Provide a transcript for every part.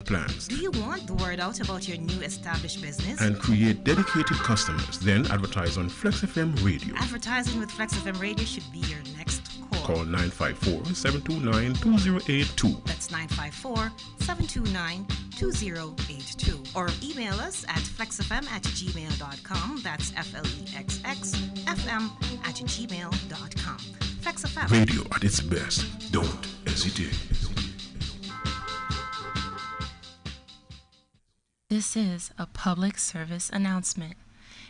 plans. Do you want the word out about your new established business? And create dedicated customers, then advertise on Flexx FM Radio. Advertising with Flexx FM Radio should be your next call. Call 954-729-2082. That's 954-729-2082. Or email us at flexfm@gmail.com. That's FLEXX@gmail.com. Flexx FM. Radio at its best. Don't hesitate. This is a public service announcement.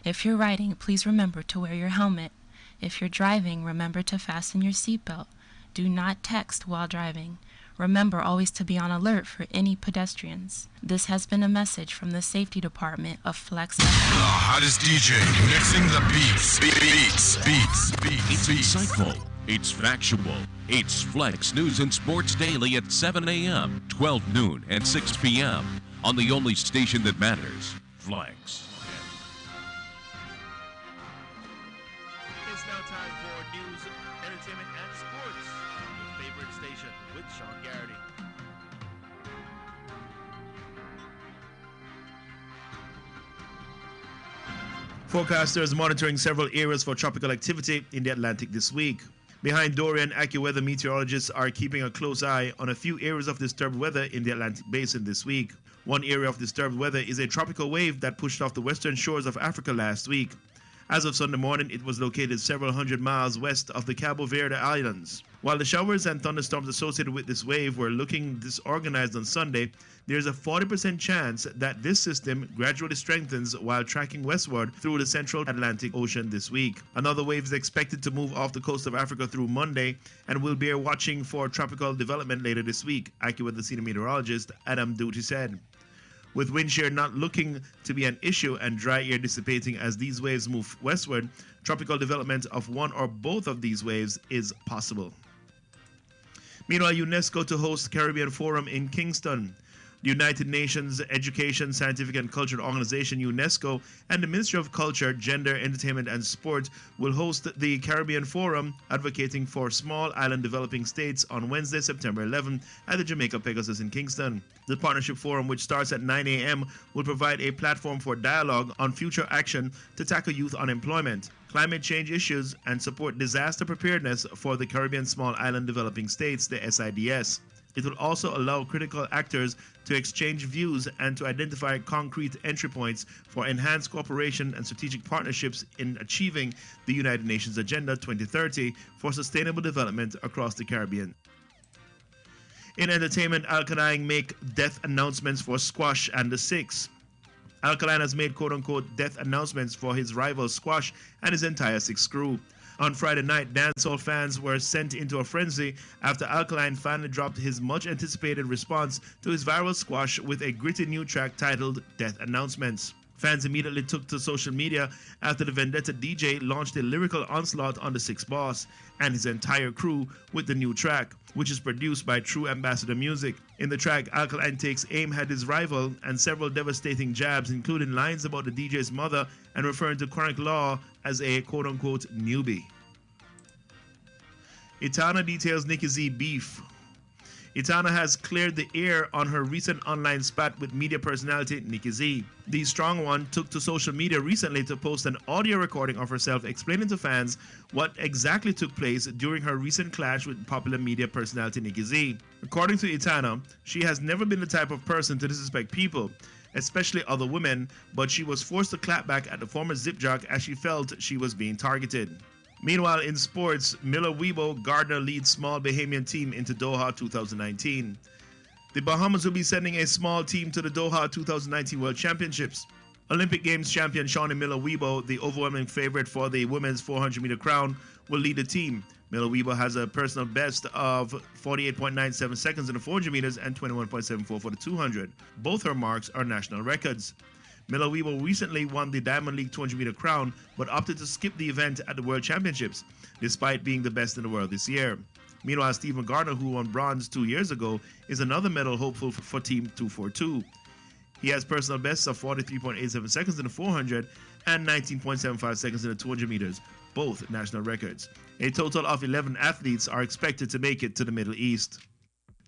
If you're riding, please remember to wear your helmet. If you're driving, remember to fasten your seatbelt. Do not text while driving. Remember always to be on alert for any pedestrians. This has been a message from the Safety Department of Flexx. The hottest DJ mixing the beats. It's insightful. It's factual. It's Flexx News and Sports Daily at 7 a.m., 12 noon, and 6 p.m. on the only station that matters, Flexx. It's now time for news, entertainment, and sports. Your favorite station with Sean Garrity. Forecasters monitoring several areas for tropical activity in the Atlantic this week. Behind Dorian, AccuWeather meteorologists are keeping a close eye on a few areas of disturbed weather in the Atlantic Basin this week. One area of disturbed weather is a tropical wave that pushed off the western shores of Africa last week. As of Sunday morning, it was located several hundred miles west of the Cabo Verde Islands. While the showers and thunderstorms associated with this wave were looking disorganized on Sunday, there's a 40% chance that this system gradually strengthens while tracking westward through the central Atlantic Ocean this week. Another wave is expected to move off the coast of Africa through Monday, and we'll be watching for tropical development later this week, AccuWeather senior meteorologist Adam Duty said. With wind shear not looking to be an issue and dry air dissipating as these waves move westward, tropical development of one or both of these waves is possible. Meanwhile, UNESCO to host Caribbean Forum in Kingston. The United Nations Education, Scientific and Cultural Organization, UNESCO, and the Ministry of Culture, Gender, Entertainment and Sport will host the Caribbean Forum, advocating for small island developing states on Wednesday, September 11 at the Jamaica Pegasus in Kingston. The Partnership Forum, which starts at 9 a.m., will provide a platform for dialogue on future action to tackle youth unemployment, climate change issues, and support disaster preparedness for the Caribbean Small Island Developing States, the SIDS. It will also allow critical actors to exchange views and to identify concrete entry points for enhanced cooperation and strategic partnerships in achieving the United Nations Agenda 2030 for sustainable development across the Caribbean. In entertainment, Alkaline make death announcements for Squash and the Six. Alkaline has made quote-unquote death announcements for his rival Squash and his entire Six crew. On Friday night, dancehall fans were sent into a frenzy after Alkaline finally dropped his much-anticipated response to his viral Squash with a gritty new track titled Death Announcements. Fans immediately took to social media after the Vendetta DJ launched a lyrical onslaught on the Six Boss and his entire crew with the new track, which is produced by True Ambassador Music. In the track, Alkaline takes aim at his rival and several devastating jabs, including lines about the DJ's mother and referring to Chronic Law as a quote-unquote newbie. Itana details Nicki Z beef. Itana has cleared the air on her recent online spat with media personality Nicki Z. The strong one took to social media recently to post an audio recording of herself explaining to fans what exactly took place during her recent clash with popular media personality Nicki Z. According to Itana, she has never been the type of person to disrespect people, especially other women, but she was forced to clap back at the former Zip Jock as she felt she was being targeted. Meanwhile, in sports, Miller Weibo Gardner leads small Bahamian team into Doha 2019. The Bahamas will be sending a small team to the Doha 2019 World Championships. Olympic Games champion Shawnee Miller Weibo, the overwhelming favorite for the women's 400-meter crown, will lead the team. Miller Weibo has a personal best of 48.97 seconds in the 400 meters and 21.74 for the 200. Both her marks are national records. Miller Weibo recently won the Diamond League 200-meter crown, but opted to skip the event at the World Championships, despite being the best in the world this year. Meanwhile, Stephen Gardner, who won bronze 2 years ago, is another medal hopeful for Team 242. He has personal bests of 43.87 seconds in the 400 and 19.75 seconds in the 200 meters, both national records. A total of 11 athletes are expected to make it to the Middle East.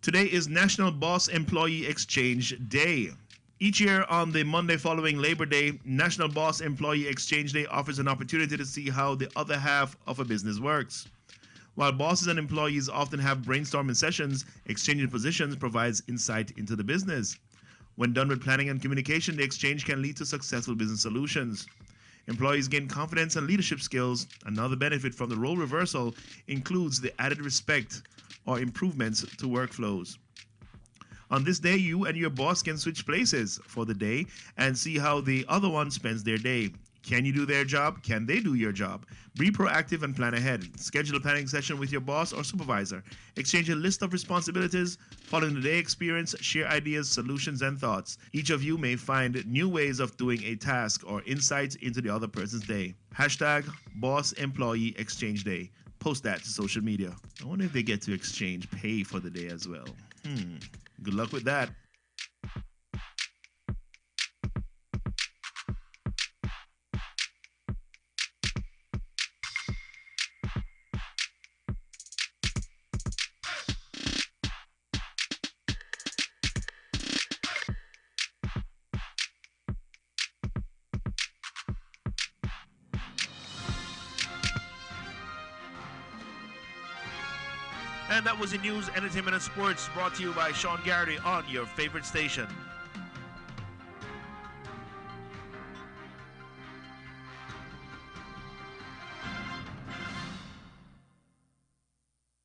Today is National Boss Employee Exchange Day. Each year on the Monday following Labor Day, National Boss Employee Exchange Day offers an opportunity to see how the other half of a business works. While bosses and employees often have brainstorming sessions, exchanging positions provides insight into the business. When done with planning and communication, the exchange can lead to successful business solutions. Employees gain confidence and leadership skills. Another benefit from the role reversal includes the added respect or improvements to workflows. On this day, you and your boss can switch places for the day and see how the other one spends their day. Can you do their job? Can they do your job? Be proactive and plan ahead. Schedule a planning session with your boss or supervisor. Exchange a list of responsibilities. Following the day experience, share ideas, solutions, and thoughts. Each of you may find new ways of doing a task or insights into the other person's day. Hashtag Boss Employee Exchange Day. Post that to social media. I wonder if they get to exchange pay for the day as well. Good luck with that. And that was the news, entertainment, and sports brought to you by Sean Garrity on your favorite station.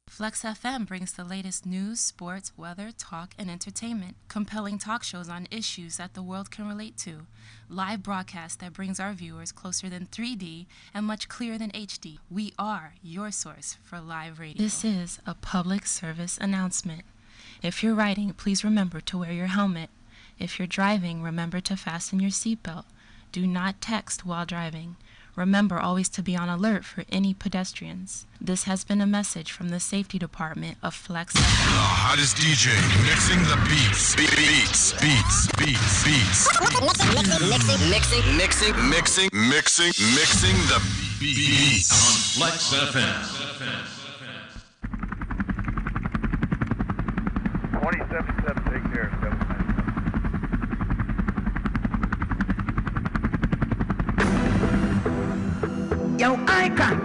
Flexx FM brings the latest news, sports, weather, talk, and entertainment. Compelling talk shows on issues that the world can relate to. Live broadcast that brings our viewers closer than 3D and much clearer than HD. We are your source for live radio. This is a public service announcement. If you're riding, please remember to wear your helmet. If you're driving, remember to fasten your seatbelt. Do not text while driving. Remember always to be on alert for any pedestrians. This has been a message from the Safety Department of Flexx. The hottest DJ mixing the beats. Beats. Mixing the beats on Flexx FM. 27-7, take care. 7. Yo, icon,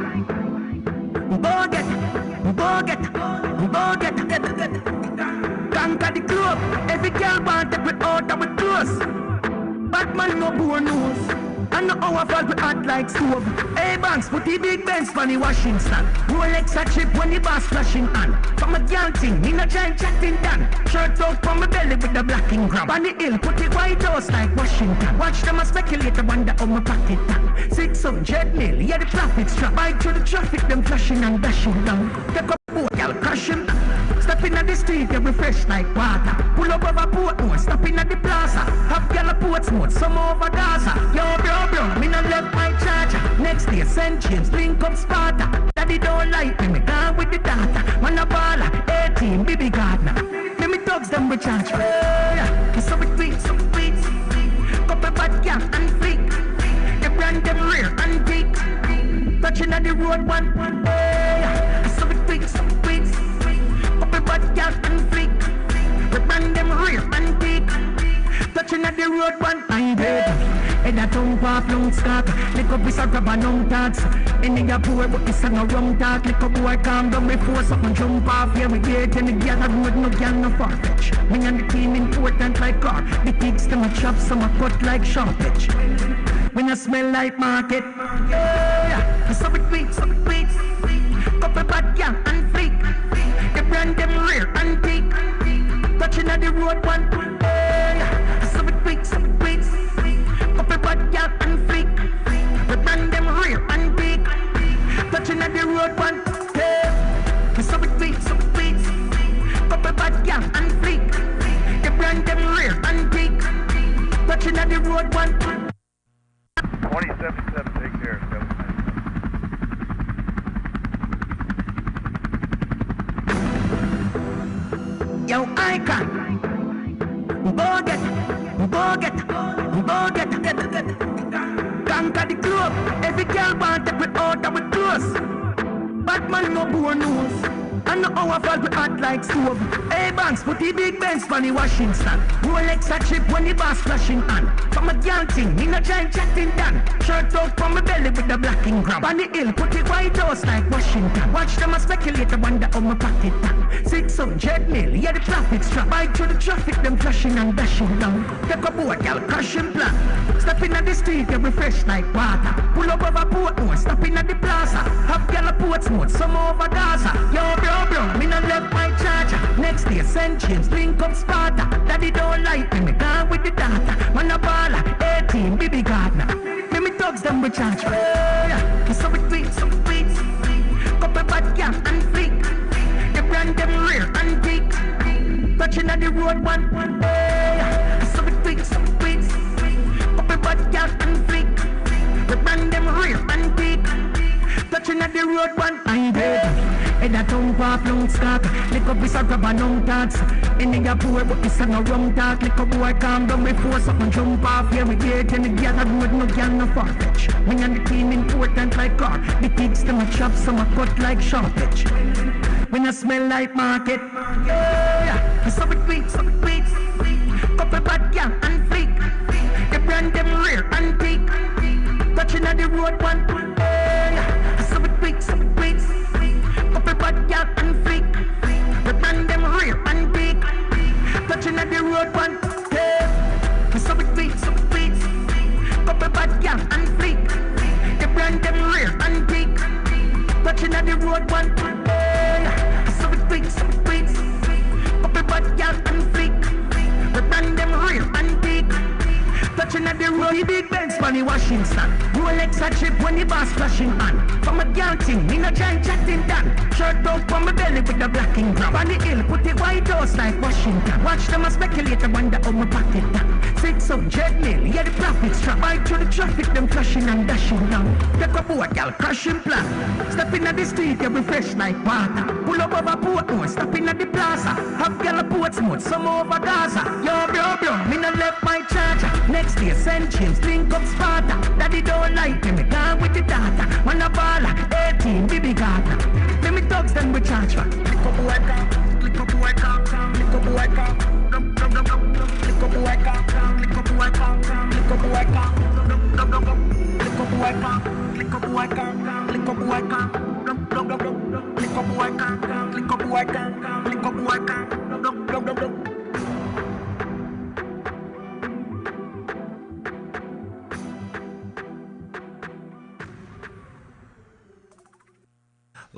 boget, conquer the globe. Every girl want to put out our clothes. Batman no poor nose, and no our fault we hot like stove. Hey banks, put the big Benz for the washing stand. Rolex a chip when the boss flashing on. From a girl thing, me no try chatting down. Shirt out from my belly with the blacking gram. On the hill, put the White House like Washington. Watch them a speculate, wonder how my pocket tan. 600 mil, yeah the profit strap. Bike through the traffic, them flashing and dashing down. Take up boat, y'all crashing. Step in at the street, you refresh like water. Pull up over Portmore, stop in at the plaza. Have y'all a Portsmouth, some over Gaza. Yo bro, me no left my charger. Next day, St. James, link up Sparta. Daddy don't like me gone with the data. Man a baller, 18, baby gardener. Me thugs them we charge for. So we tweet, couple bad gang and fleek. They brand them rear and deep. Touching at the road one. So we tweet, couple bad gang and fleek. They brand them rear and deep. Touching at the road one. I'm dead. And I don't walk long stock. Lick up with a grab and long tax. And in your poor, but it's a no wrong talk. Lick up boy calm down before something jump off. Yeah, we get in the gather road, no girl, no far-fetch. Me and the team important like car. The pigs, them a chop, some a cut like shortage. When I smell like market. Yeah, so it tweets. Couple bad gang and freak. They brand them rear and deep. Touching at the road one. Yeah, so it tweets. Couple bad gang and freak. They brand them rear and deep. Touching at the road one. Yeah, so it tweets. Couple bad gang and freak. They brand them rear and deep. Touching at the road one. 27-7, take care. 7. Yo, icon, boget, conquer the globe. Every girl want to put out our clothes. Batman no poor nose, And no our fault we hot like stove. Hey banks, put the big Benz for the Washington. Rolex a chip when the boss flashing on. From a girl thing, me no giant chatting done. Shirt out from my belly with the blacking grab. On the hill, put it White House like Washington. Watch them a speculate, I wonder how my pocket tan. 600 mil, yeah the profit strap. Bike through the traffic, them flashing and dashing down. Take a boat, girl, crashing plan. Stepping at the street, yeah, refresh like water. Pull up over Portmore, stopping at the plaza. Have girl a Portsmouth, some over Gaza. Yo bro, me no left my charger. Next day, St. James, link up Sparta. Daddy don't like me gone with the data. Man a baller, 18, baby Gardner. Me thugs them with charge. So we tweet, couple bad gang and fleek. They brand them rear and deep. Touching at the road one. So we tweet, couple bad gang and fleek. They brand them rear and deep. Touching at the road one. I'm dead. Head a tongue pop, long stock. Lick up this a grab a long tax. In the poor, but this a no wrong talk. Lick up boy, calm down before something jump off. Yeah, we get in the gather road, no can no far-fetch. Me and the team important like car. The pigs, them a chop, some a cut like shortage. We no smell like market. Yeah, so we tweet. Couple bad gang and fleek. They brand them rear and teak. Touching at the road one. So we tweet. Couple bad girl and fleek. We brand them rear and big. Touching at the road one. Hey, so we tweet. Couple bad girl and fleek. We brand them rear and big. Touching at the road one. Hey, so we tweet. Couple bad girl and fleek. We brand them rear and big. Touching at the road, the big Benz money Washington. Rolex a chip when the boss flashing on. From a girl thing, me no giant chatting done. Shirt out from my belly with the blacking grab. On the hill, put it White House like Washington. Watch them a speculate, I wonder how my pocket tan. 600 mil, yeah the profit strap. Bike through the traffic, them flashing and dashing down. Take a boat, girl, crashing plan. Stepping at the street, yeah, refresh like water. Pull up over Portmore, stopping at the plaza. Have girl a Portsmouth, some over Gaza. Yo bro, me no left my charger. Next day, St. James, link up Sparta. Daddy don't like me gone with the data. Man a baller, 18, baby Gardner. Me thugs them with charge for. Click up boy car, click up boy car, click up boy car. Click up boy car, click up boy car, click up boy car. Click up boy car, click up boy car, click up boy car. Click up boy car, click up boy car, click up boy car.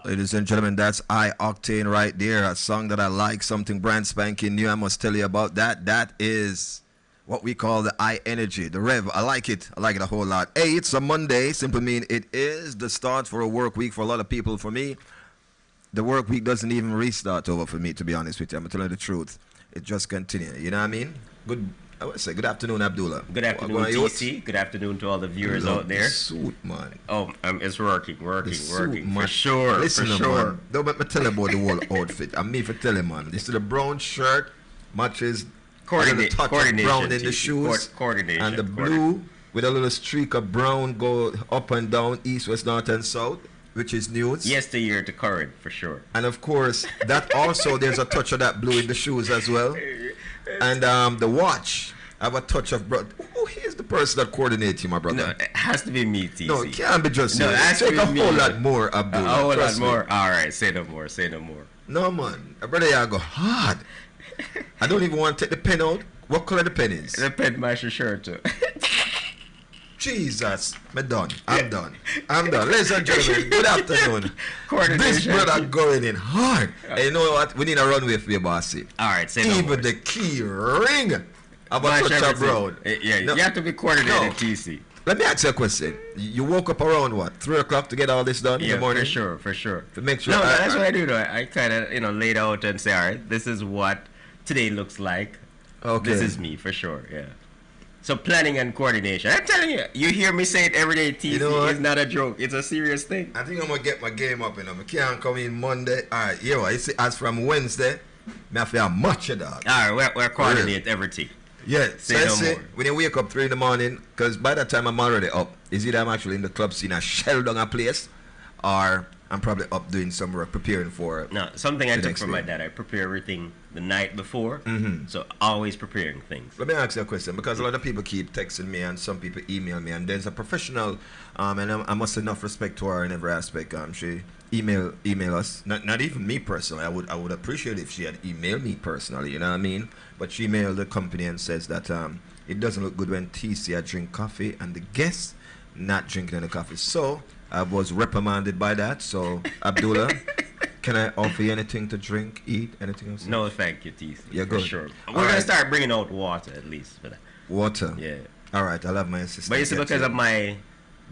Ladies and gentlemen, that's I-Octane right there. A song that I like, something brand spanking new. I must tell you about that. That is what we call the I-Energy, the Rev. I like it. I like it a whole lot. Hey, it's a Monday. Simply mean it is the start for a work week for a lot of people. For me, the work week doesn't even restart over for me, to be honest with you. I'm telling you the truth. It just continues. You know what I mean? I would say good afternoon, Abdullah. Good afternoon, TC. Good afternoon to all the viewers out there. The suit, man. Oh, it's working. Suit, for sure. Listen, for sure. Man, don't let me tell you about the whole outfit. I'm me for telling, man. This is the brown shirt matches coordination, touch of brown in the shoes, coordination, and the blue with a little streak of brown go up and down, east, west, north, and south, which is news. Yesteryear to current, for sure. And of course, that also there's a touch of that blue in the shoes as well. And the watch, I have a touch of who is the person that coordinates you, my brother? No, it has to be me, TC. No, it can't be just no, you. Take a whole lot more, Abdul. A whole lot more. All right, say no more. No, man. Brother, you go hard. I don't even want to take the pen out. What color the pen is? The pen match your shirt too. Jesus, I'm done. Ladies and gentlemen, good afternoon. This brother going in hard. And you know what? We need a runway for you, bossy. All right, say no more. Even the key ring about touch of brown. Yeah, no, you have to be coordinated, no. TC. Let me ask you a question. You woke up around what? 3 o'clock to get all this done in the morning? For sure. To make sure. No, that's what I do though. I kind of laid out and say, all right, this is what today looks like. Okay. This is me for sure. Yeah. So planning and coordination. I'm telling you, you hear me say it every day, TC. You know it's not a joke. It's a serious thing. I think I'm going to get my game up, I can't come in Monday. All right, you see, as from Wednesday, I have to have much of that. All right, we're coordinate everything. Yeah, say no more. When you wake up 3 in the morning, because by that time I'm already up, is either I'm actually in the club scene, I shell down a place, or I'm probably up doing some work, preparing for. No, something I the took next from my day. dad. I prepare everything the night before, Mm-hmm. so always preparing things. Let me ask you a question, because a lot of people keep texting me and some people email me, and there's a professional, and I must have enough respect to her in every aspect. She email us, not even me personally. I would appreciate if she had emailed me personally, you know what I mean? But she emailed the company and says that it doesn't look good when TC drink coffee and the guests not drinking any coffee. So I was reprimanded by that. So Abdullah, can I offer you anything to drink, eat, anything else? No, thank you, TC. Yeah, for good. sure. All We're gonna right. start bringing out water at least for that. Water. Yeah. All right, I'll have my assistant. But it's get because you. of my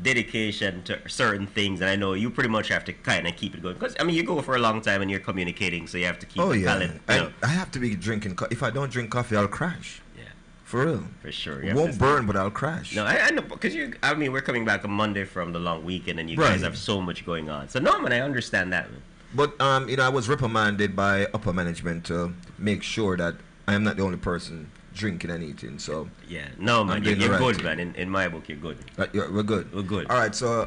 dedication to certain things, and I know you pretty much have to kind of keep it going. Because I mean, you go for a long time and you're communicating, so you have to keep Oh the yeah, palate. You know. I have to be drinking. If I don't drink coffee, I'll crash. Yeah, For real. for sure. It won't burn, but I'll crash. No, I know because you. I mean, we're coming back on Monday from the long weekend, and you Right. guys have so much going on. So no, man, I understand that, man. But I was reprimanded by upper management to make sure that I am not the only person drinking and eating. So Yeah, no, man, I'm you're, doing the you're right good, thing. man. In my book, you're good. we're good. We're good. All right. So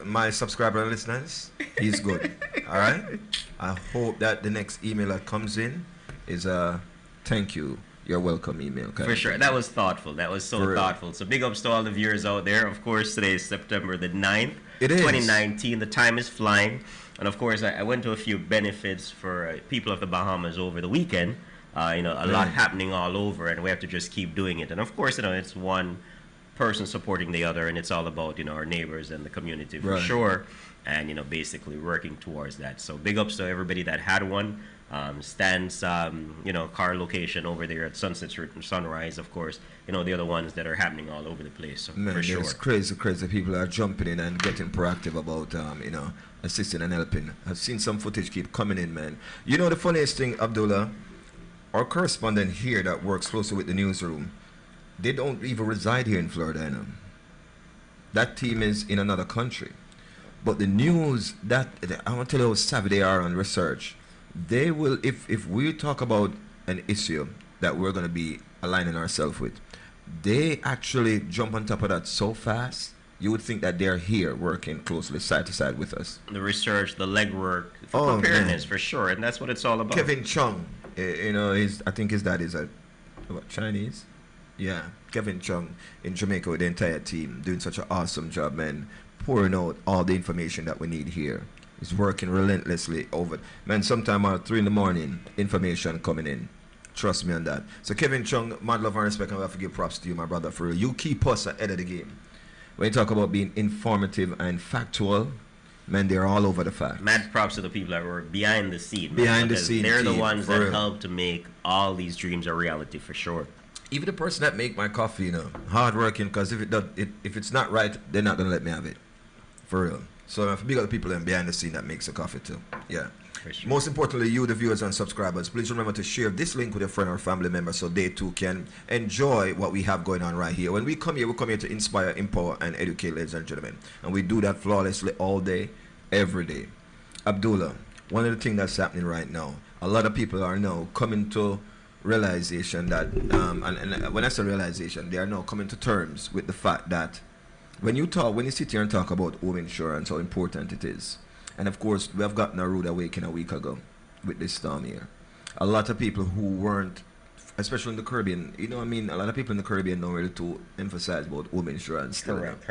my subscriber and listeners, he's good. All right. I hope that the next email that comes in is a thank you. You're welcome email. kind For of sure. thing. That was thoughtful. That was so For real. thoughtful. So big ups to all the viewers out there. Of course, today is September the 9th, It is. 2019. The time is flying. And of course, I went to a few benefits for people of the Bahamas over the weekend. A lot happening all over, and we have to just keep doing it. And of course, it's one person supporting the other, and it's all about, our neighbors and the community for Right. sure. And, basically working towards that. So big ups to everybody that had one. Stan's, car location over there at Sunset Street and Sunrise, of course. The other ones that are happening all over the place. So Man, for sure. there's crazy people are jumping in and getting proactive about, assisting and helping. I've seen some footage keep coming in, man. You know the funniest thing, Abdullah, our correspondent here that works closely with the newsroom, they don't even reside here in Florida, That team is in another country. But the news that, I want to tell you how savvy they are on research. They will, if we talk about an issue that we're going to be aligning ourselves with, they actually jump on top of that so fast, you would think that they're here working closely side to side with us. The research, the legwork, for preparedness, for sure. And that's what it's all about. Kevin Chung, I think his dad is Chinese? Yeah, Kevin Chung in Jamaica with the entire team, doing such an awesome job, man. Pouring out all the information that we need here. He's working relentlessly over. Man, sometime at 3 in the morning, information coming in. Trust me on that. So Kevin Chung, mad love and respect, and I have to give props to you, my brother, for real. You keep us ahead of the game. When you talk about being informative and factual, man, they're all over the fact. Mad props to the people that were behind the scene. man, Behind the because scene They're the team, ones for that real. help to make all these dreams a reality, for sure. Even the person that make my coffee, hard working, because if it's not right, they're not gonna let me have it. For real. So if big other people in behind the scene that makes the coffee too. Yeah. For sure. Most importantly, you, the viewers and subscribers, please remember to share this link with a friend or family member so they too can enjoy what we have going on right here. When we come here to inspire, empower, and educate, ladies and gentlemen. And we do that flawlessly all day, every day. Abdullah, one of the things that's happening right now, a lot of people are now coming to realization that, and when I say realization, they are now coming to terms with the fact that when you sit here and talk about home insurance, how important it is, and of course we have gotten a rude awakening a week ago with this storm here. A lot of people who weren't, especially in the Caribbean, a lot of people in the Caribbean don't really to emphasize about home insurance. Correct.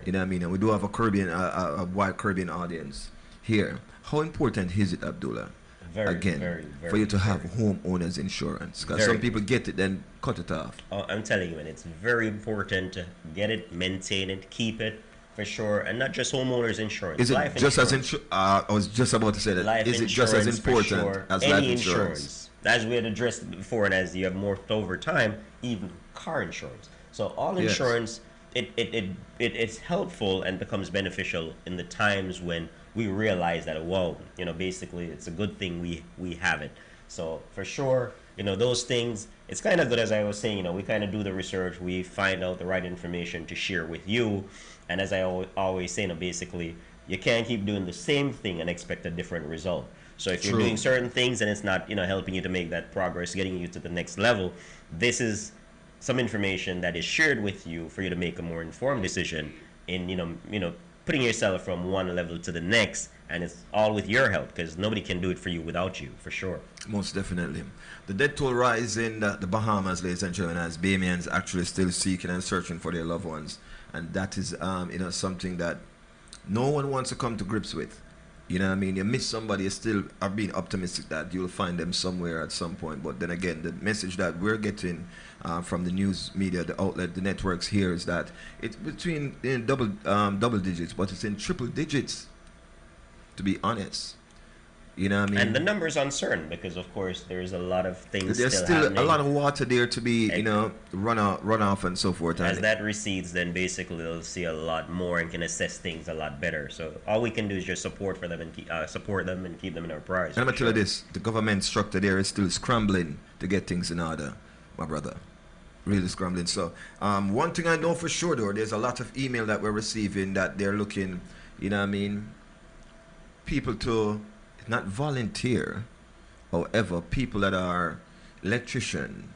You know what I mean? And we do have a wide Caribbean audience here. How important is it, Abdullah? Very, Again, very, very, for you to have very. homeowners insurance, because Very some people get it then cut it off. Oh, I'm telling you, man, it's very important to get it, maintain it, keep it, for sure. And not just homeowners insurance. Is it life just insurance. I was just about to say that. Life Is it just as insurance, for important sure. as Any life insurance? As we had addressed before, and as you have morphed over time, even car insurance. So all Yes. insurance, it's helpful and becomes beneficial in the times when we realize that, whoa, basically it's a good thing we have it. So for sure, those things, it's kind of good, as I was saying, we kind of do the research, we find out the right information to share with you. And as I always say, basically, you can't keep doing the same thing and expect a different result. So if you're True. doing certain things and it's not, helping you to make that progress, getting you to the next level, this is some information that is shared with you for you to make a more informed decision in, putting yourself from one level to the next and it's all with your help because nobody can do it for you without you, for sure. Most definitely. The death toll rise in the Bahamas, ladies and gentlemen, as Bahamians actually still seeking and searching for their loved ones. And that is, something that no one wants to come to grips with. You know what I mean? You miss somebody, you still are being optimistic that you'll find them somewhere at some point. But then again, the message that we're getting from the news media, the outlet, the networks here is that it's between double digits, but it's in triple digits, to be honest. You know what I mean? And the number is uncertain because, of course, there's a lot of things There's still happening. a lot of water there to be, run off and so forth. As that recedes, then basically they'll see a lot more and can assess things a lot better. So all we can do is just support them and keep them in our prayers. And I'm going to tell you this, the government structure there is still scrambling to get things in order, my brother. Really scrambling. So one thing I know for sure, though, there's a lot of email that we're receiving that they're looking, people to not volunteer, however, people that are electrician,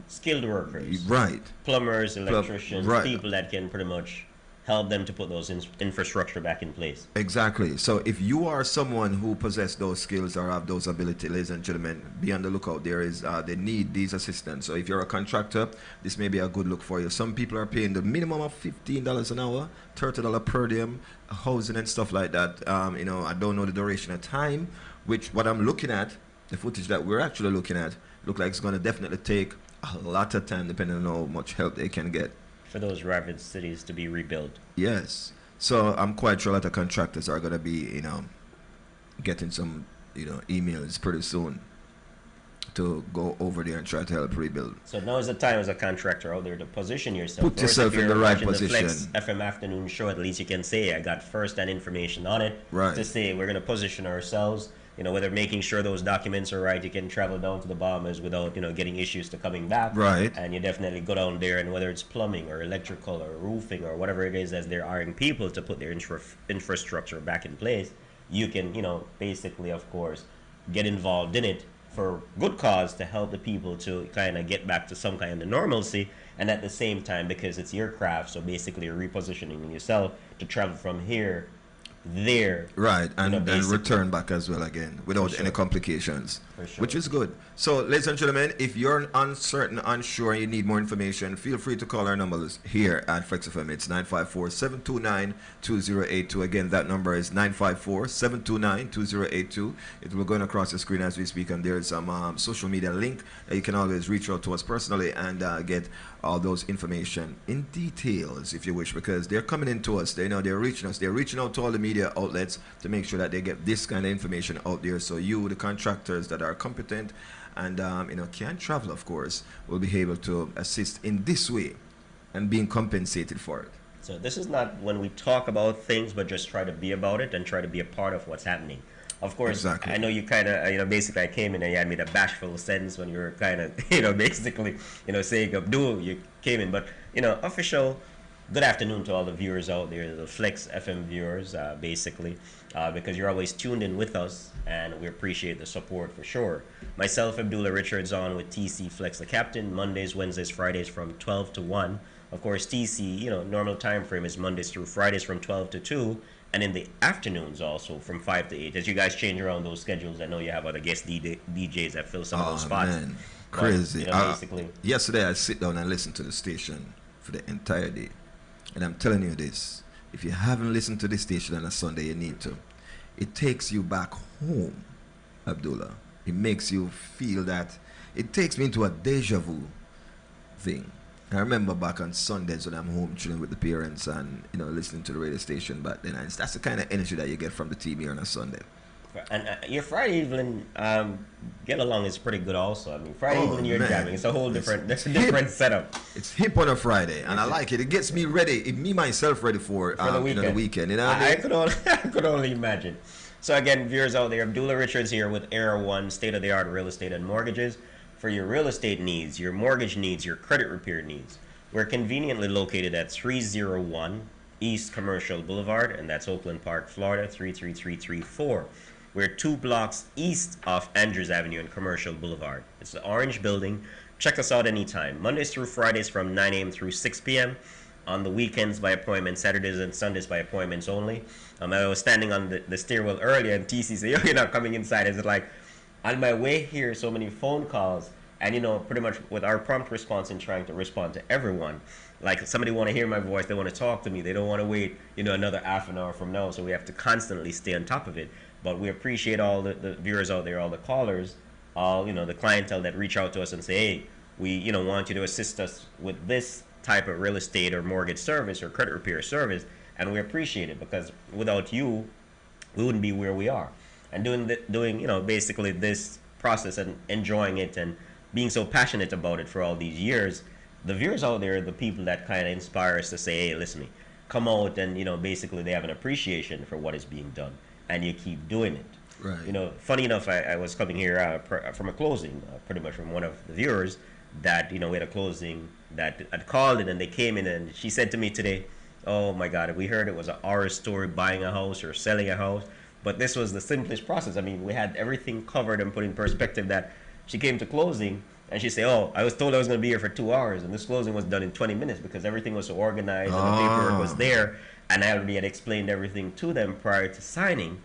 skilled workers, right? Plumbers, electricians, right. People that can pretty much help them to put those infrastructure back in place. Exactly. So if you are someone who possess those skills or have those abilities, ladies and gentlemen, be on the lookout. They need these assistants. So if you're a contractor, this may be a good look for you. Some people are paying the minimum of $15 an hour, $30 per diem, housing and stuff like that. I don't know the duration of time, which what I'm looking at, the footage that we're actually looking at, look like it's going to definitely take a lot of time depending on how much help they can get. For those ravaged cities to be rebuilt. Yes. So I'm quite sure a lot of contractors are going to be, getting some, emails pretty soon to go over there and try to help rebuild. So now is the time as a contractor out there to position yourself. Put yourself in the right position. The Flexx FM afternoon show, at least you can say, I got first-hand information on it. Right. To say we're going to position ourselves, whether making sure those documents are right, you can travel down to the Bahamas without, getting issues to coming back. Right. And you definitely go down there, and whether it's plumbing or electrical or roofing or whatever it is, as they're hiring people to put their infrastructure back in place, you can, basically, of course, get involved in it for good cause to help the people to kind of get back to some kind of normalcy, and at the same time, because it's your craft, so basically you're repositioning yourself to travel from here there, right, and return back as well again without any complications, which is good. So ladies and gentlemen, if you're uncertain, unsure, you need more information, feel free to call our numbers here at Flexx FM. It's 954-729-2082. Again, that number is 954-729-2082. It will go across the screen as we speak, and there's some social media link that you can always reach out to us personally and get all those information in details if you wish, because they're coming into us. They're reaching us. They're reaching out to all the media outlets to make sure that they get this kind of information out there, so you, the contractors that are competent and can travel, of course, will be able to assist in this way and being compensated for it. So this is not when we talk about things, but just try to be about it and try to be a part of what's happening. Of course, exactly. I know you kind of, basically I came in and you had me the bashful sentence when you were kind of, basically, saying Abdul, you came in. But, official good afternoon to all the viewers out there, the Flexx FM viewers, basically, because you're always tuned in with us, and we appreciate the support for sure. Myself, Abdullah Richards, on with TC Flexx, the captain, Mondays, Wednesdays, Fridays from 12 to 1. Of course, TC, normal time frame is Mondays through Fridays from 12 to 2. And in the afternoons also from 5 to 8. As you guys change around those schedules, I know you have other guest DJs that fill some of those spots. Man. Crazy. But, basically. Yesterday I sit down and listen to the station for the entire day. And I'm telling you this, if you haven't listened to this station on a Sunday, you need to. It takes you back home, Abdullah. It makes you feel that, it takes me into a deja vu thing. I remember back on Sundays when I'm home chilling with the parents and listening to the radio station back then. And that's the kind of energy that you get from the team here on a Sunday. And your Friday evening get along is pretty good also. I mean, Friday evening you're jamming. It's a whole different setup. It's hip on a Friday, and I like it. It gets me ready, me myself ready for the weekend. I could only imagine. So again, viewers out there, Abdullah Richards here with Era One, state-of-the-art real estate and mortgages. For your real estate needs, your mortgage needs, your credit repair needs. We're conveniently located at 301 East Commercial Boulevard, and that's Oakland Park, Florida, 33334. We're 2 blocks east of Andrews Avenue and Commercial Boulevard. It's the orange building. Check us out anytime. Mondays through Fridays from 9 a.m. through 6 p.m. on the weekends by appointment, Saturdays and Sundays by appointments only. I was standing on the stairwell earlier, and TC said, "Yo, you're not coming inside." It's like, on my way here, so many phone calls, and pretty much with our prompt response and trying to respond to everyone. Like, somebody want to hear my voice, they want to talk to me, they don't want to wait, another half an hour from now. So we have to constantly stay on top of it. But we appreciate all the viewers out there, all the callers, all the clientele that reach out to us and say, "Hey, we want you to assist us with this type of real estate or mortgage service or credit repair service," and we appreciate it, because without you, we wouldn't be where we are. And doing basically this process and enjoying it and being so passionate about it for all these years, the viewers out there are the people that kind of inspire us to say, "Hey, listen, come out," and basically they have an appreciation for what is being done, and you keep doing it. Right. Funny enough, I was coming here from a closing, pretty much from one of the viewers that we had a closing that had called in, and they came in, and she said to me today, "Oh my God, we heard it was a horror story buying a house or selling a house, but this was the simplest process. I mean, we had everything covered and put in perspective." That she came to closing and she said, "Oh, I was told I was going to be here for 2 hours, and this closing was done in 20 minutes because everything was so organized and the paperwork was there, and I already had explained everything to them prior to signing."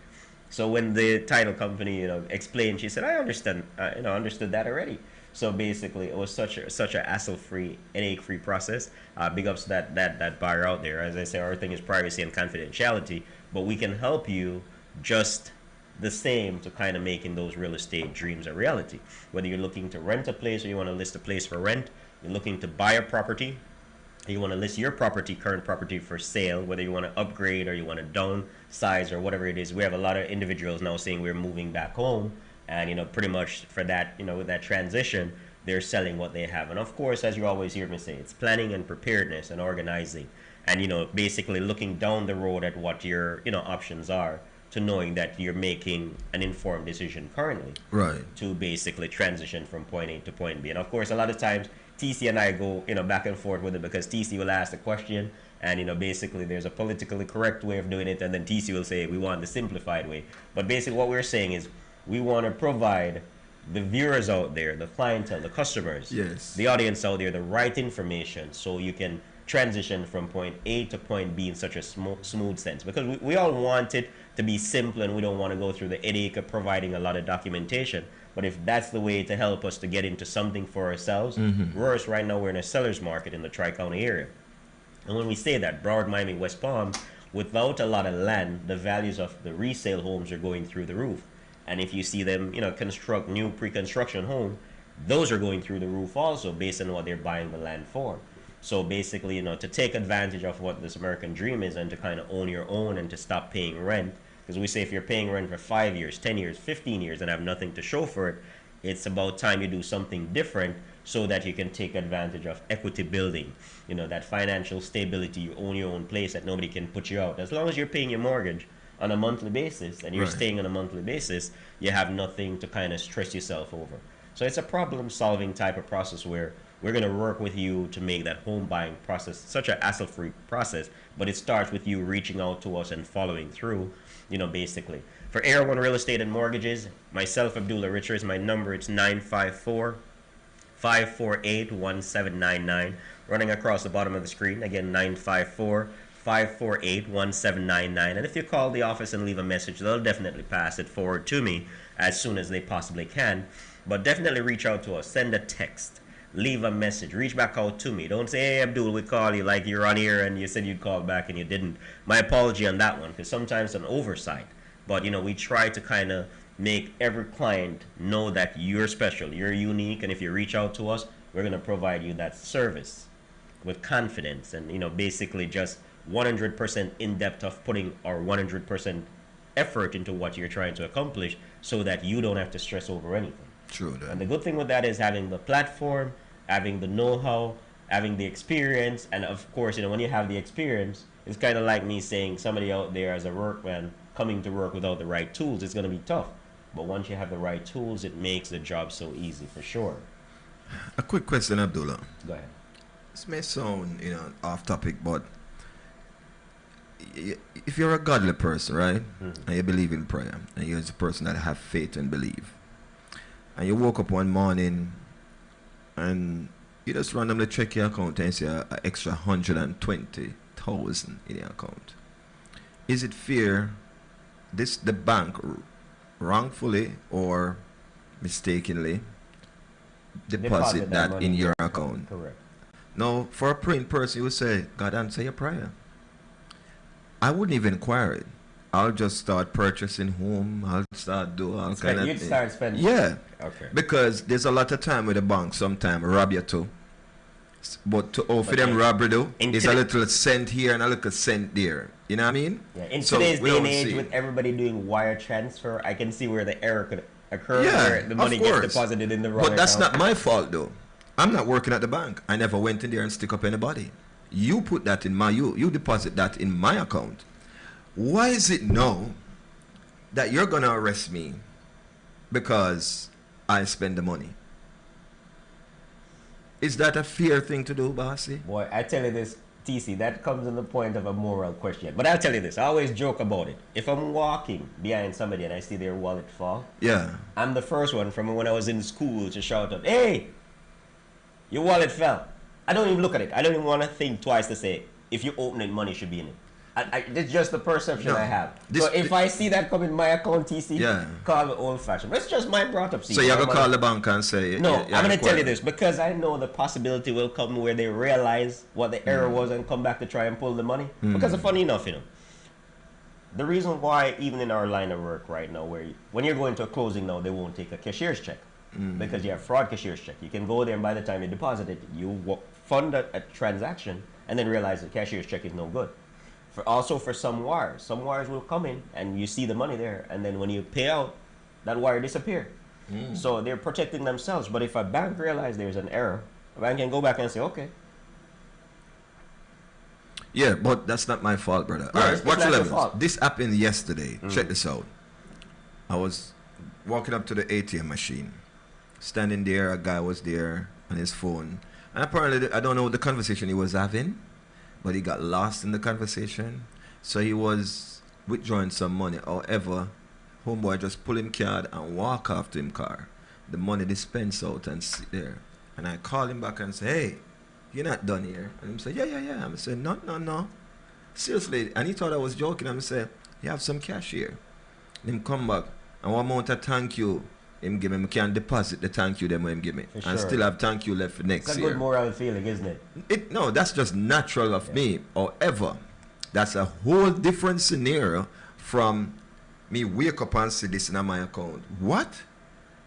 So when the title company explained, she said, "I understand, understood that already." So basically, it was such a hassle-free, headache-free process. Big ups to that buyer out there. As I say, our thing is privacy and confidentiality, but we can help you just the same to kind of making those real estate dreams a reality. Whether you're looking to rent a place or you want to list a place for rent, you're looking to buy a property, you want to list your current property for sale, whether you want to upgrade or you want to downsize or whatever it is. We have a lot of individuals now saying we're moving back home, and pretty much for that, with that transition, they're selling what they have. And of course, as you always hear me say, it's planning and preparedness and organizing, and basically looking down the road at what your options are, to knowing that you're making an informed decision currently, right, to basically transition from point A to point B. And of course, a lot of times TC and I go back and forth with it, because TC will ask the question, and basically there's a politically correct way of doing it, and then TC will say we want the simplified way. But basically what we're saying is we want to provide the viewers out there, the clientele, the customers, yes, the audience out there, the right information, so you can transition from point A to point B in such a smooth sense. Because we all want it to be simple, and we don't want to go through the headache of providing a lot of documentation. But if that's the way to help us to get into something for ourselves, worse, right now we're in a seller's market in the Tri-County area. And when we say that, Broward, Miami, West Palm, without a lot of land, the values of the resale homes are going through the roof. And if you see them, construct new pre-construction home, those are going through the roof also, based on what they're buying the land for. So basically, to take advantage of what this American dream is, and to kind of own your own, and to stop paying rent. Because we say if you're paying rent for 5 years, 10 years, 15 years, and have nothing to show for it, it's about time you do something different, so that you can take advantage of equity building. That financial stability, you own your own place, that nobody can put you out. As long as you're paying your mortgage on a monthly basis, and you're staying on a monthly basis, you have nothing to kind of stress yourself over. So it's a problem-solving type of process, where we're going to work with you to make that home buying process such a hassle-free process, but it starts with you reaching out to us and following through, basically. For Air One Real Estate and Mortgages, myself, Abdullah Richards, my number, it's 954-548-1799. Running across the bottom of the screen, again, 954-548-1799. And if you call the office and leave a message, they'll definitely pass it forward to me as soon as they possibly can. But definitely reach out to us. Send a text. Leave a message. Reach back out to me. Don't say, "Hey, Abdul, we call you," like you're on here and you said you'd call back and you didn't. My apology on that one, because sometimes it's an oversight. But, we try to kind of make every client know that you're special, you're unique, and if you reach out to us, we're going to provide you that service with confidence, and, basically just 100% in depth of putting our 100% effort into what you're trying to accomplish, so that you don't have to stress over anything. True. And the good thing with that is having the platform, having the know-how, having the experience, and of course, when you have the experience, it's kind of like me saying somebody out there as a workman coming to work without the right tools, it's going to be tough. But once you have the right tools, it makes the job so easy, for sure. A quick question, Abdullah. Go ahead. This may sound, off topic, but if you're a godly person, right, and you believe in prayer, and you're a person that have faith and believe, and you woke up one morning and You just randomly check your account and see an extra 120,000 in your account. Is it fair the bank wrongfully or mistakenly deposit that in your account? Correct. Now, for a praying person, you would say, God answer your prayer. I wouldn't even inquire it. I'll just start purchasing home. I'll start doing all kind of things. You'd start spending. Yeah. Okay. Because there's a lot of time with the bank. Sometimes rob you too. But to offer them robbery though, is a little cent here and a little cent there. You know what I mean? Yeah. In today's day and age, with everybody doing wire transfer, I can see where the error could occur. Yeah, where the money gets deposited in the wrong But that's account. not my fault though. I'm not working at the bank. I never went in there and stick up anybody. You put that in you deposit that in my account. Why is it now that you're gonna arrest me because I spend the money? Is that a fair thing to do, Bossy? Boy, I tell you this, TC, that comes in the point of a moral question. But I'll tell you this, I always joke about it. If I'm walking behind somebody and I see their wallet fall, yeah, I'm the first one from when I was in school to shout out, "Hey, your wallet fell." I don't even look at it. I don't even want to think twice to say, if you open it, money should be in it. It's just the perception I have. So if I see that come in my account, TC, call it old-fashioned. It's just my brought up. So you're going to call the bank and say... No, I'm going to tell you this, because I know the possibility will come where they realize what the error was and come back to try and pull the money. Because funny enough, the reason why, even in our line of work right now, when you're going to a closing now, they won't take a cashier's check. Because you have fraud cashier's check. You can go there and by the time you deposit it, you fund a transaction and then realize the cashier's check is no good. Also for some wires will come in and you see the money there, and then when you pay out, that wire disappear. So they're protecting themselves. But if a bank realizes there's an error, a bank can go back and say, okay. Yeah, but that's not my fault, brother. Yeah, all right, watch your fault. This happened yesterday. Check this out. I was walking up to the ATM machine. Standing there, a guy was there on his phone. And apparently, I don't know the conversation he was having, but he got lost in the conversation. So he was withdrawing some money. However, homeboy just pull him card and walk off to him car. The money dispense out and sit there. And I call him back and say, "Hey, you're not done here." And he said, yeah. I said, no. Seriously. And he thought I was joking. I said, "You have some cash here." And him come back. And one amount of thank you him give me, I can deposit the thank you them him give me. And still have thank you left for next year. It's a good moral feeling, isn't it? No, that's just natural of me. However, that's a whole different scenario from me wake up and see this in my account. What?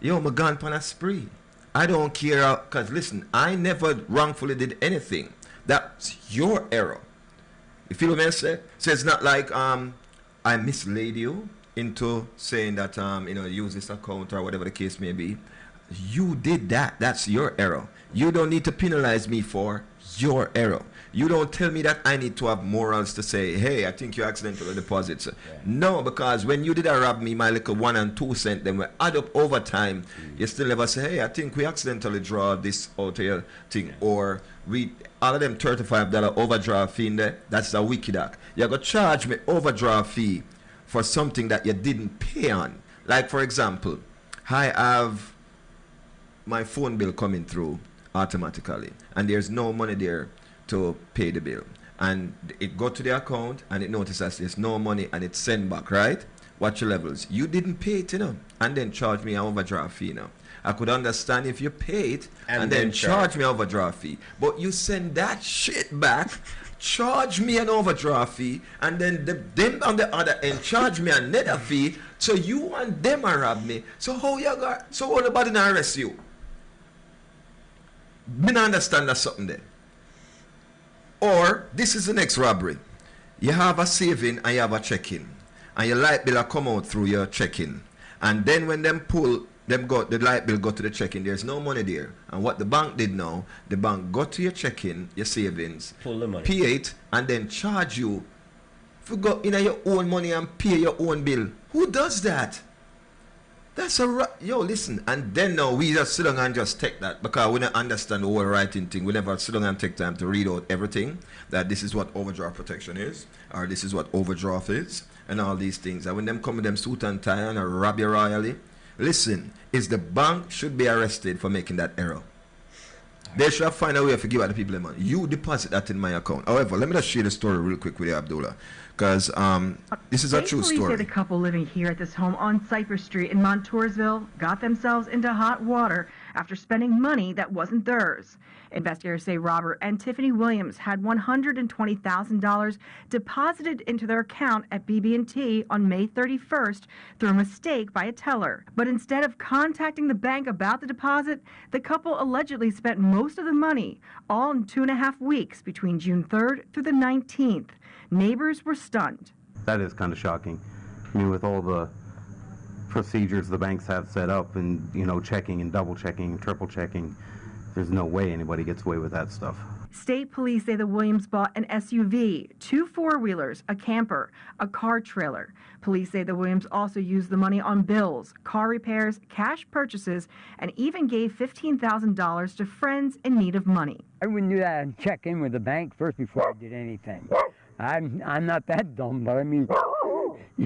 Yo, I'm gone on a spree. I don't care, because listen, I never wrongfully did anything. That's your error. You feel what I say? So it's not like I misled you into saying that use this account or whatever the case may be. You did that. That's your error. You don't need to penalize me for your error. You don't tell me that I need to have morals to say, "Hey, I think you accidentally deposited." Yeah. No, because when you did rob me my little 1 and 2 cent, then we add up over time. You still never say, "Hey, I think we accidentally draw this out here thing," or we all of them $35 overdraft fee in there. That's a wicked act. You're gonna charge me overdraft fee for something that you didn't pay on. Like for example, I have my phone bill coming through automatically, and there's no money there to pay the bill, and it go to the account and it notices there's no money and it's sent back, right? Watch your levels. You didn't pay it, and then charge me an overdraft fee. I could understand if you pay it and then charge me overdraft fee, but you send that shit back, charge me an overdraft fee, and then them on the other end charge me another fee. So you want them to rob me? So how you got? So what nobody not arrest you? Me not understand that something there. Or this is the next robbery. You have a saving and you have a check-in, and your light bill come out through your check-in, and then when them pull the light bill go to the check-in, there's no money there. And what the bank did now, the bank go to your check-in, your savings, pull the money, pay it, and then charge you for go in your own money and pay your own bill. Who does that? That's yo, listen. And then now we just sit down and just take that, because we don't understand the whole writing thing. We never sit down and take time to read out everything, that this is what overdraft protection is, or this is what overdraft is, and all these things. And when them come with them suit and tie and rob you royally, listen, is the bank should be arrested for making that error. They should have find a way to give out the people the money. You deposit that in my account. However, let me just share the story real quick with you, Abdullah, because this is a true Police say story. the couple living here at this home on Cypress Street in Montoursville got themselves into hot water after spending money that wasn't theirs. Investigators say Robert and Tiffany Williams had $120,000 deposited into their account at BB&T on May 31st through a mistake by a teller. But instead of contacting the bank about the deposit, the couple allegedly spent most of the money, all in 2.5 weeks between June 3rd through the 19th. Neighbors were stunned. That is kind of shocking. I mean, with all the procedures the banks have set up and, checking and double checking and triple checking, there's no way anybody gets away with that stuff. State police say the Williams bought an SUV, 2 four-wheelers, a camper, a car trailer. Police say the Williams also used the money on bills, car repairs, cash purchases, and even gave $15,000 to friends in need of money. I wouldn't do that and check in with the bank first before I did anything. I'm not that dumb, but I mean,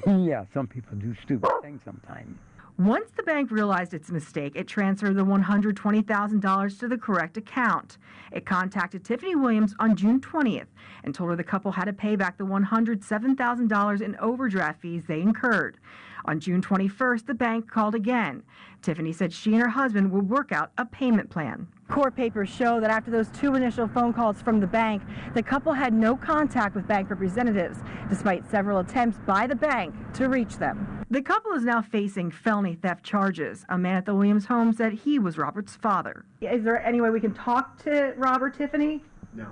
yeah, some people do stupid things sometimes. Once the bank realized its mistake, it transferred the $120,000 to the correct account. It contacted Tiffany Williams on June 20th and told her the couple had to pay back the $107,000 in overdraft fees they incurred. On June 21st, the bank called again. Tiffany said she and her husband would work out a payment plan. Court papers show that after those 2 initial phone calls from the bank, the couple had no contact with bank representatives, despite several attempts by the bank to reach them. The couple is now facing felony theft charges. A man at the Williams home said he was Robert's father. Is there any way we can talk to Robert, Tiffany? No.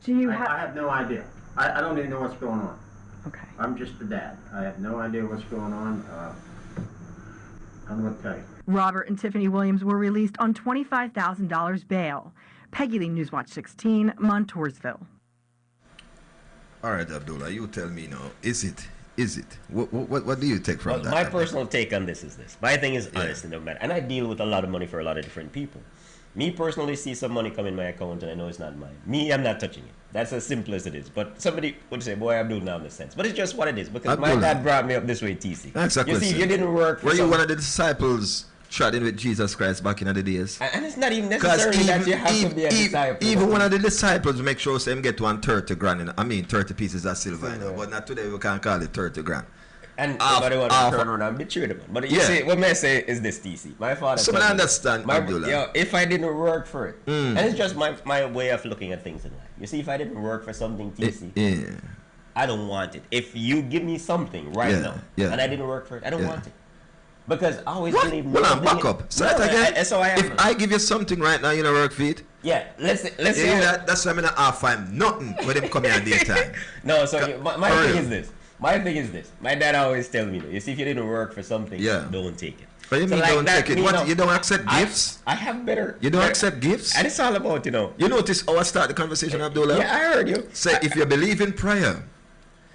Do you I have no idea. I don't even know what's going on. Okay. I'm just the dad. I have no idea what's going on. I'm going to tell you. Robert and Tiffany Williams were released on $25,000 bail. Peggy Lee, Newswatch 16, Montoursville. All right, Abdullah, you tell me now. Is it? What do you take from that? My personal take on this is this. My thing is honest, no matter. And I deal with a lot of money for a lot of different people. Me personally see some money come in my account and I know it's not mine. Me, I'm not touching it. That's as simple as it is. But somebody would say, boy, Abdul now in a sense. But it's just what it is. Because Abdullah, my dad brought me up this way, TC. That's a you see, you didn't work for Were you one of the disciples trotting with Jesus Christ back in the days? And it's not even necessarily that you have to be a disciple. Even one of the disciples make sure them get 130 grand. 30 pieces of silver. But not today we can't call it 30 grand. And nobody want to turn around and betray them. But you see, what may I say is this, TC. My father. So I understand, Abdullah. If I didn't work for it, and it's just my way of looking at things in life. You see, if I didn't work for something, TC, I don't want it. If you give me something right now, and I didn't work for it, I don't want it. Because I always believe. Well, I'm back up. So that again. If I give you something right now, you don't work for it. Yeah, let's say that's why I'm not half time. Nothing when them come here at daytime. No, so my thing is this. My thing is this. My dad always tells me, you see, if you didn't work for something, don't take it. What do you mean don't take it? What, you don't accept gifts? I have better. You don't accept gifts? And it's all about, You notice how I start the conversation, Abdullah? Yeah, I heard you. Say, if you believe in prayer,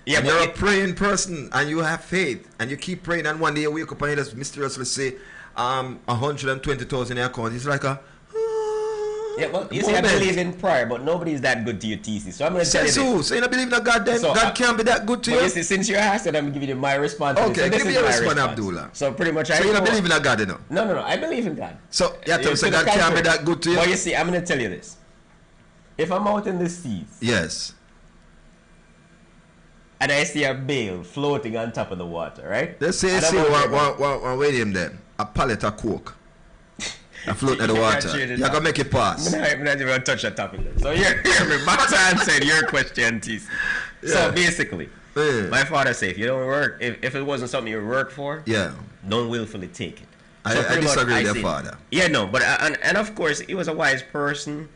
and you're a praying person, and you have faith, and you keep praying, and one day you wake up and you just mysteriously say, 120,000 in your account, it's like a... Yeah, well, you see, I believe in prayer, but nobody's that good to you, TC. So I'm going to tell you this. So you don't believe in God then? So God can't be that good to you? You see, since you asked it, I'm giving you my response. Okay, give me your response, Abdullah. So pretty much So you don't believe in God, you know? No, I believe in God. So you have to say God can't be that good to you? Well, you see, I'm going to tell you this. If I'm out in the seas... Yes. And I see a bale floating on top of the water, right? Let's say wait him then. A pallet of coke. I float in the water. You're going to make it pass. I'm not even going to touch that topic. So hear me. Back to answering your question, TC. Yeah. So basically, my father said, if you don't work, if it wasn't something you work for, don't willfully take it. So I disagree with your father. Yeah, no, but and of course, he was a wise person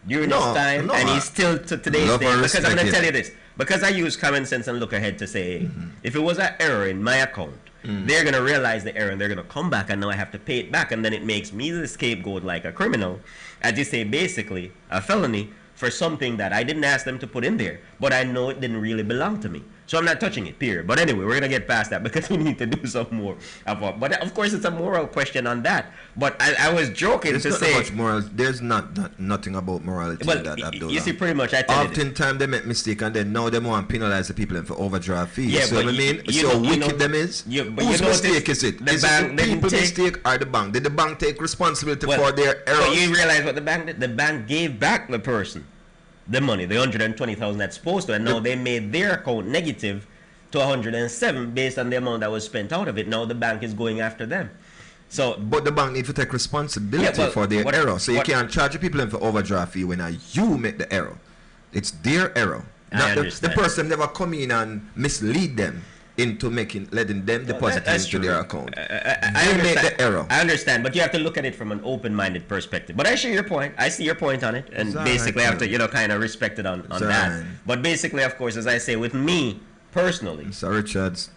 during his time, and he's still to today's day. Because I'm going to tell you this. Because I use common sense and look ahead to say, if it was an error in my account, they're going to realize the error and they're going to come back and now I have to pay it back. And then it makes me the scapegoat like a criminal. As you say, basically, a felony for something that I didn't ask them to put in there. But I know it didn't really belong to me. So I'm not touching it, period. But anyway, we're going to get past that because we need to do some more. But of course, it's a moral question on that. But I was joking There's to not say... much moral. There's nothing about morality in that, Abdullah. You see, pretty much, I tell you... Oftentimes, they make mistake and then now they want to penalize the people for overdraft fees. Yeah, so but what I mean? See how wicked them is? Whose mistake is it? Is it the people's mistake or the bank? Did the bank take responsibility for their errors? But you realize what the bank did? The bank gave back the person the money, the 120,000 that's supposed to, and now they made their account negative to 107 based on the amount that was spent out of it. Now the bank is going after them. So, but the bank need to take responsibility for their error. So you can't charge the people for overdraft fee when you make the error. It's their error. Not the person never come in and mislead them into letting them deposit into their account. I understand. Make the error. I understand, but you have to look at it from an open-minded perspective. But I share your point. I see your point on it, and basically I have to, kind of respect it on that. But basically, of course, as I say, with me personally, Mr. Richards,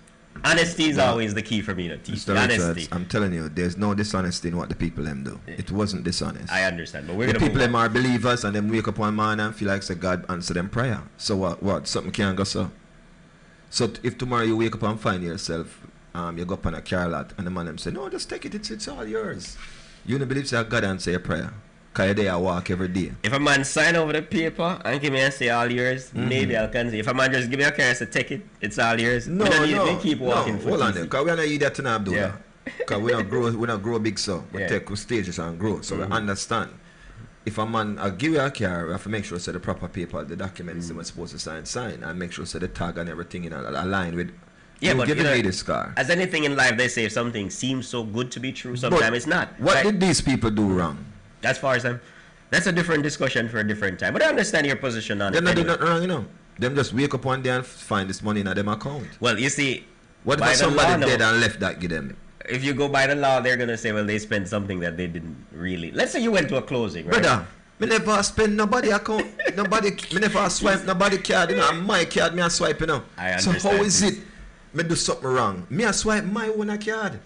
honesty is always the key for me to teach. Mr. Richards, I'm telling you, there's no dishonesty in what the people them do. It wasn't dishonest. I understand, but the people them are believers, and them wake up one morning and feel like say God answer them prayer. So what? Something can't go so. So if tomorrow you wake up and find yourself, you go up on a car lot, and the man them say, no, just take it. It's all yours. You don't believe that God answer your prayer. Because you're there, I walk every day. If a man sign over the paper and give me and say all yours, maybe I'll consider. If a man just give me a car and say take it, it's all yours. No, keep walking. Hold on there. Because we're not eat that tonight, Abdullah. Because we don't grow big so. We take stages and grow. So we understand. If a man give you a car, we have to make sure the proper paper, the documents that we're supposed to sign, and make sure the tag and everything align with. But giving me this car. As anything in life, they say if something seems so good to be true, sometimes it's not. What did these people do wrong? As far as that's a different discussion for a different time. But I understand your position on it. They're not doing nothing wrong, you know. Them just wake up one day and find this money in them account. Well, you see, what if somebody dead and left that give them? If you go by the law, they're gonna say, well, they spent something that they didn't really. Let's say you went to a closing, right? Brother, me never spend nobody account. Me never swipe nobody card. You know, my card me a swipe, you know. I understand. So how is it? Me do something wrong. Me a swipe my own card.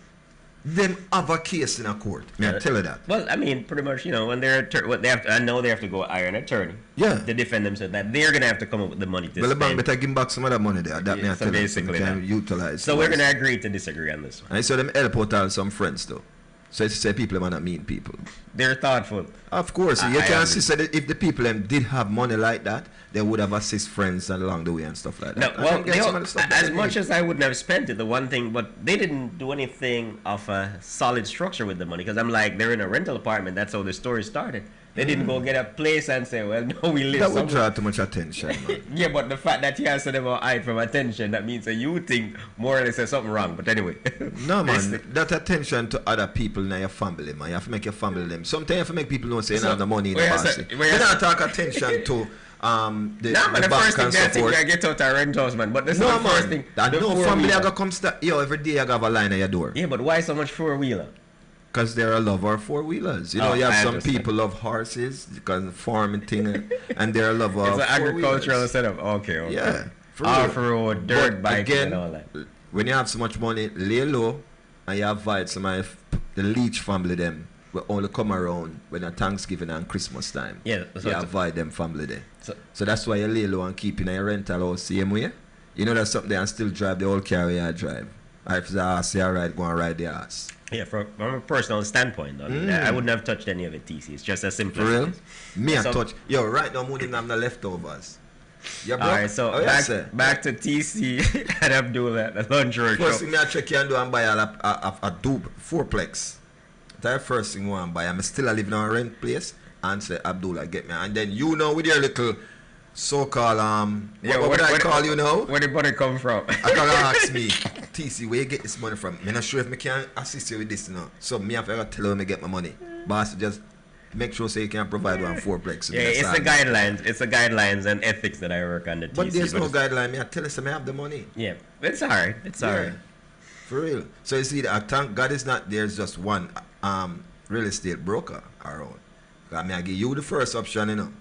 Them have a case in a court. Me I tell you that. Well, I mean, pretty much, when they're what they have to, I know they have to go hire an attorney. Yeah. To defend themselves. That they're gonna have to come up with the money to well, spend. the bank better give back some of that money there. That me I so tell basically you. Can utilize. So we're gonna agree to disagree on this one. I saw them help out some friends though. So it's say people are not mean people. They're thoughtful. Of course, you can see that if the people did have money like that, they would have assist friends along the way and stuff like that. No, well, as much as I wouldn't have spent it, the one thing, but they didn't do anything of a solid structure with the money. Because I'm like, they're in a rental apartment. That's how the story started. They didn't go get a place and say, well, no, we live that would draw too much attention, man. Yeah, but the fact that you answer them or hide from attention, that means that you think more or less there's something wrong. But anyway. No, man. That attention to other people in your family, man. You have to make your family them. Sometimes you have to make people know say you don't have the money in the basket. You don't talk attention to the first thing they think I get out a rent house, man. But that's not the first thing. No family I go come start. Yo, every day I have a line at your door. Yeah, but why so much four-wheeler? Because they're a lover of four-wheelers. You know, you have some people love horses because farming thing, and they're a lover of it's an agricultural setup. Okay. Yeah. Off-road, dirt bike, and all that. When you have so much money, lay low, and you invite some of the Leach family them will only come around when a Thanksgiving and Christmas time. Yeah. You invite them family there. So that's why you lay low and keep in a rental house same way. You know that's something and still drive the old car I drive. If the ass you ride, go and ride the ass. Yeah, from a personal standpoint, I mean, I wouldn't have touched any of it, TC. It's just as simple as it is. Me I touch. Yo, right now, we didn't have no leftovers. Yeah, bro. Alright, so back to TC and Abdullah, the lingerie shop. First thing I check you and do and buy a dube, fourplex. That's the first thing I want to buy. I'm still living on a rent place and say, Abdullah, get me. And then with your little so-called what I call you now? Where the money come from? I gotta ask me, TC, where you get this money from? I'm not sure if I can assist you with this now. So me have to tell you where I get my money. Boss, just make sure so you can provide one fourplex. Yeah, it's the guidelines. It's the guidelines and ethics that I work on the TC. But there's no guideline. Me I tell you, I have the money. Yeah, it's alright. It's alright. For real. So you see, I thank God is not there's just one real estate broker around. I mean, I give you the first option, you know.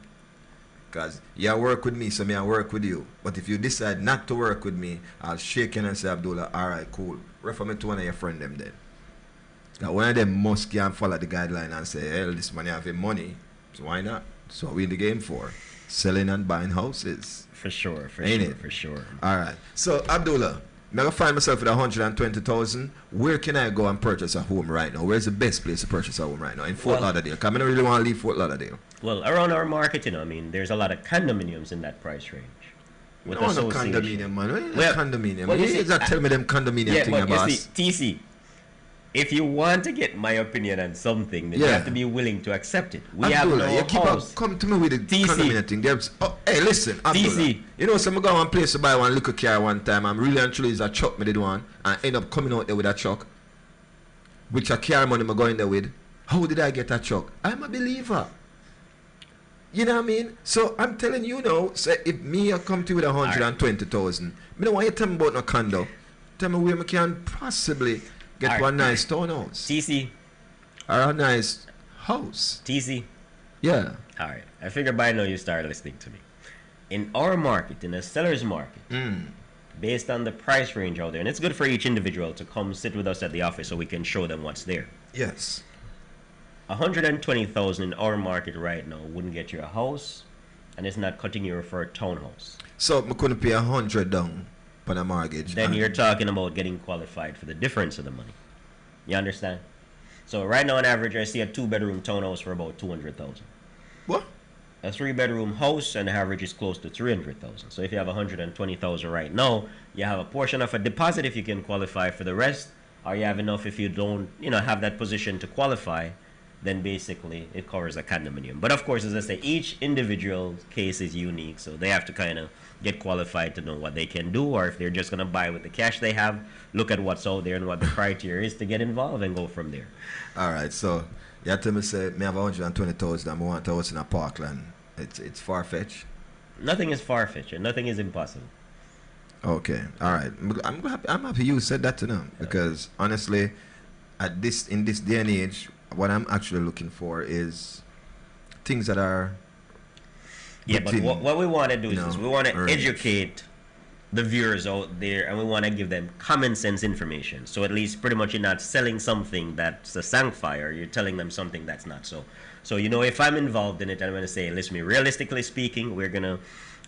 Because you work with me, so me I work with you. But if you decide not to work with me, I'll shake you and say, Abdullah, alright, cool. Refer me to one of your friends them then. Now one of them must can follow the guideline and say, hell, this money have money. So why not? So we in the game for. selling and buying houses. For sure, for sure. All right. So, Abdullah, I'm going to find myself with 120,000. Where can I go and purchase a home right now? Where's the best place to purchase a home right now? In Fort Lauderdale. Because I don't really want to leave Fort Lauderdale. Well, around our market, I mean, there's a lot of condominiums in that price range. With no condominium, man. Well, condominium. Well, you not tell me them condominium thing about. TC, if you want to get my opinion on something, then you have to be willing to accept it. We Abdullah, have no house. Come to me with the condominium thing. Hey, listen, Abdullah. TC. You know, some go one place to buy one little car one time. I'm really and truly is a truck me did one, and end up coming out there with a truck. Which a car money me going there with. How did I get a truck? I'm a believer. You know what I mean? So I'm telling you now, say if me I come to you with 120,000, me don't want you to tell me about no condo. Tell me where I can possibly get one nice townhouse. TC. Or a nice house. TC. Yeah. Alright. I figure by now you start listening to me. In our market, in the seller's market, based on the price range out there, and it's good for each individual to come sit with us at the office so we can show them what's there. Yes. 120,000 in our market right now wouldn't get you a house, and it's not cutting you for a townhouse. So I couldn't pay 100 down on a mortgage. Then you're talking about getting qualified for the difference of the money. You understand? So right now on average, I see a 2-bedroom townhouse for about 200,000. What? A 3-bedroom house and the average is close to 300,000. So if you have 120,000 right now, you have a portion of a deposit if you can qualify for the rest, or you have enough if you don't, have that position to qualify. Then basically it covers a condominium. But of course, as I say, each individual case is unique, so they have to kind of get qualified to know what they can do, or if they're just going to buy with the cash they have, look at what's out there and what the criteria is to get involved and go from there. All right, so you have to me say, me have 120,000 and I want a house in a Parkland. It's far-fetched? Nothing is far-fetched and nothing is impossible. Okay, all right. I'm happy you said that to them, because honestly, in this day and age, what I'm actually looking for is things that are... Yeah, but what we want to do is we want to educate the viewers out there, and we want to give them common sense information. So at least pretty much you're not selling something that's a sanctifier, you're telling them something that's not so. So, if I'm involved in it, I'm going to say, listen, realistically speaking, we're going to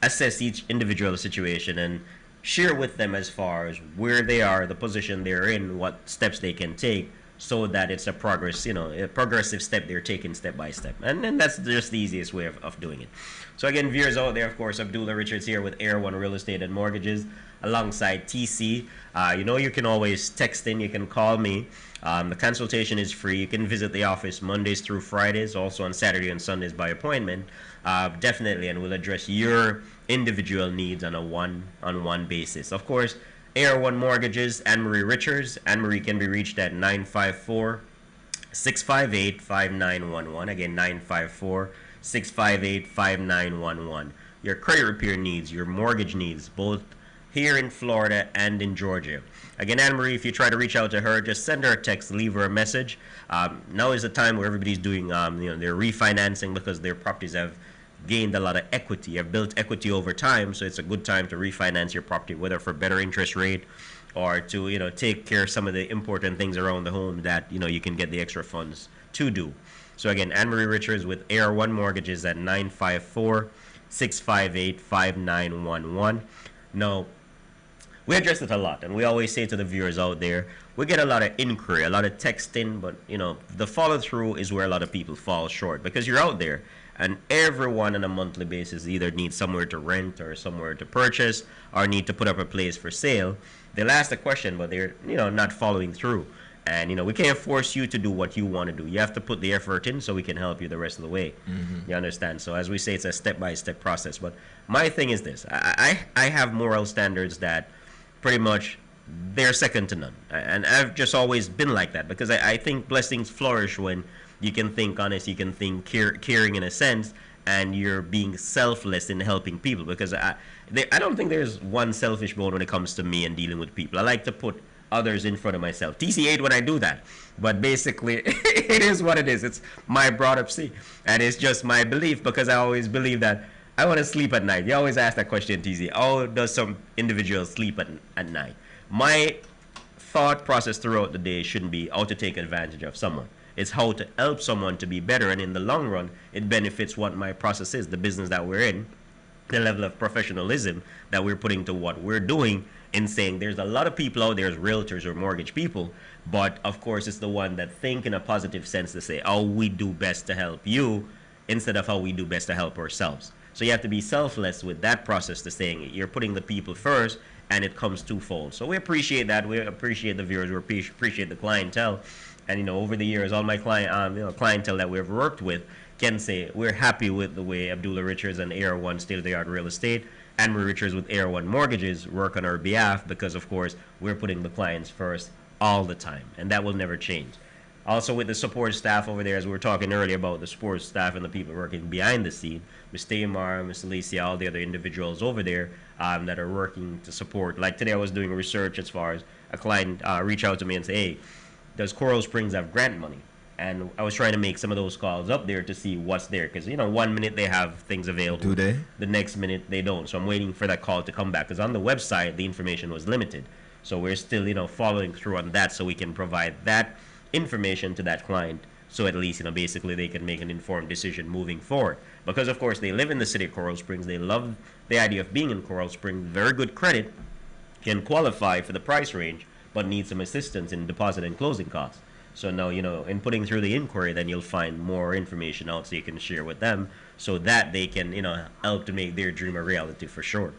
assess each individual situation and share with them as far as where they are, the position they're in, what steps they can take, so that it's a progressive step they're taking step by step. And then that's just the easiest way of doing it. So again, viewers out there, of course, Abdullah Richards here with Air One Real Estate and Mortgages alongside TC. You can always text in, you can call me. The consultation is free. You can visit the office Mondays through Fridays, also on Saturday and Sundays by appointment. Definitely, and we'll address your individual needs on a one-on-one basis. Of course, Air One Mortgages, Anne-Marie Richards. Anne-Marie can be reached at 954-658-5911. Again, 954-658-5911. Your credit repair needs, your mortgage needs, both here in Florida and in Georgia. Again, Anne-Marie, if you try to reach out to her, just send her a text, leave her a message. Now is the time where everybody's doing, they're refinancing because their properties have gained a lot of equity, have built equity over time, so it's a good time to refinance your property, whether for better interest rate or to take care of some of the important things around the home that you can get the extra funds to do. So again, Anne-Marie Richards with Air One Mortgages at 954-658-5911. Now, we address it a lot, and we always say to the viewers out there, we get a lot of inquiry, a lot of texting, but the follow-through is where a lot of people fall short, because you're out there and everyone on a monthly basis either needs somewhere to rent or somewhere to purchase or need to put up a place for sale. They'll ask the question, but they're not following through. And we can't force you to do what you want to do. You have to put the effort in so we can help you the rest of the way. You understand? So as we say, it's a step-by-step process. But my thing is this. I have moral standards that pretty much they're second to none. And I've just always been like that, because I think blessings flourish when you can think honest, you can think caring in a sense, and you're being selfless in helping people. Because I don't think there's one selfish mode when it comes to me and dealing with people. I like to put others in front of myself. TC8 when I do that. But basically, it is what it is. It's my brought up C. And it's just my belief, because I always believe that I want to sleep at night. You always ask that question, TC. How does some individual sleep at night? My thought process throughout the day shouldn't be how to take advantage of someone. It's how to help someone to be better, and in the long run, it benefits what my process is, the business that we're in, the level of professionalism that we're putting to what we're doing, in saying there's a lot of people out there as realtors or mortgage people, but of course it's the one that think in a positive sense to say how we do best to help you instead of how we do best to help ourselves. So you have to be selfless with that process to saying you're putting the people first, and it comes twofold. So we appreciate that. We appreciate the viewers. We appreciate the clientele. And, over the years, all my clientele that we've worked with can say we're happy with the way Abdullah Richards and AR1 State-of-the-Art Real Estate and Marie Richards with AR1 Mortgages work on our behalf, because, of course, we're putting the clients first all the time, and that will never change. Also, with the support staff over there, as we were talking earlier about the support staff and the people working behind the scene, Ms. Tamar, Ms. Alicia, all the other individuals over there that are working to support. Like today, I was doing research as far as a client reach out to me and say, hey, does Coral Springs have grant money? And I was trying to make some of those calls up there to see what's there. Because, 1 minute they have things available. Do they? The next minute they don't. So I'm waiting for that call to come back. Because on the website, the information was limited. So we're still, following through on that so we can provide that information to that client. So at least, basically they can make an informed decision moving forward. Because, of course, they live in the city of Coral Springs. They love the idea of being in Coral Springs. Very good credit, can qualify for the price range, but need some assistance in deposit and closing costs. So now, in putting through the inquiry, then you'll find more information out so you can share with them so that they can, help to make their dream a reality for sure.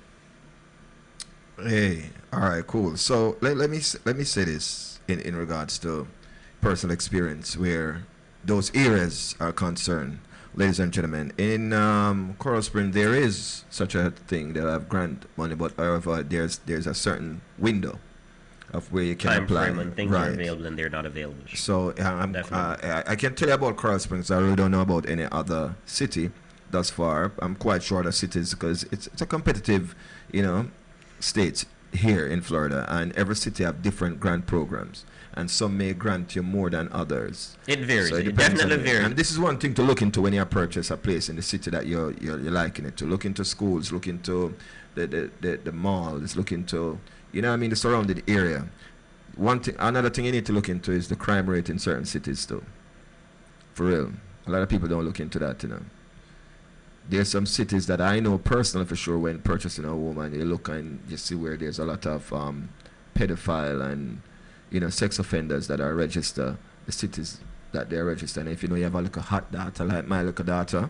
Hey, all right, cool. So let me say this in regards to personal experience where those areas are concerned. Ladies and gentlemen, in Coral Spring there is such a thing. They have grant money, but however there's a certain window of where you can time apply. Frame when things are available and they're not available. So I can tell you about Coral Springs. I really don't know about any other city thus far. I'm quite sure the cities, because it's a competitive, state here in Florida, and every city have different grant programs, and some may grant you more than others. It varies. So it definitely varies. And this is one thing to look into when you purchase a place in the city that you're liking it to. Look into schools, look into the malls, look into the surrounding area. Another thing you need to look into is the crime rate in certain cities too. For real, a lot of people don't look into that. There's some cities that I know personally for sure. When purchasing a home, and you look and you see where there's a lot of pedophile and sex offenders that are registered, the cities that they're registered. And if you have a little hot data like my little daughter,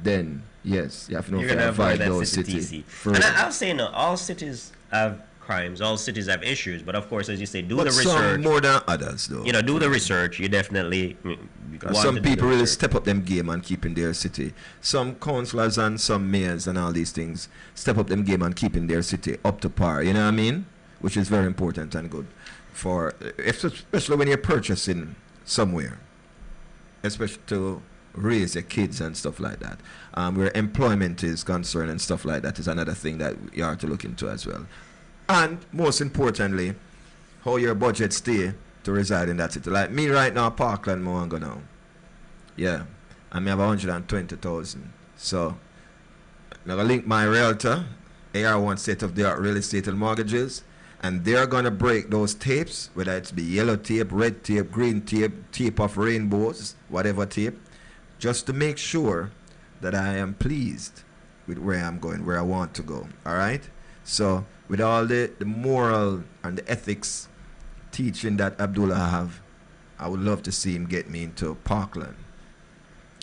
then yes, you have to know you're gonna avoid that those city cities. And I'll say no, all cities have crimes, all cities have issues, but of course, as you say, do but the some research. More than others, though. Do the research. You definitely want some to do people the really research. step up them game and keep in their city. Some councillors and some mayors and all these things step up them game and keep in their city up to par. You know what I mean? Which is very important and good for, especially when you're purchasing somewhere, especially to raise your kids and stuff like that. Where employment is concerned and stuff like that is another thing that you have to look into as well. And most importantly, how your budget stay to reside in that city. Like me right now, Parkland, Moanga now. Yeah, I have 120,000. So I'm gonna link my realtor, AR1 State-of-the-Art Real Estate and Mortgages, and they're gonna break those tapes, whether it's be yellow tape, red tape, green tape, tape of rainbows, whatever tape, just to make sure that I am pleased with where I'm going, where I want to go. All right. So with all the moral and the ethics teaching that Abdullah have, I would love to see him get me into Parkland.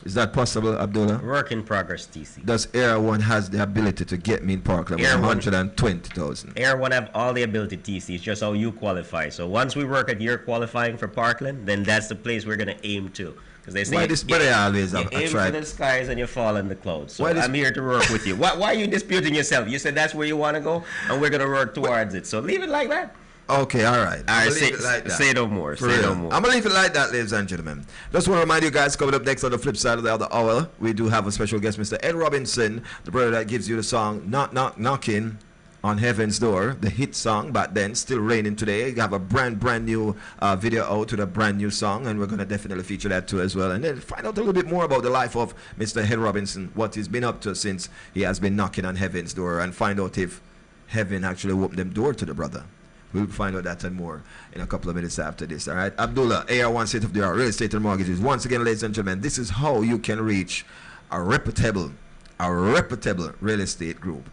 Is that possible, Abdullah? Work in progress, TC. Does AR1 has the ability to get me in Parkland with 120,000? AR1 have all the ability, TC. It's just how you qualify. So once we work at your qualifying for Parkland, then that's the place we're going to aim to. Because they say why this brother always have aim tried for the skies and you fall in the clouds. So I'm here to work with you. Why are you disputing yourself? You said that's where you want to go, and we're going to work towards it. So leave it like that. Okay, all right. All right, say no more. Say no more. I'm going to leave it like that, ladies and gentlemen. Just want to remind you guys, coming up next on the flip side of the other hour, we do have a special guest, Mr. Ed Robinson, the brother that gives you the song Knock Knock Knocking on Heaven's Door, the hit song back then, still raining today. You have a brand new video out with a brand new song, and we're going to definitely feature that too as well. And then find out a little bit more about the life of Mr. Ed Robinson, what he's been up to since he has been knocking on Heaven's Door, and find out if heaven actually opened them door to the brother. We'll find out that and more in a couple of minutes after this. All right, Abdullah, AR1 State of the Art Real Estate and Mortgages. Once again, ladies and gentlemen, this is how you can reach a reputable real estate group.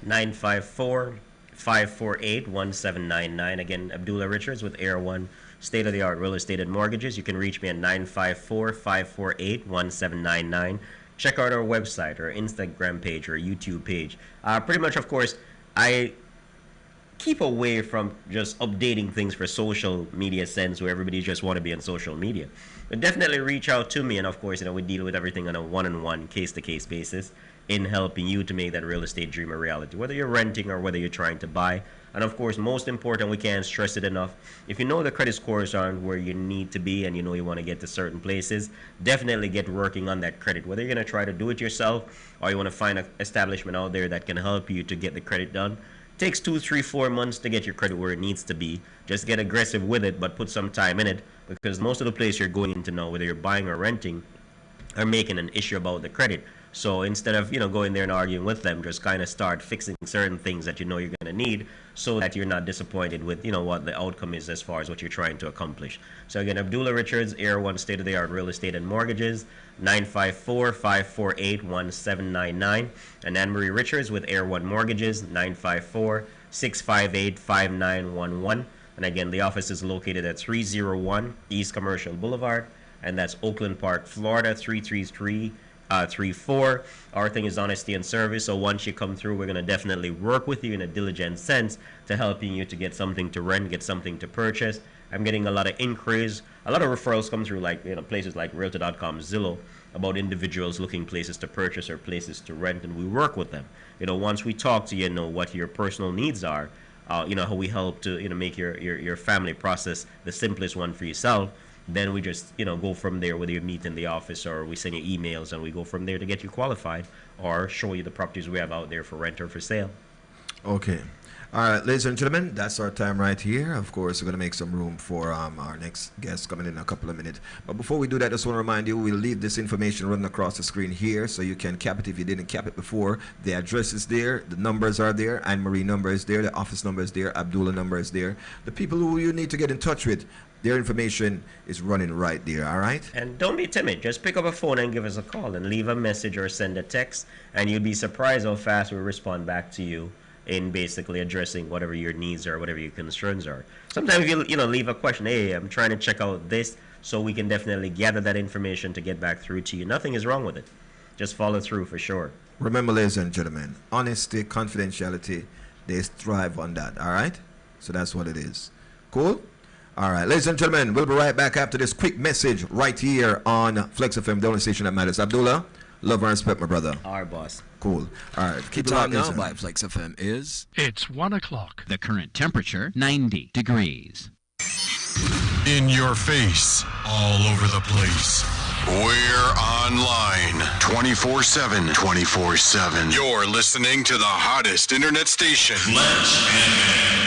954-548-1799. Again, Abdullah Richards with AR1 State of the Art Real Estate and Mortgages. You can reach me at 954-548-1799. Check out our website, our Instagram page, or YouTube page. Pretty much, of course, I keep away from just updating things for social media sense where everybody just want to be on social media. But definitely reach out to me, and of course, we deal with everything on a one-on-one, case-to-case basis in helping you to make that real estate dream a reality, whether you're renting or whether you're trying to buy. And of course, most important, we can't stress it enough, if you know the credit scores aren't where you need to be and you know you want to get to certain places, definitely get working on that credit. Whether you're going to try to do it yourself or you want to find an establishment out there that can help you to get the credit done. Takes 2, 3, 4 months to get your credit where it needs to be. Just get aggressive with it, but put some time in it, because most of the place you're going into now, whether you're buying or renting, are making an issue about the credit. So instead of going there and arguing with them, just kind of start fixing certain things that you know you're going to need, so that you're not disappointed with what the outcome is as far as what you're trying to accomplish. So again, Abdullah Richards, AR1 State of the Art Real Estate and Mortgages, 954-548-1799, and Anne-Marie Richards with AR1 Mortgages, 954-658-5911. And again, the office is located at 301 East Commercial Boulevard, and that's Oakland Park, Florida, 33334. Our thing is honesty and service, so once you come through, we're going to definitely work with you in a diligent sense to helping you to get something to rent, get something to purchase. I'm getting a lot of inquiries, a lot of referrals come through, like places like Realtor.com, Zillow, about individuals looking places to purchase or places to rent, and we work with them. Once we talk to you, know what your personal needs are, how we help to make your family process the simplest one for yourself. Then we just go from there, whether you meet in the office or we send you emails, and we go from there to get you qualified or show you the properties we have out there for rent or for sale. Okay. All right, ladies and gentlemen, that's our time right here. Of course, we're going to make some room for our next guest coming in a couple of minutes. But before we do that, I just want to remind you, we'll leave this information running across the screen here so you can cap it if you didn't cap it before. The address is there. The numbers are there. Anne-Marie number is there. The office number is there. Abdullah number is there. The people who you need to get in touch with, their information is running right there, all right? And don't be timid. Just pick up a phone and give us a call and leave a message or send a text, and you'll be surprised how fast we respond back to you in basically addressing whatever your needs are, whatever your concerns are. Sometimes you leave a question, hey, I'm trying to check out this, so we can definitely gather that information to get back through to you. Nothing is wrong with it. Just follow through for sure. Remember, ladies and gentlemen, honesty, confidentiality, they thrive on that, all right? So that's what it is. Cool? All right, ladies and gentlemen, we'll be right back after this quick message right here on Flexx FM, the only station that matters. Abdullah, love and respect, my brother. Our boss. Cool. All right. Keep it on now by Flexx FM is... It's 1 o'clock. The current temperature, 90 degrees. In your face, all over the place. We're online 24/7. 24/7. You're listening to the hottest internet station. Flexx FM.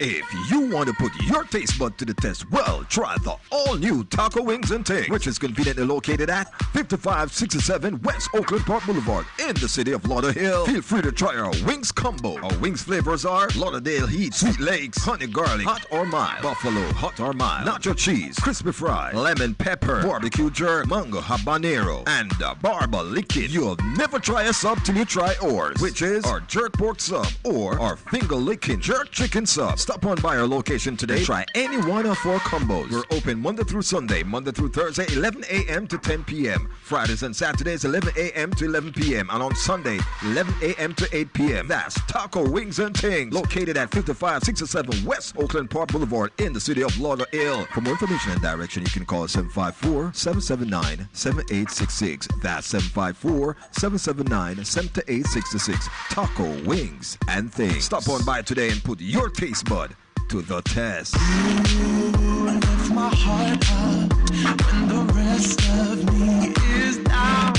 If you want to put your taste bud to the test, well, try the all-new Taco Wings and Things, which is conveniently located at 5567 West Oakland Park Boulevard in the city of Lauderhill. Feel free to try our wings combo. Our wings flavors are Lauderdale Heat, Sweet Lakes, Honey Garlic, Hot or Mild, Buffalo, Hot or Mild, Nacho Cheese, Crispy Fry, Lemon Pepper, Barbecue Jerk, Mango Habanero, and Barba Liquid. You'll never try a sub till you try ours, which is our Jerk Pork Sub or our Finger Licking Jerk Chicken Sub. Stop on by our location today. Try any one of our combos. We're open Monday through Sunday, Monday through Thursday, 11 a.m. to 10 p.m. Fridays and Saturdays, 11 a.m. to 11 p.m. And on Sunday, 11 a.m. to 8 p.m. That's Taco Wings and Things, located at 5567 West Oakland Park Boulevard in the city of Lauderhill. For more information and direction, you can call 754-779-7866. That's 754-779-7866. Taco Wings and Things. Stop on by today and put your taste bud to the test. You lift my heart up when the rest of me is down.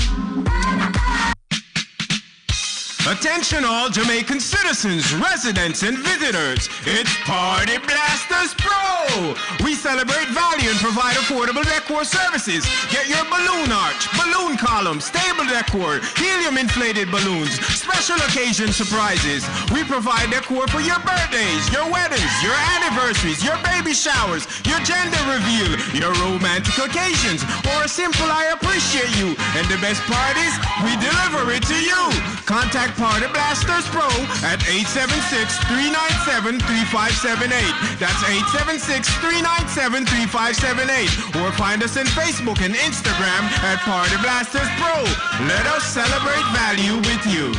Attention all Jamaican citizens, residents, and visitors. It's Party Blasters Pro. We celebrate value and provide affordable decor services. Get your balloon arch, balloon column, stable decor, helium-inflated balloons, special occasion surprises. We provide decor for your birthdays, your weddings, your anniversaries, your baby showers, your gender reveal, your romantic occasions, or a simple I appreciate you. And the best part is, we deliver it to you. Contact Party Blasters Pro at 876-397-3578. That's 876-397-3578. Or find us on Facebook and Instagram at Party Blasters Pro. Let us celebrate value with you.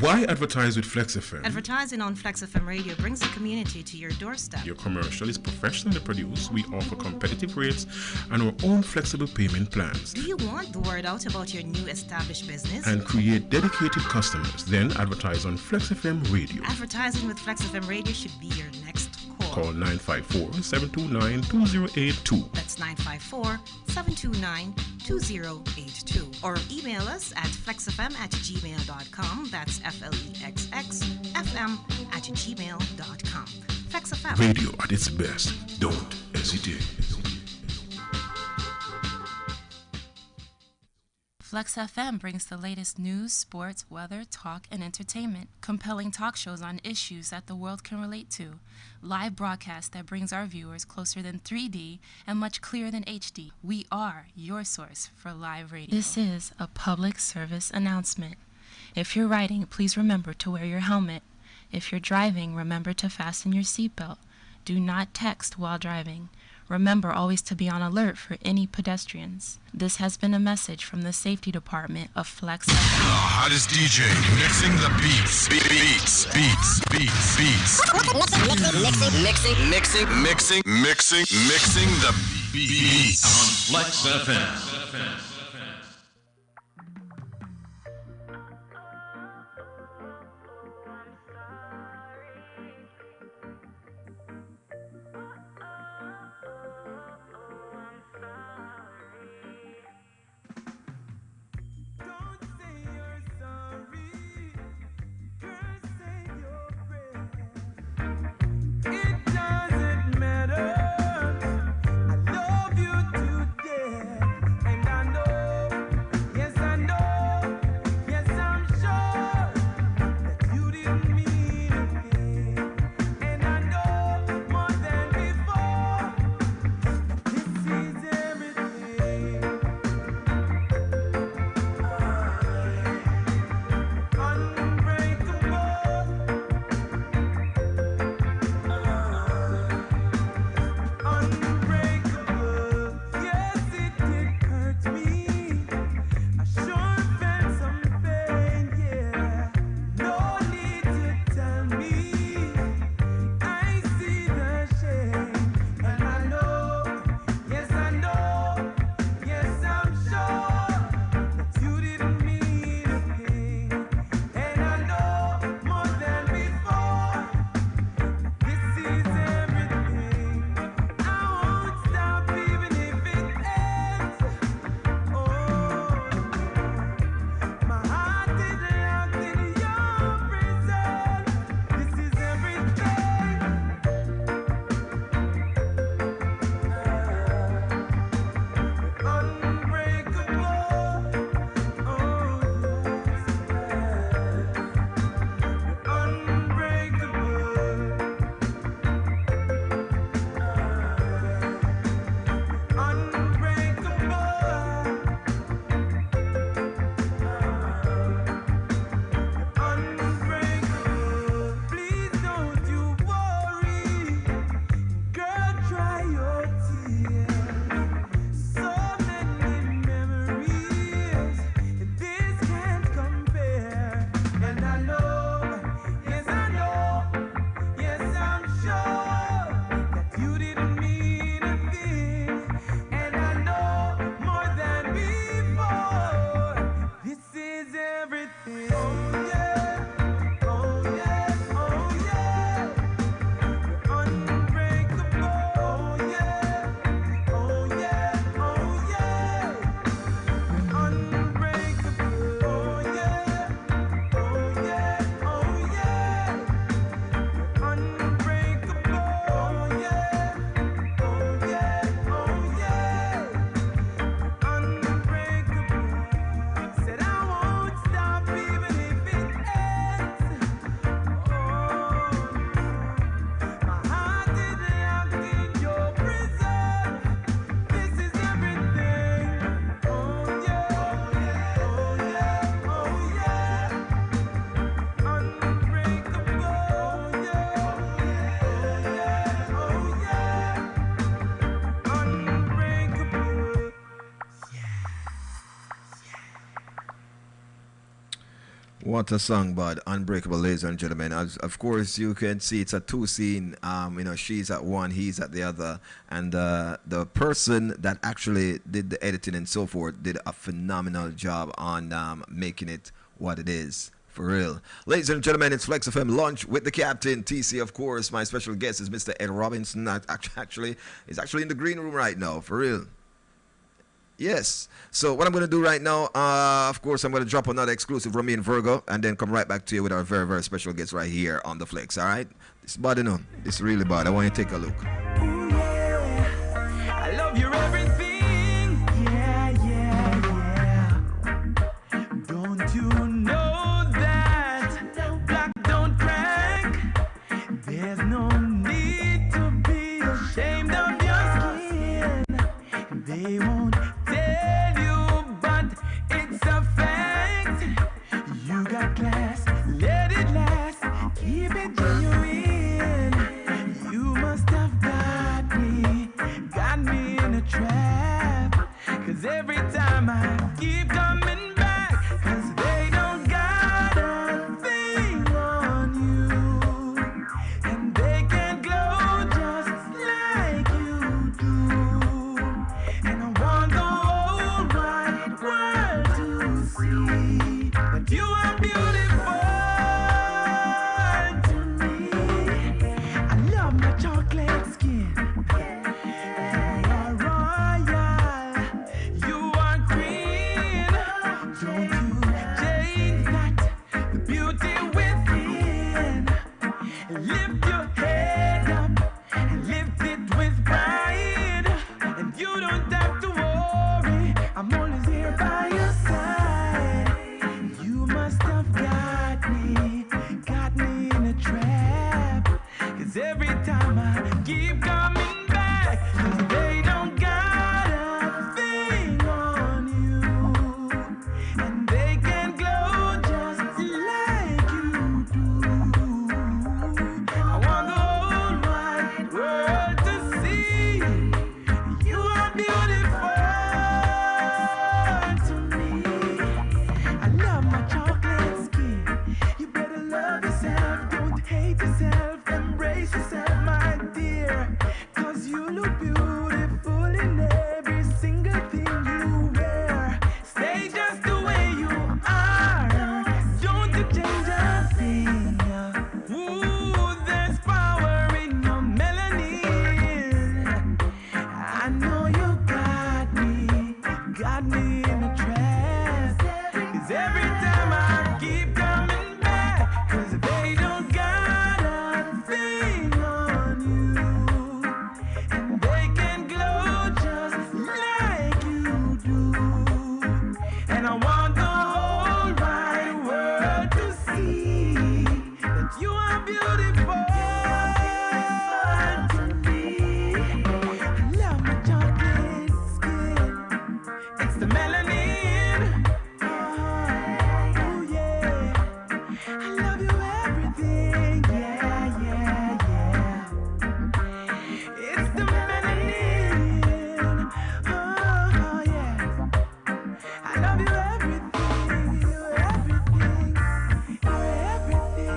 Why advertise with Flexx FM? Advertising on Flexx FM radio brings the community to your doorstep. Your commercial is professionally produced. We offer competitive rates and our own flexible payment plans. Do you want the word out about your new established business? And create dedicated customers. Then advertise on Flexx FM radio. Advertising with Flexx FM radio should be your next call. Call 954-729-2082. That's 954-729-2082. Or email us at flexfm@gmail.com. That's FLEXXFM@gmail.com. Flexx FM. Radio at its best. Don't hesitate. Flexx FM brings the latest news, sports, weather, talk, and entertainment. Compelling talk shows on issues that the world can relate to. Live broadcast that brings our viewers closer than 3D and much clearer than HD. We are your source for live radio. This is a public service announcement. If you're riding, please remember to wear your helmet. If you're driving, remember to fasten your seatbelt. Do not text while driving. Remember always to be on alert for any pedestrians. This has been a message from the safety department of Flexx FM. The hottest DJ mixing the beats. Beats. Mixing the beats. On Flexx FM. I love you to death, and I know What a song, bud. Unbreakable, ladies and gentlemen. As, of course, you can see it's a two scene. She's at one, he's at the other. And the person that actually did the editing and so forth did a phenomenal job on making it what it is. For real. Ladies and gentlemen, it's Flexx FM Lunch with the Captain, TC, of course. My special guest is Mr. Ed Robinson. He's actually in the green room right now, for real. Yes. So what I'm going to do right now, of course, I'm going to drop another exclusive from me and Virgo and then come right back to you with our very, very special guest right here on the Flexx, all right? This is bad enough. This is really bad. I want you to take a look. Ooh, yeah. I love your everything. Yeah, yeah, yeah. Don't you know that black don't crack? There's no need to be ashamed of your skin. They won't tell you, but it's a fact. You got class, let it last, keep it genuine. You must have got me in a trap. 'Cause every time I keep coming back, 'cause they don't got a thing on you. And they can glow just like you do. And I want the whole wide world to see that you are beautiful to me. I love my chocolate skin. You are royal, you are queen. Don't you change that, the beauty within. Lift your head up and lift it with pride. And you don't have to worry, I'm always here by your side. You must have got me in a trap. 'Cause every time I keep coming back, 'cause they don't got a thing on you. And they can glow just like you do. I want the whole wide world to see you are beautiful to me. I love my chocolate skin. You better love yourself, don't hate yourself, embrace yourself, my dear. 'Cause you look beautiful in every single thing you wear. Stay just the way you are, don't you change a thing. Ooh, there's power in your melanin. I know you got me in a trap. 'Cause every time I keep coming back, 'cause they don't got a thing on you. And they can glow just like you do. And I want the whole wide world to see that you are beautiful to me. I love my chocolate skin. It's the melanin. Oh, yeah. I love you everything. Yeah, yeah, yeah. It's the melanin. Oh, yeah. I love you everything. You're everything. You're everything.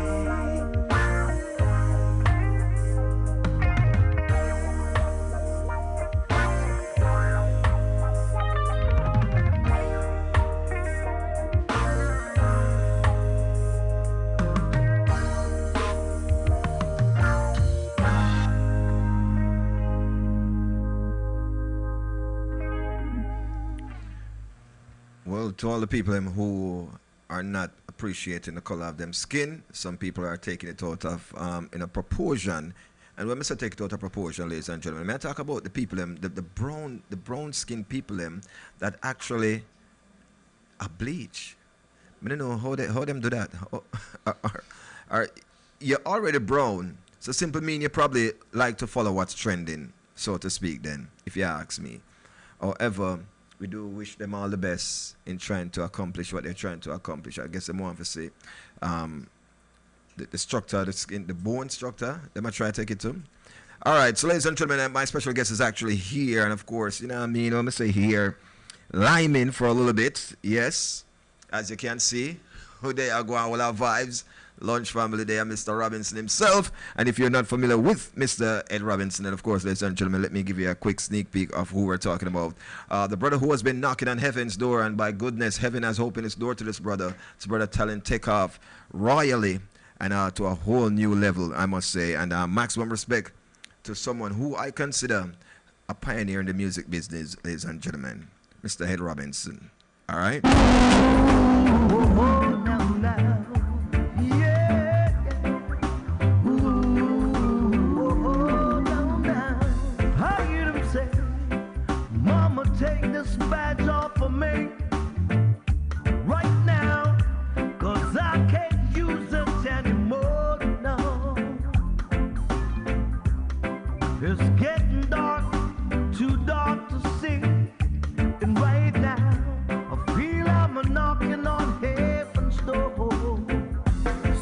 Well, to all the people who are not appreciating the color of them skin, some people are taking it out of in a proportion. And when I say take it out of proportion, ladies and gentlemen, I talk about the people the brown skin people that actually are bleach. I don't know how them do that. Are you're already brown, so simply mean you probably like to follow what's trending, so to speak. Then, if you ask me, however, we do wish them all the best in trying to accomplish what they're trying to accomplish. I guess I'm more to say the structure, the skin, the bone structure, they might try to take it to. All right, so ladies and gentlemen, my special guest is actually here, and of course, you know what I mean, let me say here, liming for a little bit, yes, as you can see. Who they are going with our vibes. Lunch family there, Mr. Robinson himself. And if you're not familiar with Mr. Ed Robinson, then of course, ladies and gentlemen, let me give you a quick sneak peek of who we're talking about. The brother who has been knocking on heaven's door, and by goodness, heaven has opened its door to this brother. This brother talent take off royally and to a whole new level, I must say. And maximum respect to someone who I consider a pioneer in the music business, ladies and gentlemen, Mr. Ed Robinson. All right? Take this badge off of me right now, 'cause I can't use it anymore, no. It's getting dark, too dark to see, and right now I feel I'm knocking on heaven's door.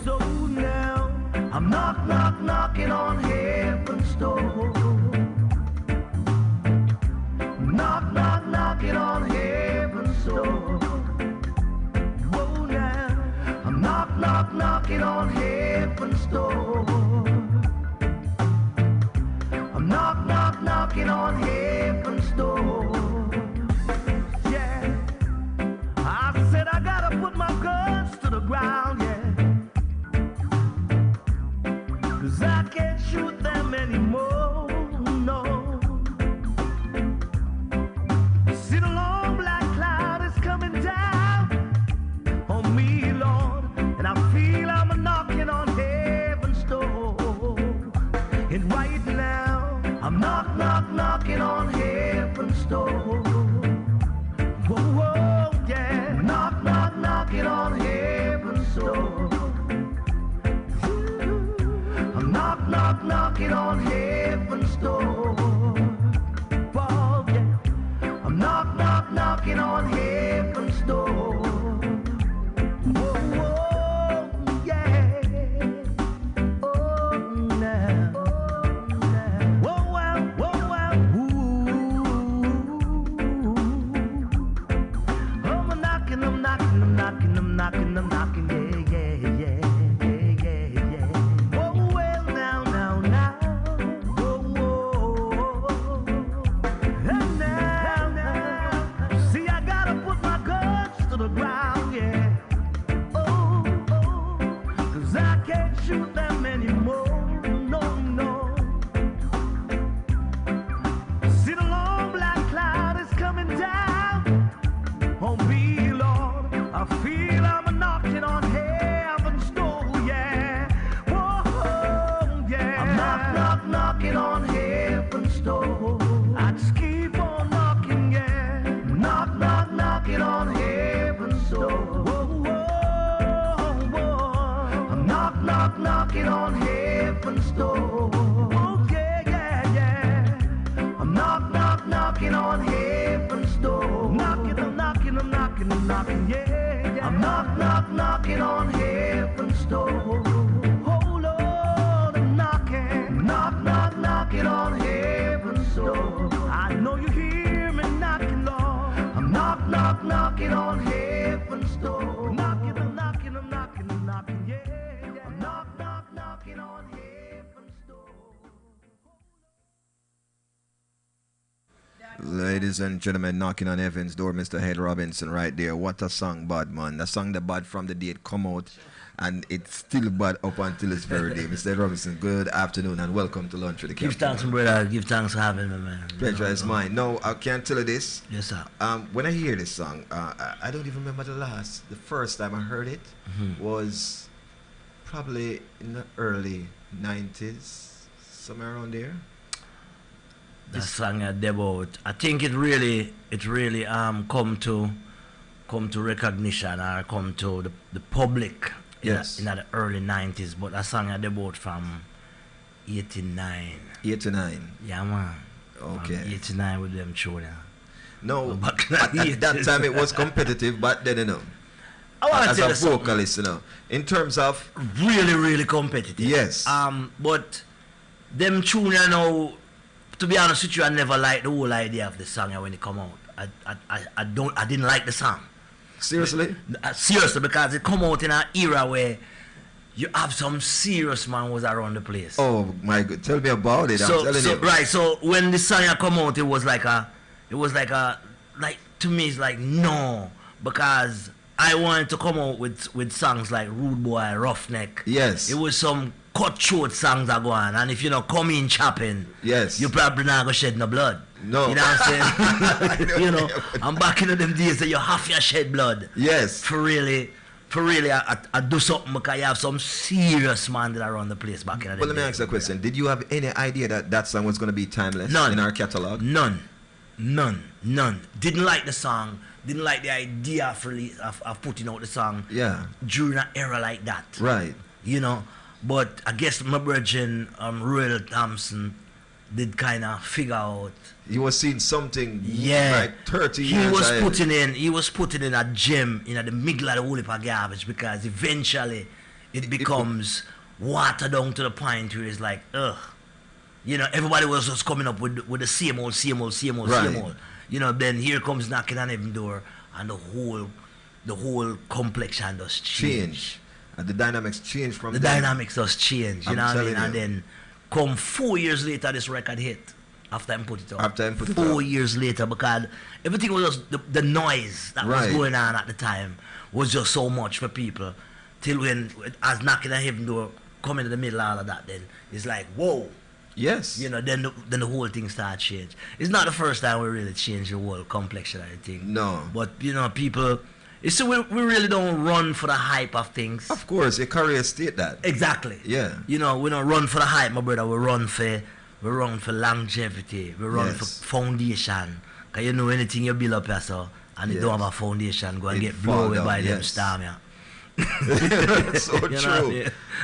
So now I'm knocking on heaven's door. Knocking on heaven's door. Whoa, now I'm knocking on heaven's door. I'm knocking on heaven's door. Yeah, I said I gotta put my guns to the ground, yeah, 'cause I can't shoot them anymore, no. Knocking on heaven's door. Whoa, whoa, yeah. Knocking on heaven's door. I'm knocking on heaven's door. Whoa, yeah. I'm knocking on heaven's door. Whoa, whoa, yeah. Oh, now. I'm knocking, yeah. Oh, well, now. Oh. And now. See, I gotta put my guns to the ground, yeah. Oh. 'Cause I can't shoot them anymore, no. See, the long black cloud is coming down on me, Lord. I feel I'm knocking on heaven's door, yeah. Whoa, yeah. I'm knocking on heaven's door. I just keep on knocking, yeah. Knocking on heaven's door. Whoa. I'm knocking on heaven's door. Oh, yeah. I'm knocking on heaven's door. I'm knocking, yeah. I'm knocking on heaven's door. Oh, Lord, I'm knocking on heaven's door. I know you hear me knocking, Lord. I'm knocking on heaven's door. Knocking, yeah. I'm knocking on heaven's door. Ladies and gentlemen, knocking on heaven's door, Mr. Ed Robinson right there. What a song, bad man. The song the bad from the day it come out, and it's still bad up until this very day. Mr. Ed Robinson, good afternoon and welcome to Lunch with the Captain. Give thanks, brother. Give thanks for having me, man. Pleasure is mine. No, I can't tell you this. Yes, sir. When I hear this song, I don't even remember the first time I heard it was probably in the early 90s, somewhere around there. That song about, I think it really come to recognition or come to the public in the early 90s, but that song about from 89. 89? Yeah, man. Okay. From 89 with them children. No, at that time it was competitive, but then, you know, I want to as tell a you vocalist, you know, in terms of really competitive. Yes. But them tune now, to be honest with you, I never liked the whole idea of the song when it come out. I didn't like the song. Seriously? Seriously, because it come out in an era where you have some serious man was around the place. Oh my God! Tell me about it. I'm telling you. Right. So when the song come out, it was like to me, it's like no, because I wanted to come out with songs like Rude Boy, Roughneck. Yes. It was some cut short songs that go on, and if you know come in chopping, yes, you probably not gonna shed no blood. No. You know what I'm saying? You know, I'm back in them days that you have to shed blood. Yes. For really, I do something because you have some serious man that are around the place back in the day. Well, let me ask you a question. Did you have any idea that song was going to be timeless in our catalog? None. Didn't like the song. Didn't like the idea of putting out the song. Yeah. During an era like that. Right. You know, but I guess my brother, Royal Thompson, did kind of figure out. He was seeing something. Yeah. Like 30 years. He was putting in a gem in the middle of the whole heap of garbage, because eventually it becomes watered down to the point where it's like, ugh. You know, everybody was just coming up with the same old. You know, then here comes knocking on heaven door, and the whole complexion does change. And the dynamics change from the then. dynamics does change. You know what I mean? And then come 4 years later, this record hit. After I put it out. 4 years later, because everything was just the noise that was going on at the time was just so much for people. Till when, as knocking on heaven door, coming in the middle of all of that, then it's like, whoa. Yes. You know, then the whole thing started change. It's not the first time we really changed the whole complexion of the thing. No. But, you know, people, you see, we really don't run for the hype of things. Of course, a career state that. Exactly. Yeah. You know, we don't run for the hype, my brother. We run for longevity. We run for foundation. Because you know, anything you build up yourself and you don't have a foundation, go and get blown away by them storm, yeah. That's so true.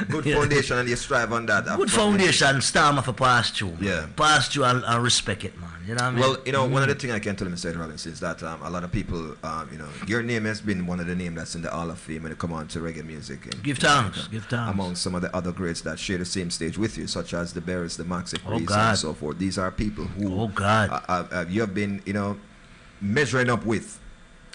Good foundation, and you strive on that. Good foundation, storm for pass through. Yeah. Pass through and respect it, man. You know what I mean? Well, you know, one of the things I can tell you, Mr. Rollins, is that a lot of people, you know, your name has been one of the names that's in the Hall of Fame when it comes on to reggae music. And give thanks. Among some of the other greats that share the same stage with you, such as the Berries, the Maxi Priest, God. and so forth. These are people who you have been, you know, measuring up with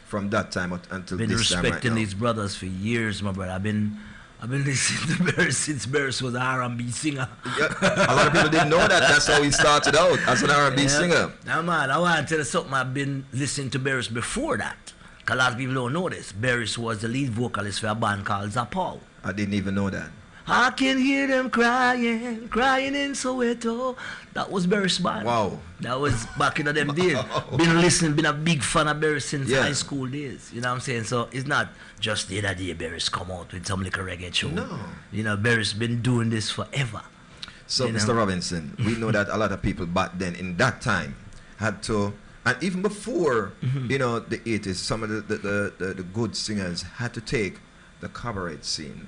from that time until been this time right now. respecting these brothers for years, my brother. I've been listening to Berries since Berries was an R&B singer. Yeah, a lot of people didn't know that. That's how he started out, as an R&B singer. Now, man, I want to tell you something. I've been listening to Berries before that. Because a lot of people don't know this. Berries was the lead vocalist for a band called Zapal. I didn't even know that. I can hear them crying in Soweto. That was Berries' band. Wow. That was back in them days. Been a big fan of Berries since high school days. You know what I'm saying? So it's not just the other day Berries come out with some little reggae show. No. You know, Berries been doing this forever. So, Mr. Robinson, we know that a lot of people back then, in that time, had to, and even before, you know, the 80s, some of the good singers had to take the cabaret scene,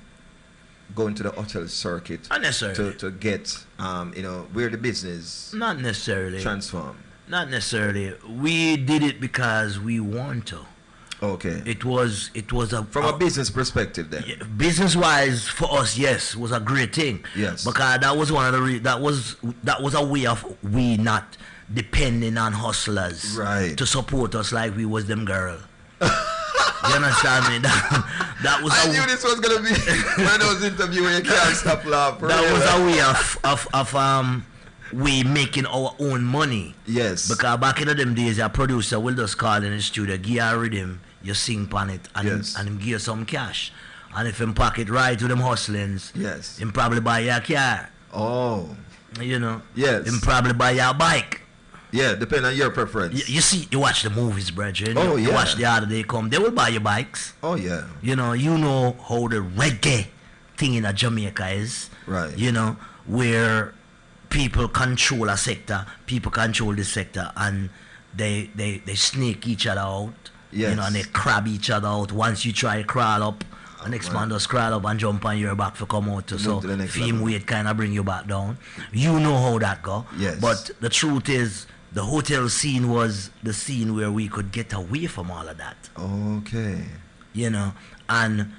going to the hotel circuit to get, you know, where the business not necessarily transform. Not necessarily. We did it because we want to. Okay. It was from a business perspective then. Business wise, for us, yes, was a great thing. Yes. Because that was one of the that was a way of we not depending on hustlers to support us like we was them girl. You understand me? That was I knew this was gonna be one of those interviews where you can't stop laughing. That was a way of we making our own money. Yes. Because back in them days, a producer will just call in the studio, give you a rhythm, you sing on it, and him give you some cash. And if him pocket right to them hustlings, him probably buy you a car. Oh. You know? Yes. Him probably buy you a bike. Yeah, depending on your preference. You see, you watch the movies, brethren. Oh, you watch the other day come. They will buy you bikes. Oh, yeah. You know how the reggae thing in Jamaica is. Right. You know, where people control a sector, people control this sector, and they snake each other out. Yes. You know, and they crab each other out. Once you try to crawl up, the next man does crawl up and jump on your back for come out. So fame weight kind of bring you back down. You know how that go. Yes. But the truth is, the hotel scene was the scene where we could get away from all of that. Okay. You know, and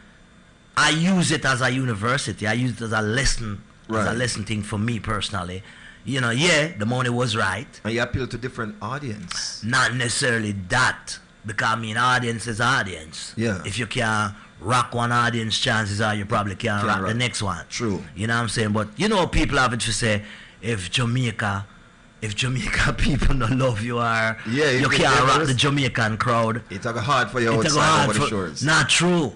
I use it as a university. I use it as a lesson, as a lesson thing for me personally. You know, the money was right. And you appeal to different audience. Not necessarily that. Because I mean, audience is audience. Yeah. If you can't rock one audience, chances are you probably can't rock the next one. True. You know what I'm saying? But you know, people have it to say, if Jamaica people don't love you, or you can't rock the Jamaican crowd. It's hard for you outside over the shores. Not true.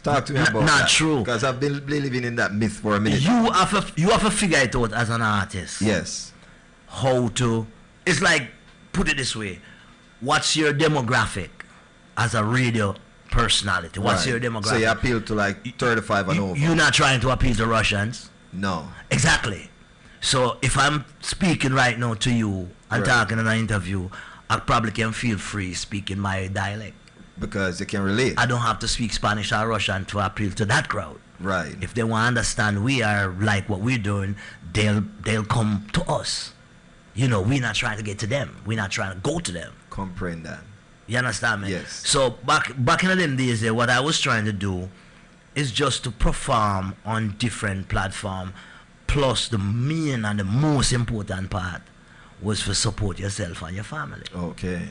Talk to me about that. Not true. Because I've been living in that myth for a minute. You have to figure it out as an artist. Yes. How to? It's like, put it this way. What's your demographic as a radio personality? What's your demographic? So you appeal to like 35 and over. You're not trying to appeal to Russians. No. Exactly. So if I'm speaking right now to you and talking in an interview, I probably can feel free speaking my dialect. Because you can relate. I don't have to speak Spanish or Russian to appeal to that crowd. Right. If they want to understand we are like what we're doing, they'll come to us. You know, we're not trying to get to them. We're not trying to go to them. Comprehend that. You understand me? Yes. So back in them days there, what I was trying to do is just to perform on different platforms. Plus the main and the most important part was to support yourself and your family. Okay.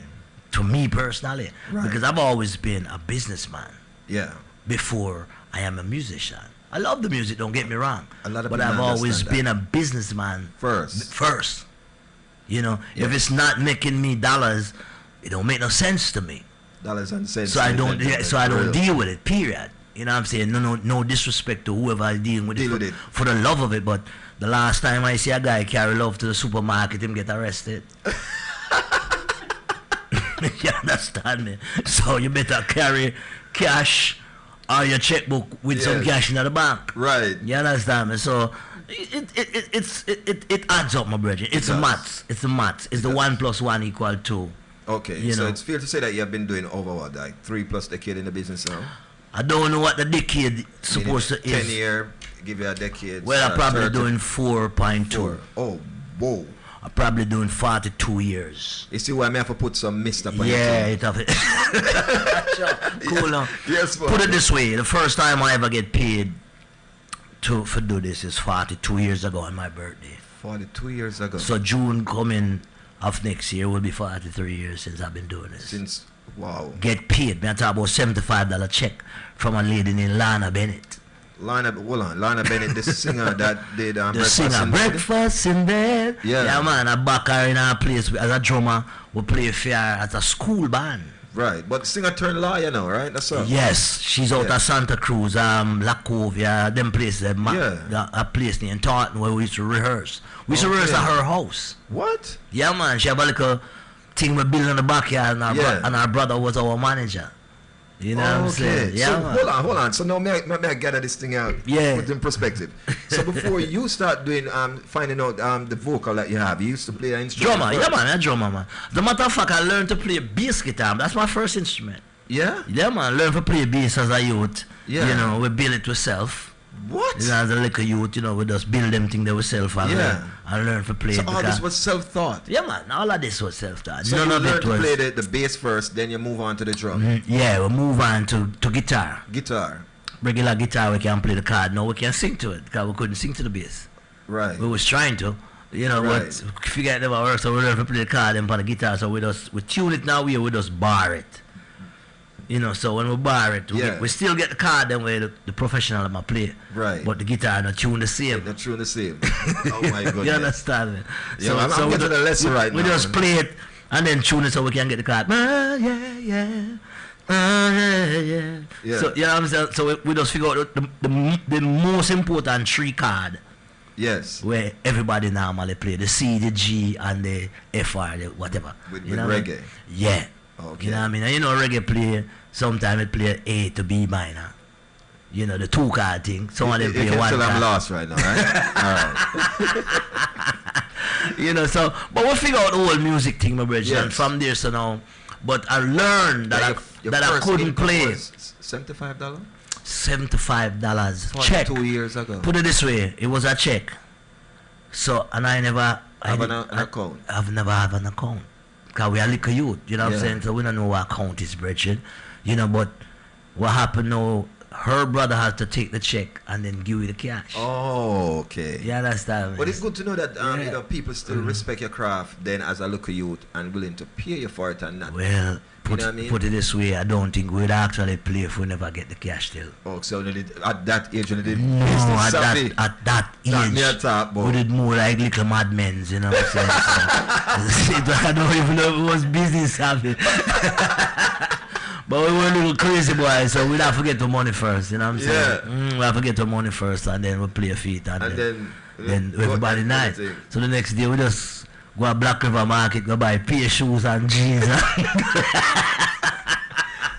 To me personally. Right. Because I've always been a businessman. Yeah. Before I am a musician. I love the music, don't get me wrong. But I've always been a businessman first. You know, if it's not making me dollars, it don't make no sense to me. Dollars and cents. So I don't deal with it, period. You know what I'm saying? No disrespect to whoever is dealing with it for the love of it, but the last time I see a guy carry love to the supermarket, him get arrested. You understand me? So you better carry cash or your checkbook with some cash in the bank. Right. You understand me? So it adds up, my brother. It's the maths. It's the maths. It's the 1 + 1 = 2. Okay. You so know? it's fair to say that you have been doing over what, like 3+ decades in the business now? I don't know what the decade supposed to 10 is. year, give you a decade. Well, I'm probably doing 4.2. 4. Oh, whoa. I'm probably doing 42 years. You see why I have to put some mist up on Yeah, your it have it. Cool now. Yes, put it this way. The first time I ever get paid for do this is 42 years ago on my birthday. 42 years ago. So June coming of next year will be 43 years since I've been doing this. Wow. Get paid. Man, I talk about $75 check from a lady named Lana Bennett. Lana Bennett, the singer that did Breakfast in Bed. Yeah, man, I back her in our place as a drummer. We play fair at a school band. Right, but singer turned lawyer now, right? That's all. Yes, she's out of Santa Cruz, La Covia, them places. A place named Taunton where we used to rehearse. We used to rehearse at her house. What? Yeah, man, she have a little thing we built in the backyard, and our brother was our manager. You know what I'm saying? Yeah, so man. hold on. So now may I gather this thing out? Yeah. Put in perspective. So before you start doing finding out the vocal that you have, you used to play an instrument. Drummer, yeah man, a drummer man. The matter of fact, I learned to play bass guitar. That's my first instrument. Yeah? Yeah man, learn to play bass as a youth. Yeah. You know, we build it ourselves. What? You know, as a little youth, you know, we just build them things ourselves and learn to play. So all this was self-taught? Yeah man, all of this was self-taught. So you learned to play the bass first, then you move on to the drum? Yeah, we move on to guitar. Guitar. Regular guitar, we can play the chord. Now we can sing to it, because we couldn't sing to the bass. Right. We was trying to. You know, but figure it never works, so we learn to play the chord and play the guitar, so we tune it now, we just bar it. You know, so when we bar it, we still get the chord then way the professional of my play. Right. But the guitar not tune the same. Not tune the same. Oh my goodness. You understand me? Yeah, so, I'm getting the lesson right now. We just play it and then tune it so we can get the chord. Yeah. So you know what I'm saying? So we just figure out the most important 3 chord. Yes. Where everybody normally play the C, the G, and the F or the whatever. With know reggae. Yeah. Okay. You know what I mean? And you know reggae play, sometimes it play A to B minor. You know, the 2 chord thing. Some of them play 1 chord. I'm lost right now, right? Alright. You know, so, but we figure out the whole music thing, my brother. And from there, so now, but I learned that I couldn't play. $75? $75 check. 2 years ago. Put it this way, it was a check. So, and I never have an account. I've never have an account. Because we are little youth, you know what I'm saying? So we don't know what account is, brethren. You know, but what happened now, her brother has to take the check and then give you the cash. Oh, okay. You understand? But it's good to know that you know, people still respect your craft then as a local youth and willing to pay you for it and not. Well, put, you know what I mean? put it this way, I don't think we'd actually play if we never get the cash still. Oh, so at that age, you did no, at that age, we did more like little madmen, you know what I'm saying? So, I don't even know if it was business savvy. But we were a little crazy boys, so we'd have to get the money first, you know what I'm saying? We have to get the money first and then we play a feat and then everybody nice. So the next day we just go to Black River Market, go buy pair of shoes and jeans.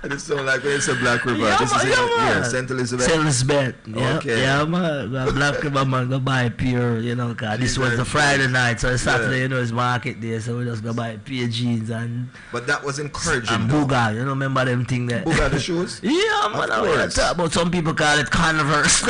And it sounds like when it's a Black River. Yeah, this is St. Elizabeth. St. Elizabeth. Yeah, Okay. Yeah, man. Go Black River, man. Go buy a pair, you know, cause this was the Friday night, so Saturday, you know, it's market day, so we just go buy a pair of jeans and. But that was encouraging. And Booga, you know, remember them thing there? Booga the shoes? Yeah, man. I want to talk about some people call it Converse.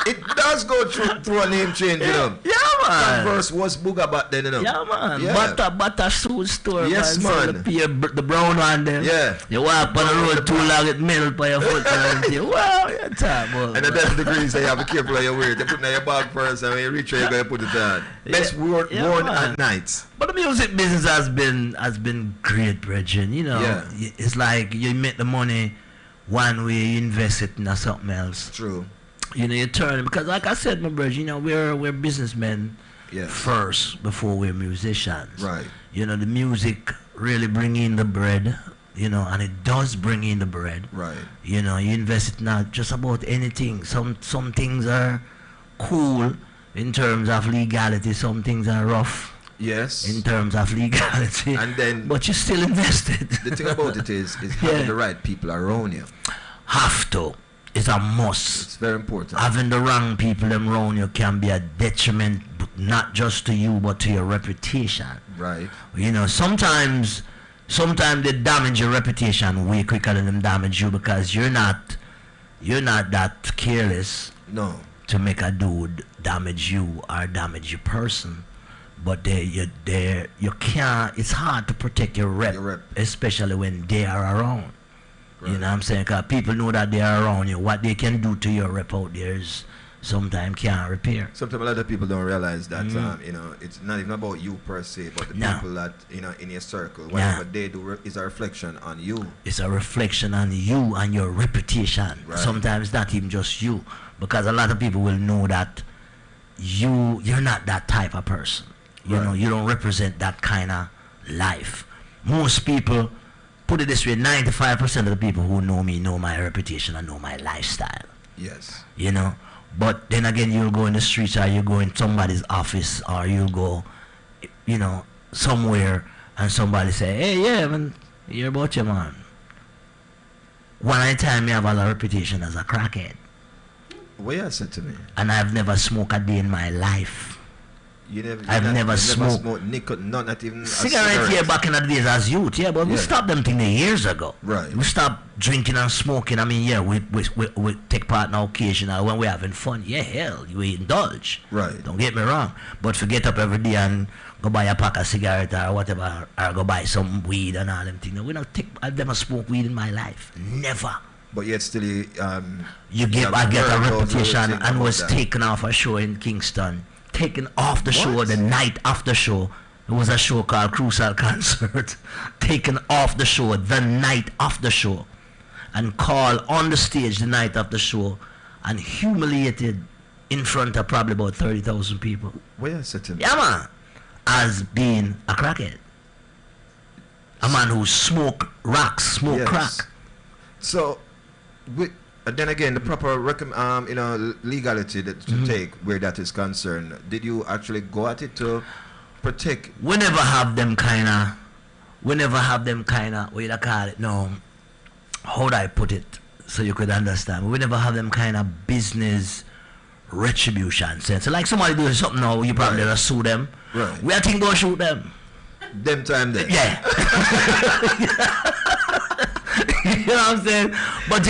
It does go through a name change, you know. Yeah, man. Converse was Booga back then, you know. Yeah, man. Yeah. Butter shoe store, Yes, man. man. So the brown one there. Yeah. You walk on the road too long, it melt by your foot. And you say, wow, you're top, boy. And at that degree, say you have to be careful of your wear. You put it in your bag first, and when you reach there, you're going to put it on. Best worn at night. But the music business has been great, Bridget. You know, it's like you make the money one way, you invest it in something else. True. You know, you turn it, because like I said, my brother, you know, we're businessmen first before we're musicians. Right. You know, the music really bring in the bread, you know, and it does bring in the bread. Right. You know, you invest it not just about anything. Some things are cool in terms of legality, some things are rough. Yes. In terms of legality. And then, but you still invested. The thing about it is having the right people around you. Have to. It's a must. It's very important. Having the wrong people around you can be a detriment, but not just to you, but to your reputation. Right. You know, sometimes they damage your reputation way quicker than them damage you, because you're not that careless. No. To make a dude damage you or damage your person. But you can't. It's hard to protect your rep, especially when they are around. Right. You know what I'm saying? Because people know that they are around you. What they can do to your rep out there is sometimes can't repair. Sometimes a lot of people don't realize that, you know, it's not even about you per se, but the people that, you know, in your circle. Whatever they do is a reflection on you. It's a reflection on you and your reputation. Right. Sometimes not even just you. Because a lot of people will know that you're not that type of person. You know, you don't represent that kind of life. Most people, put it this way, 95% of the people who know me know my reputation and know my lifestyle. Yes. You know, but then again, you'll go in the streets, or you go in somebody's office, or you'll go, you know, somewhere, and somebody say, hey, yeah, man, hear about you, man. One at a time, I have a reputation as a crackhead. What you said to me? And I've never smoked a day in my life. I've never smoked nicotine, not even cigarette here back in the days as youth, but we stopped them things years ago. Right. We stopped drinking and smoking. I mean, we take part in occasional when we're having fun. Yeah, hell, we indulge. Right. Don't get me wrong. But to get up every day and go buy a pack of cigarette or whatever, or go buy some weed and all them things. I've never smoked weed in my life. Never. But yet still, I get a reputation and was taken off a show in Kingston. Taken off the show the night after show. It was a show called Crucial Concert. Taken off the show the night of the show, and called on the stage the night of the show, and humiliated in front of probably about 30,000 people. Where is it? Yeah, man. As being a crackhead. A man who smoke crack. So, and then again, the proper legality that to take where that is concerned. Did you actually go at it to protect? We never have them kind of, what do you call it? No, how do I put it so you could understand? We never have them kind of business retribution sense. So like somebody doing something now, you probably never sue them. Right. We are thinking about shoot them. Them time there. Yeah. You know what I'm saying? But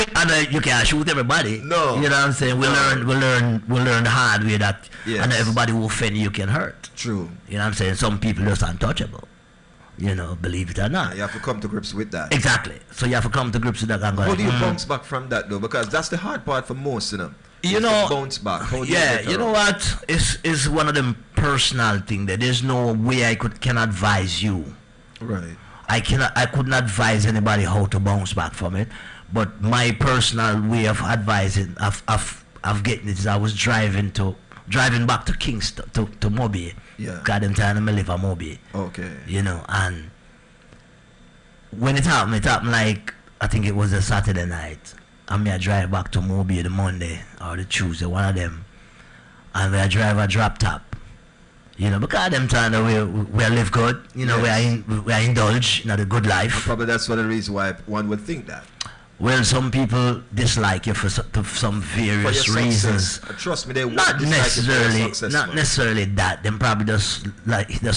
you can't shoot everybody. No. You know what I'm saying? We'll learn the hard way that and everybody who offend you can hurt. True. You know what I'm saying? Some people just untouchable. You know, believe it or not. You have to come to grips with that. Exactly. So you have to come to grips with that. How do you bounce back from that though? Because that's the hard part for most, you know. You know, bounce back. How do you know what? It's one of them personal thing that there's no way I can advise you. Right. I couldn't advise anybody how to bounce back from it. But my personal way of advising of getting it is I was driving back to Kingston to Mobile. Yeah. God them time I live in Mobile. Okay. You know, and when it happened like I think it was a Saturday night. And I drive back to Mobile the Monday or the Tuesday, one of them. And I drive a drop top. You know, because them time we live good, you know, yes. we are indulge in the good life. And probably that's one of the reasons why one would think that. Well, some people dislike you for some various reasons. Trust me, they not necessarily success, not necessarily that. Them probably just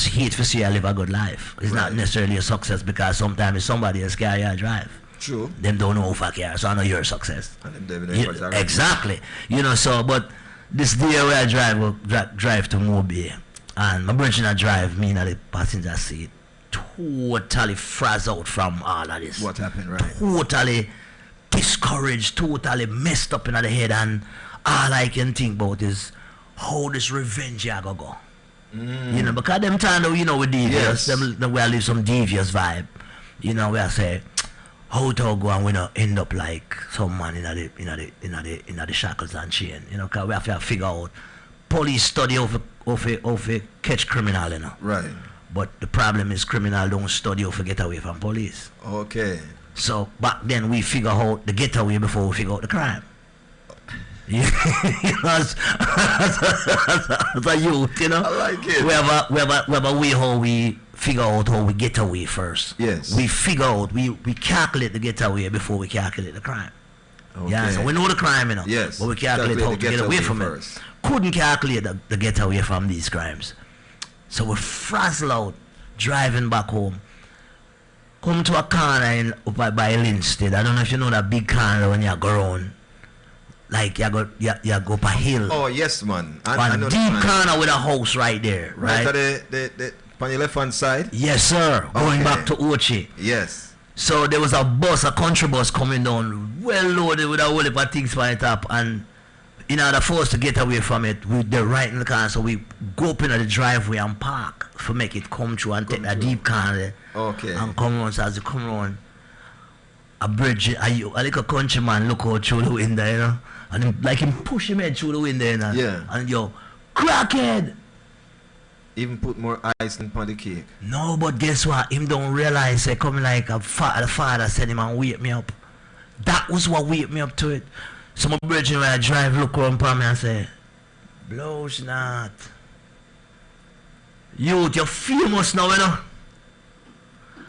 hate to see you live a good life. It's not necessarily a success because sometimes it's somebody else carry you drive. True. Them don't know if I care, so I know you're a success. And them exactly. You know, so but this day where I drive to Mobile, and my brother and I drive me in the passenger seat, totally frazzled from all of this. What happened, right? Totally discouraged, totally messed up in the head, and all I can think about is how this revenge I go go. You know, because them time, you know, we devious, them we live some devious vibe. You know, where I say, how to go and we not end up like some man in the shackles and chain. You know, because we have to figure out police study of catch criminal, you know. Right. But the problem is criminal don't study how to get away from police. Okay. So back then we figure out the getaway before we figure out the crime. As a youth, you know. I like it. We have a way how we figure out how we get away first. Yes. We figure out, we calculate the getaway before we calculate the crime. Okay. Yeah, so we know the crime, you know. Yes. But we calculate how to get away from first. It. Couldn't calculate the getaway from these crimes. So we frazzled out, driving back home. Come to a corner by Linstead. I don't know if you know that big corner when you go around. Like you go up a hill. Oh yes, man. I know deep corner with a house right there, right? The on your left hand side? Yes, sir. Going back to Ochi. Yes. So there was a country bus coming down, well loaded with a whole heap of things on the top, and in order for us to get away from it, they're right in the car, so we go up into the driveway and park to make it come through and take a deep corner. Okay. And come on, so as you come around, a bridge, a little countryman look out through the window, you know, and him push him head through the window, you know, yeah. And yo, crackhead! Even put more ice on the cake. No, but guess what? Him don't realize they coming like the father said him and wake me up. That was what wake me up to it. So my brother when I drive look around for me and say, blows not. You're famous now, you know.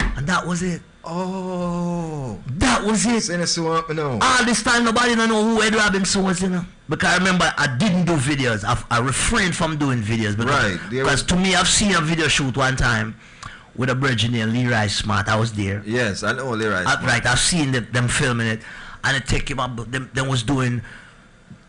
And that was it. Oh. That was it. All this time nobody don't know who Ed Robinson was, you know. Because I remember I didn't do videos. I refrained from doing videos. Because to me, I've seen a video shoot one time with a brother named Leroy Smart. I was there. Yes, I know Leroy Smart. Right, I've seen them filming it. And it take him up, them was doing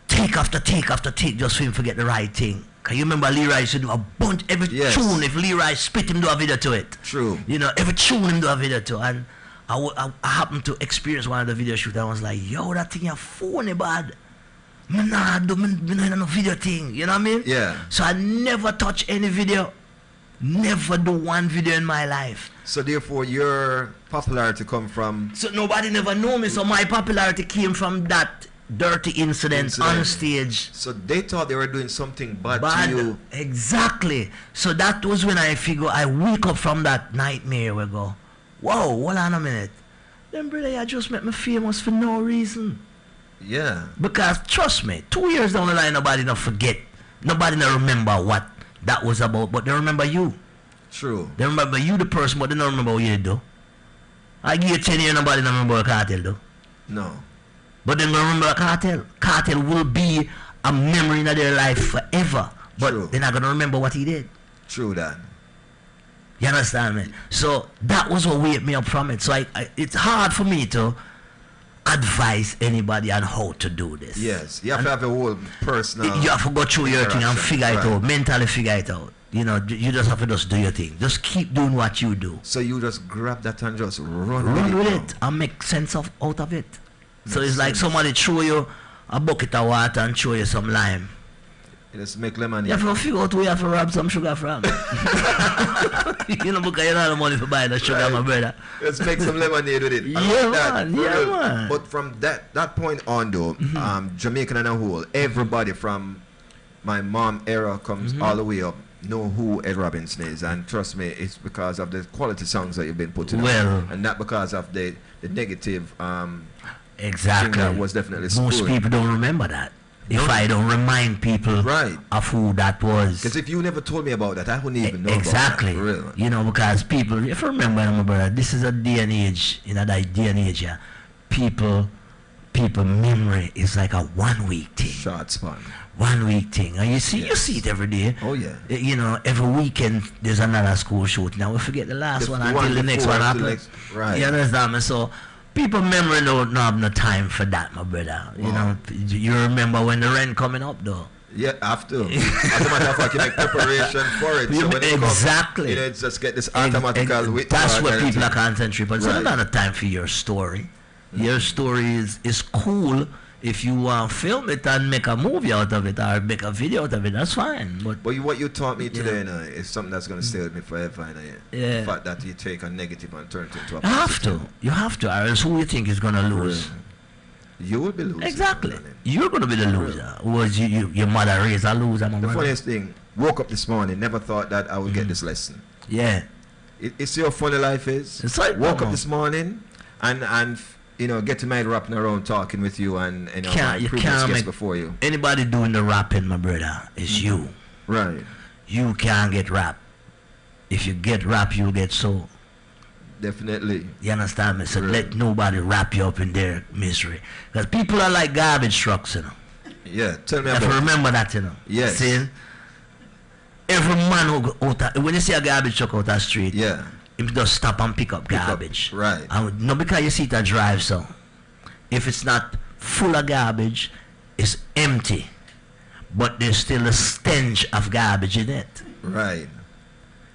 take after take after take just for him to get the right thing. Cause you remember Leroy used to do a bunch, every tune, if Leroy spit him do a video to it. True. You know, every tune him do a video to. And I happened to experience one of the video shoots. I was like, yo, that thing you phony bad. Me nah do no video thing, you know what I mean? Yeah. So I never touch any video. Never do one video in my life. So therefore your popularity come from... So nobody never know me, so my popularity came from that dirty incident on stage. So they thought they were doing something bad to you. Exactly. So that was when I figure I wake up from that nightmare we go, whoa, hold on a minute. Then brother, you just make me famous for no reason. Yeah. Because trust me, 2 years down the line nobody don't forget. Nobody don't remember what that was about, but they remember you. True. They remember you the person, but they don't remember what you did do. I give you 10 years, nobody don't remember a cartel do. No. But they don't remember a cartel. Cartel will be a memory in their life forever. But True. they're not going to remember what he did. True that. You understand me? So that was what wake me up from it. So it's hard for me to advise anybody on how to do this. Yes, you have to have a whole personal. You have to go through your thing and figure it out, mentally figure it out. You know, you just have to just do your thing. Just keep doing what you do. So you just grab that and just run with it it and make sense out of it. So it's like somebody throw you a bucket of water and throw you some lime. Let's make lemonade. You have to figure out where you have to rob some sugar from. You know, because you don't have the money to buy the sugar, my brother. Let's make some lemonade with it. Man. But from that point on, though, Jamaican and a whole, everybody from my mom era comes all the way up know who Ed Robinson is, and trust me, it's because of the quality songs that you've been putting out, and not because of the negative exactly thing that was definitely most spewed. people don't remember that. If I don't remind people of who that was, because if you never told me about that, I wouldn't even know exactly about that, really. You know, because people, if you remember, my brother, this is a day and age, in that day and age, yeah, people memory is like a 1 week thing, short span, 1 week thing, and you see it every day. Oh yeah. You know, every weekend there's another school shoot. Now we forget the last one until the next one happens. Right. You understand me? So people memory don't have no time for that, my brother. You know, you remember when the rent coming up though. Yeah, after. As a matter of fact, you make preparation for it. So when exactly. You know, it's just get this automatical witness. That's what people are concentrating. But it's not a time for your story. Your story is cool if you want to film it and make a movie out of it or make a video out of it. That's fine. But what you taught me today, is something that's going to stay with me forever. The fact that you take a negative and turn it into a positive. You have to, or else who you think is going to lose? You will be losing. Exactly. You're going to be the loser. Was your mother raised a loser, my brother? The funniest thing, woke up this morning, never thought that I would get this lesson. Yeah. It's your funny life is. It's like woke up this morning and you know, getting my rapping around, talking with you, and you know, you can't make before you. Anybody doing the rapping, my brother, is you. Right. You can't get rap. If you get rap, you'll get soul. Definitely. You understand me? So let nobody wrap you up in their misery, because people are like garbage trucks, you know. Yeah. Tell me about. If you remember that, you know. Yes. See, every man who go out, when you see a garbage truck out the street, him just stop and pick up garbage. Right. And not because you see it a drive, so if it's not full of garbage, it's empty, but there's still a stench of garbage in it. Right.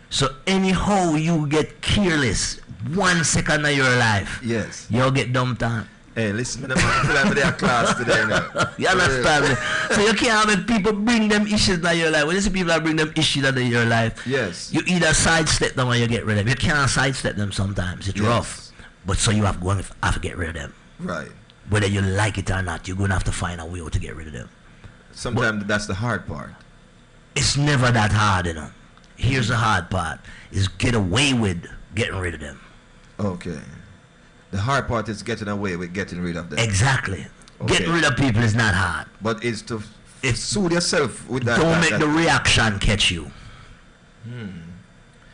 So anyhow you get careless 1 second of your life, yes, you'll get dumped on. Hey, listen, I'm in class today now. You understand me? So you can't have people bring them issues in your life. When you see people that bring them issues in your life, yes, you either sidestep them or you get rid of them. You can't sidestep them sometimes. It's rough. But so you have to get rid of them. Right. Whether you like it or not, you're going to have to find a way to get rid of them. Sometimes that's the hard part. It's never that hard, you know. Here's the hard part, is get away with getting rid of them. Okay. The hard part is getting away with getting rid of them. Exactly. Okay. Getting rid of people is not hard. But it's to soothe yourself with that. Don't make the reaction catch you.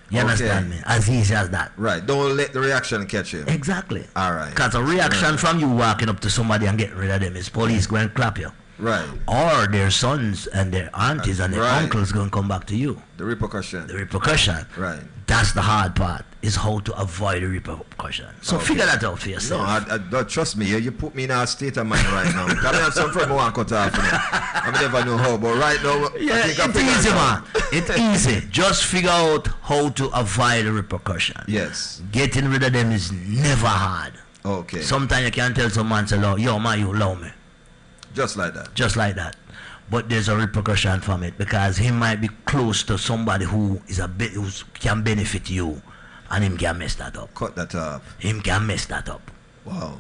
You understand me? As easy as that. Right. Don't let the reaction catch you. Exactly. All right. Because a reaction from you walking up to somebody and getting rid of them is police going to clap you. Right. Or their sons and their aunties and their uncles going to come back to you. The repercussion. The repercussion. Right. That's the hard part, is how to avoid the repercussion. So figure that out for yourself. No, I trust me. You put me in a state of mind right now. I have some friend who want to cut off. I never know how, but right now, yeah, it's easy, man. It's easy. Just figure out how to avoid the repercussion. Yes. Getting rid of them is never hard. Okay. Sometimes you can tell someone, say, yo, man, you love me. Just like that. Just like that. But there's a repercussion from it, because he might be close to somebody who is who can benefit you, and him can mess that up. Cut that up. Him can mess that up. Wow.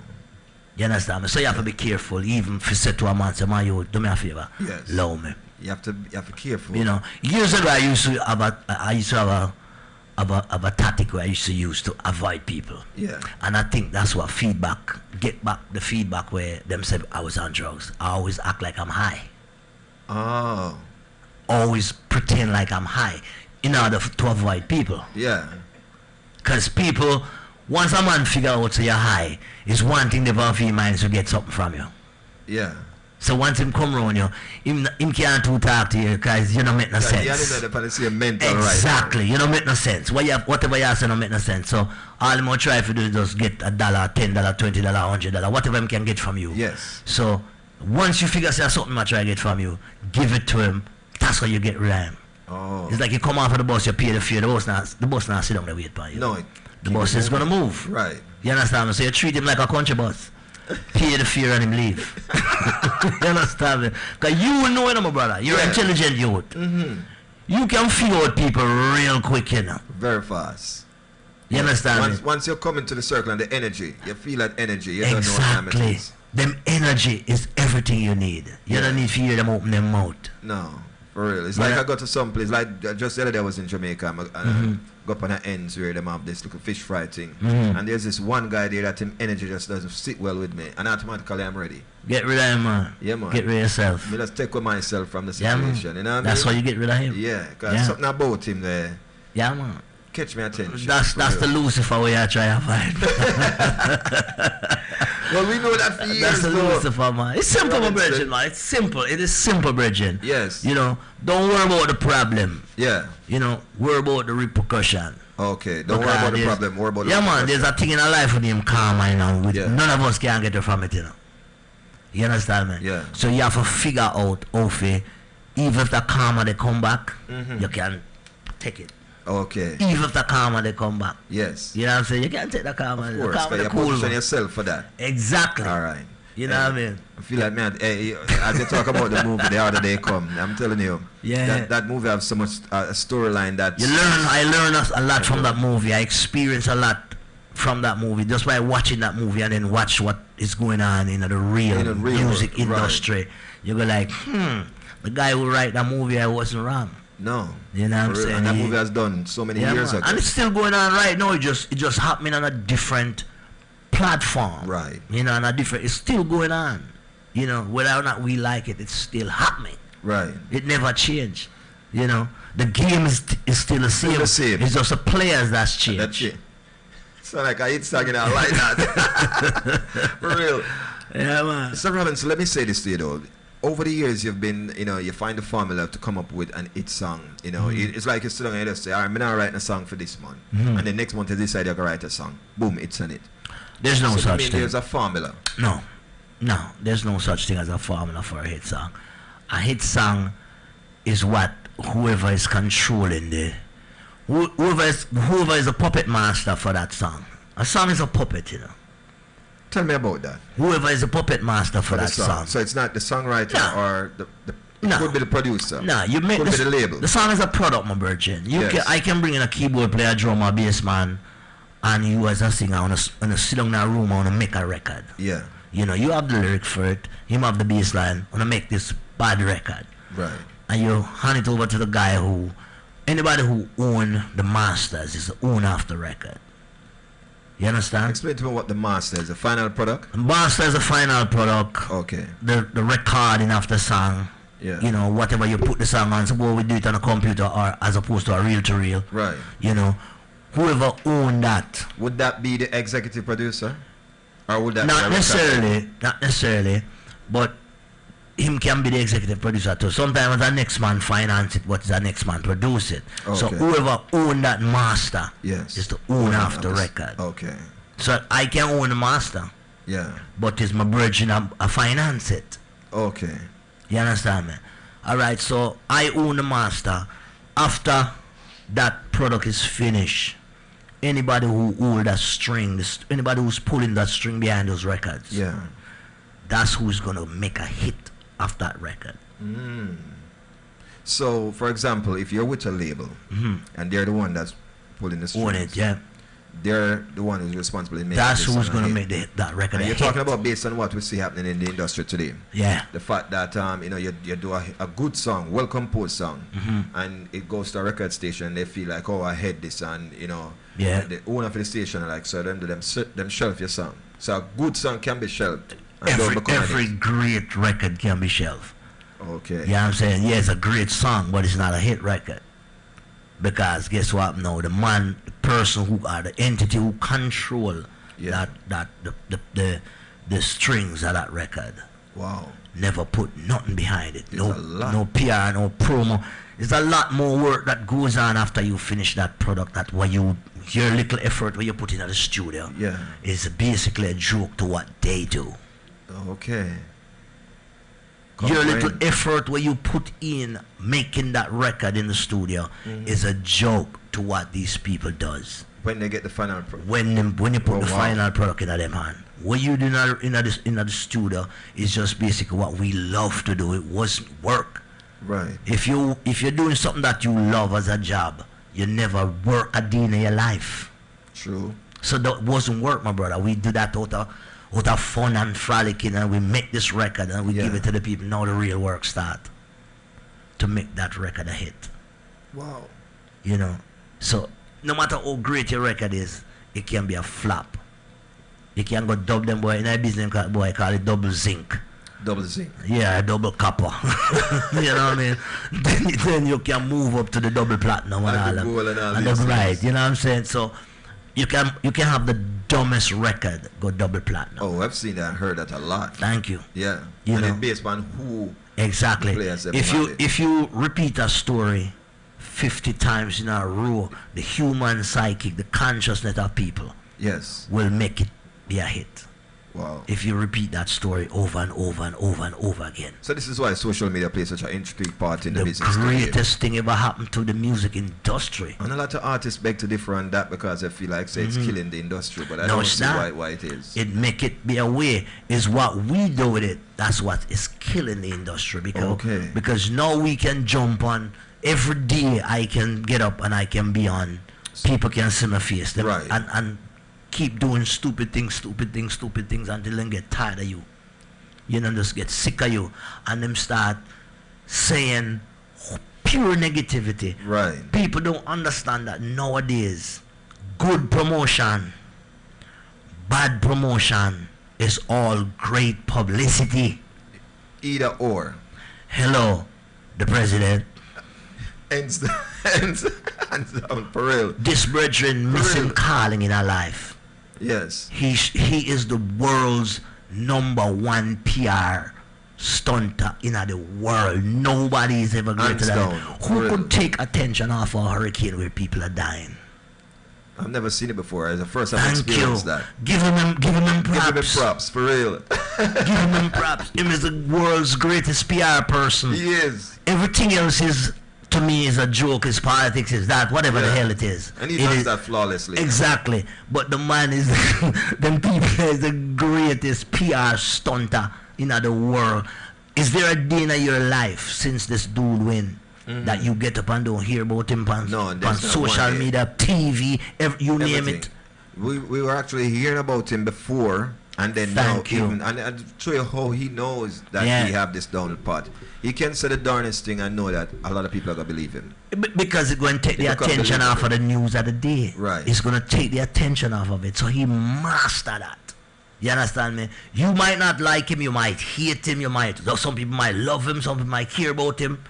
You understand me? So you have to be careful. Even if you say to a man, say, man, you do me a favor. Yes. Love me. You have to be careful. You know, years ago I used to have a tactic where I used to use to avoid people. Yeah. And I think that's what get back the feedback where them said I was on drugs. I always act like I'm high. Oh. Always pretend like I'm high in order to avoid people. Yeah. Because people, once a man figure out you're high, is one thing they want for your mind to get something from you. Yeah. So once him come around you, him can't too talk to you, because you don't make no sense. Exactly. You don't make no sense. Whatever you say don't make no sense. So all him try to do is just get $1, $10, $20, $100, whatever him can get from you. Yes. So once you figure out something I try to get from you, give it to him. That's how you get rid of him. Oh. It's like you come off of the bus, you pay the fare, the bus not sit down there wait for you. No. The bus is going to move. Right. You understand me? So you treat him like a country bus. Pay the fare and him leave. You understand me? Because you know it, my brother. You're intelligent youth. You can figure out people real quick, you know. Very fast. You understand me? Once you come into the circle and the energy, you feel that energy. You don't know what time it Exactly. is. Them energy is everything you need. You don't need to hear them open their mouth. No, for real. It's like I go to some place, like just the other day I was in Jamaica, and go up on the ends where them have this little fish fry thing. And there's this one guy there that him energy just doesn't sit well with me, and automatically I'm ready. Get rid of him, man. Yeah, man. Get rid of yourself. Me just take with myself from the Yeah, man. situation, you know what I mean? That's why you get rid of him. Yeah, because something about him there. Yeah, man. Catch me attention. That's the Lucifer way I try to find. Well, we know that for years. That's the Lucifer, man. It's simple, my brethren, man. It's simple. It is simple, brethren. Yes. You know, don't worry about the problem. Yeah. You know, worry about the repercussion. Okay. Don't worry about the problem. Worry about the man. repercussion. There's a thing in our life with him karma, you know. None of us can get it from it, you know. You understand me? Yeah. So you have to figure out, even if the karma they come back, you can take it. Okay. Even if the karma they come back. Yes. You know what I'm saying? You can't take the karma. Of course, the karma you position yourself for that. Exactly. All right. You know what I mean? I feel like, man, as you talk about the movie, the other day come, I'm telling you, that movie has so much a storyline that I learn a lot from that movie. I experience a lot from that movie just by watching that movie and then watch what is going on in the real music industry. Right. You go like, the guy who write that movie, I wasn't wrong. No. You know what I'm saying? And that movie has done so many years ago. And it's still going on right now. It just happening on a different platform. Right. You know, it's still going on. You know, whether or not we like it, it's still happening. Right. It never changed. You know, the game is still the same. It's just the players that's changed. That's it. It's not like I hit singing out like that. For real. Yeah, man. Mr. Robinson, let me say this to you though. Over the years, you've been, you find the formula to come up with an hit song. It's like you sit down and you just say, all right, I'm not writing a song for this month. And the next month you decide you're going to write a song. Boom, it's an hit. There's no such thing. There's a formula. No, there's no such thing as a formula for a hit song. A hit song is what whoever is controlling whoever is a puppet master for that song. A song is a puppet, you know. Tell me about that. Whoever is a puppet master for that song. So it's not the songwriter or it could be the producer. No, you make could be the label. The song is a product, my virgin. I can bring in a keyboard player, drummer, bass man, and you as a singer on a sit down in a room on a make a record. Yeah. You know, you have the lyric for it, him have the bass line, on to make this bad record. Right. And you hand it over to the guy anybody who own the masters is the owner of the record. You understand? Explain to me what the master is, the final product? The master is the final product. Okay. The recording of the song. Yeah. You know, whatever you put the song on, suppose we do it on a computer or as opposed to a reel-to-reel. Right. You know, whoever owned that. Would that be the executive producer? Or would that not necessarily, but him can be the executive producer too. Sometimes the next man finance it, but the next man produce it. Okay. So whoever own that master is the owner of the record. Okay. So I can own the master. Yeah. But it's my virgin I finance it. Okay. You understand me? Alright, so I own the master. After that product is finished, anybody who hold that string, anybody who's pulling that string behind those records, that's who's gonna make a hit of that record. So, for example, if you're with a label and they're the one that's pulling the strings, own it, yeah. They're the one who's responsible in making that's who's going to make that record. And you're talking about based on what we see happening in the industry today. Yeah. The fact that you do a good song, well composed song, and it goes to a record station, and they feel like, oh, I heard this, and the owner of the station are like, so them shelf your song. So a good song can be shelved. Every great record can be shelved. Okay. You know what I'm saying? Yeah, it's a great song, but it's not a hit record. Because guess what now? The person who are the entity who control the strings of that record. Wow. Never put nothing behind it. No PR, no promo. There's a lot more work that goes on after you finish that product. That your little effort where you put in at the studio is basically a joke to what they do. Okay. Your little effort where you put in making that record in the studio is a joke to what these people does. When they get the final product. When you put the final product in them hand. What you do in the studio is just basically what we love to do. It wasn't work. Right. If you're doing something that you love as a job, you never work a day in your life. True. So that wasn't work, my brother. We do that out of fun and frolicking, and we make this record and we give it to the people. Now the real work start to make that record a hit. Wow. You know, so no matter how great your record is, it can be a flop. You can go dub them boy in a business boy call it double zinc. Double zinc. Yeah, double copper. You know what I mean? Then you can move up to the double platinum and all that. Right. You know what I'm saying? So you can have the dumbest record go double platinum. Oh, I've seen that and heard that a lot. Thank you. Yeah. You and know, it's based on who exactly. Players if you repeat a story 50 times in a row, the human psychic, the consciousness of people will make it be a hit. Wow. If you repeat that story over and over and over and over again. So this is why social media plays such an intricate part in the business. The greatest thing ever happened to the music industry. And a lot of artists beg to differ on that because they feel like it's killing the industry, but I don't see why it is. It make it be a way is what we do with it. That's what is killing the industry because now we can jump on every day. I can get up and I can be on. People can see my face. Right. And keep doing stupid things until they get tired of you. You know, just get sick of you. And them start saying pure negativity. Right. People don't understand that nowadays good promotion, bad promotion is all great publicity. Either or. Hello, the president. Hands down, for real. This brethren missing calling in our life. Yes. He is the world's #1 PR stunter in the world. Nobody is ever greater than him. Who could take attention off a hurricane where people are dying? I've never seen it before. It's the first time I've experienced that. Give him props. Give him props, for real. Give him props. Him is the world's greatest PR person. He is. Everything else is, to me, is a joke, is politics, is that, whatever the hell it is. And he does that flawlessly. Exactly. But the man is, them people is the greatest PR stunter in the world. Is there a day in your life since this dude win that you get up and don't hear about him on social media, TV, you name it? We were actually hearing about him before. And then and show you how he knows that he have this down pat. He can say the darnest thing and know that a lot of people are going to believe him. Because it's going to take the attention off of the news of the day. Right. It's going to take the attention off of it. So he mastered that. You understand me? You might not like him, you might hate him, some people might love him, some people might care about him.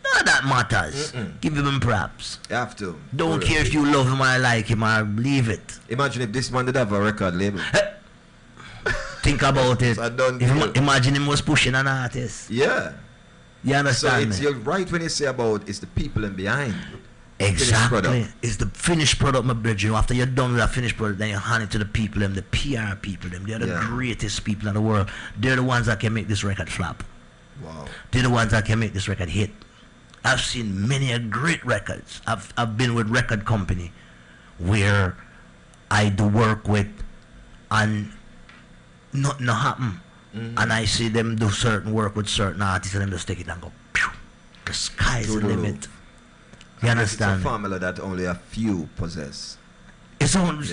None of that matters. Give him props. You have to. Don't care if you love him or like him or leave it. Imagine if this man did have a record label. Think about it. Imagine him was pushing an artist. Yeah. You understand so you're right when you say about it's the people in behind. Exactly. It's the finished product, my brother. After you're done with that finished product, then you hand it to the people, the PR people. They're the greatest people in the world. They're the ones that can make this record flop. Wow. They're the ones that can make this record hit. I've seen many great records. I've been with record company where I do work with and nothing happen. And I see them do certain work with certain artists and them just take it and go, pew, the sky's the limit. You understand? It's a formula that only a few possess. It's only,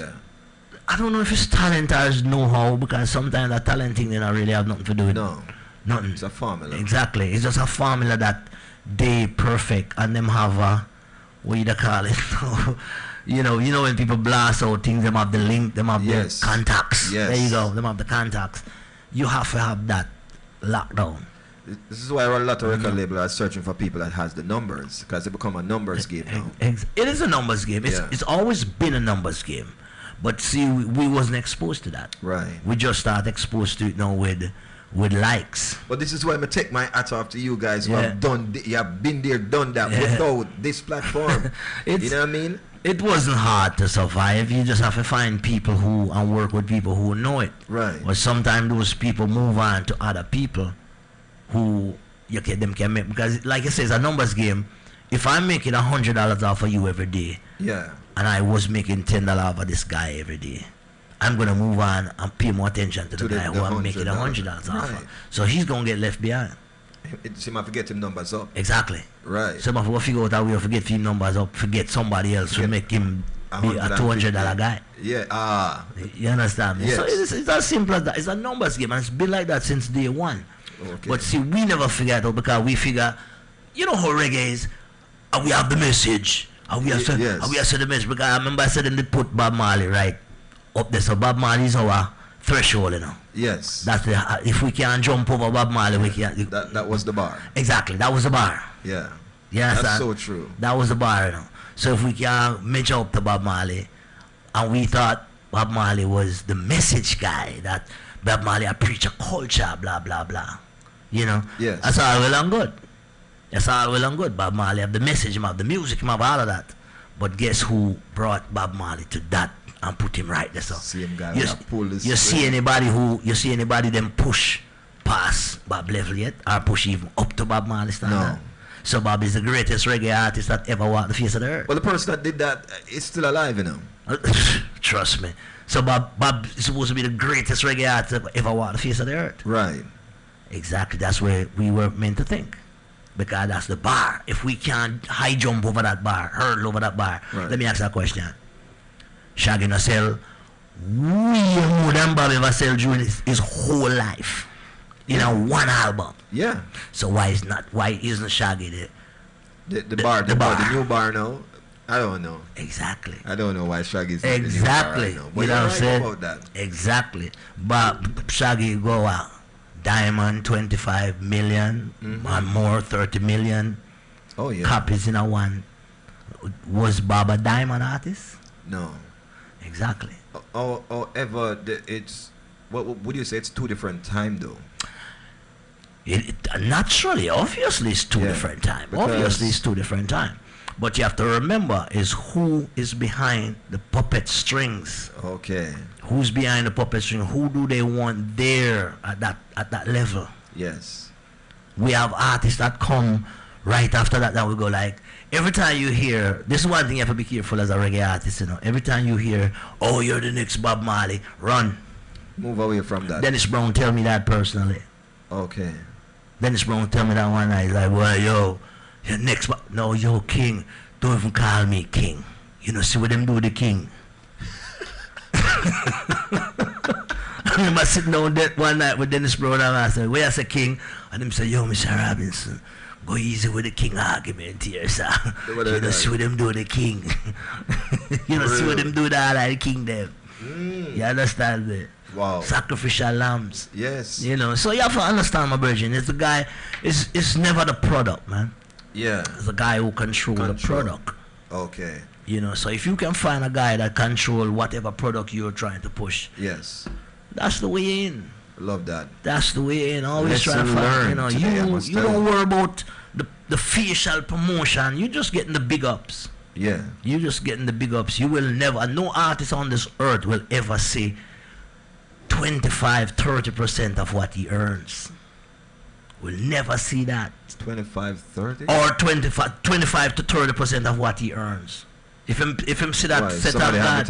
I don't know if it's talent or it's know-how, because sometimes that talent thing they don't really have nothing to do with. No. Nothing. It's a formula. Exactly. It's just a formula that they perfect and them have a, what you call it? You know when people blast out things, them have the link, them have the contacts. Yes. There you go, them have the contacts. You have to have that lockdown. This is why a lot of record labels are searching for people that has the numbers, because they become a numbers game now. It is a numbers game. It's always been a numbers game. But see, we wasn't exposed to that. Right. We just started exposed to it now with likes. But this is why I take my hat off to you guys who have done, you have been there, done that without this platform. You know what I mean? It wasn't hard to survive. You just have to find people who and work with people who know it. Right. But sometimes those people move on to other people who them can make, because like I say, it's a numbers game. If I'm making $100 off of you every day, yeah, and I was making $10 off of this guy every day, I'm gonna move on and pay more attention to the guy who I'm making $100 off of. So he's gonna get left behind. He might forget him numbers up. Exactly. Right. Some of us figure out how we forget him numbers up, forget somebody else to make him be a $200 guy. Yeah. You understand me? Yes. So it's as simple as that. It's a numbers game, and it's been like that since day one. Okay. But see, we never figure it out because we figure, you know how reggae is, and we have the message, and we have said the message. Because I remember I said them they put Bob Marley right up there. So Bob Marley is our threshold, you know. Yes. That's the if we can't jump over Bob Marley, we can't. That was the bar. Exactly, that was the bar. Yeah. Yes, that's so true. That was the bar, you know. So if we can't measure up to Bob Marley, and we thought Bob Marley was the message guy, that Bob Marley a preach a culture, blah blah blah. You know. Yes. That's all well and good. That's all well and good. Bob Marley have the message, him have the music, him have all of that. But guess who brought Bob Marley to that and put him right there? So same guy you see anybody them push past Bob level yet, or push even up to Bob Marley standard? No. So Bob is the greatest reggae artist that ever walked the face of the earth. Well, the person that did that is still alive, you know. Trust me. So Bob is supposed to be the greatest reggae artist that ever walked the face of the earth. Right. Exactly. That's where we were meant to think. Because that's the bar. If we can't high jump over that bar, hurdle over that bar, let me ask that question. Shaggy no sell way more than Bob ever sell during his whole life. You know, one album. Yeah. So why isn't Shaggy the new bar now? I don't know. Exactly. I don't know why Shaggy's exactly. The new bar right now. But you know what I'm saying? About that. Exactly. But Shaggy go out. Diamond 25 million and more 30 million copies in a one. Was Bob a diamond artist? No. Exactly. However, it's what would you say? It's two different time though. Naturally, obviously, it's two different time. Obviously, it's two different time. But you have to remember is who is behind the puppet strings. Okay. Who's behind the puppet string? Who do they want there at that level? Yes. We have artists that come right after that we go like, every time you hear, this is one thing you have to be careful as a reggae artist, you know. Every time you hear, oh, you're the next Bob Marley, run. Move away from that. Dennis Brown tell me that personally. Okay. Dennis Brown tell me that one night. He's like, well, yo, you're next no, yo, King, don't even call me King. You know, see what them do with the King. I remember sitting down there one night with Dennis Brown and I said, where I say King? And him say, yo, Mr. Robinson, go easy with the King argument here, sir. You know, see what them do with the King. You know, see what them do with all the King them. You understand me? Wow. Sacrificial lambs. Yes. You know, so you have to understand, my virgin. It's the guy, it's never the product, man. Yeah. It's the guy who control the product. Okay. You know, so if you can find a guy that control whatever product you're trying to push, yes, that's the way in. Love that. That's the way in. Always try to find, you know, you don't worry about the facial promotion. You're just getting the big ups. Yeah. You're just getting the big ups. You will never, no artist on this earth will ever say 25-30% of what he earns. We'll never see that. 25-30? Or 25 to 30% of what he earns. If him see that set up that,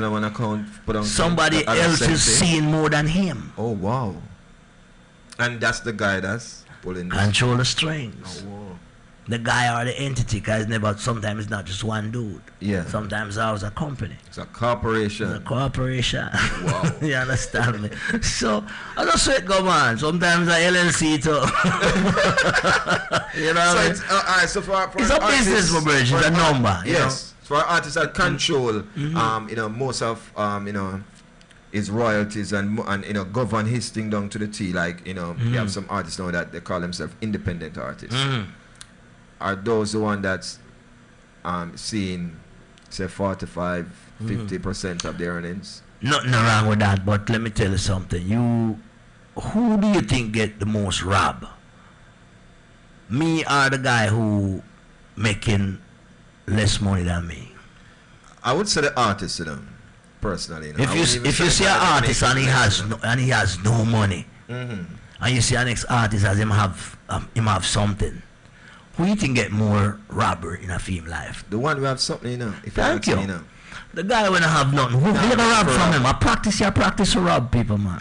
somebody else is seeing more than him. Oh wow. And that's the guy that's pulling control the strings. Oh, wow. The guy or the entity, because sometimes it's not just one dude. Yeah. Sometimes it's a company. It's a corporation. It's a corporation. Wow. You understand me? So I just say it go on. Sometimes a LLC too. You know. So it's alright. So for it's a business, my bridge. It's a number. Yes. For artists that control, you know, most of you know, his royalties and you know, govern his thing down to the T. Like, you know, you have some artists now that they call themselves independent artists. Are those the one that's seeing, say, 45-50% of their earnings? Nothing wrong with that, but let me tell you something. Who do you think get the most rob? Me or the guy who making less money than me? I would say the artist, you know, personally. You know. If you see an artist and he has no money, and you see an next artist as him have something, who you think get more robbery in a film life? The one who have something, you know. If Thank you. Me, you know. The guy when I have nothing, who you gonna rob from him? I practice to rob people, man.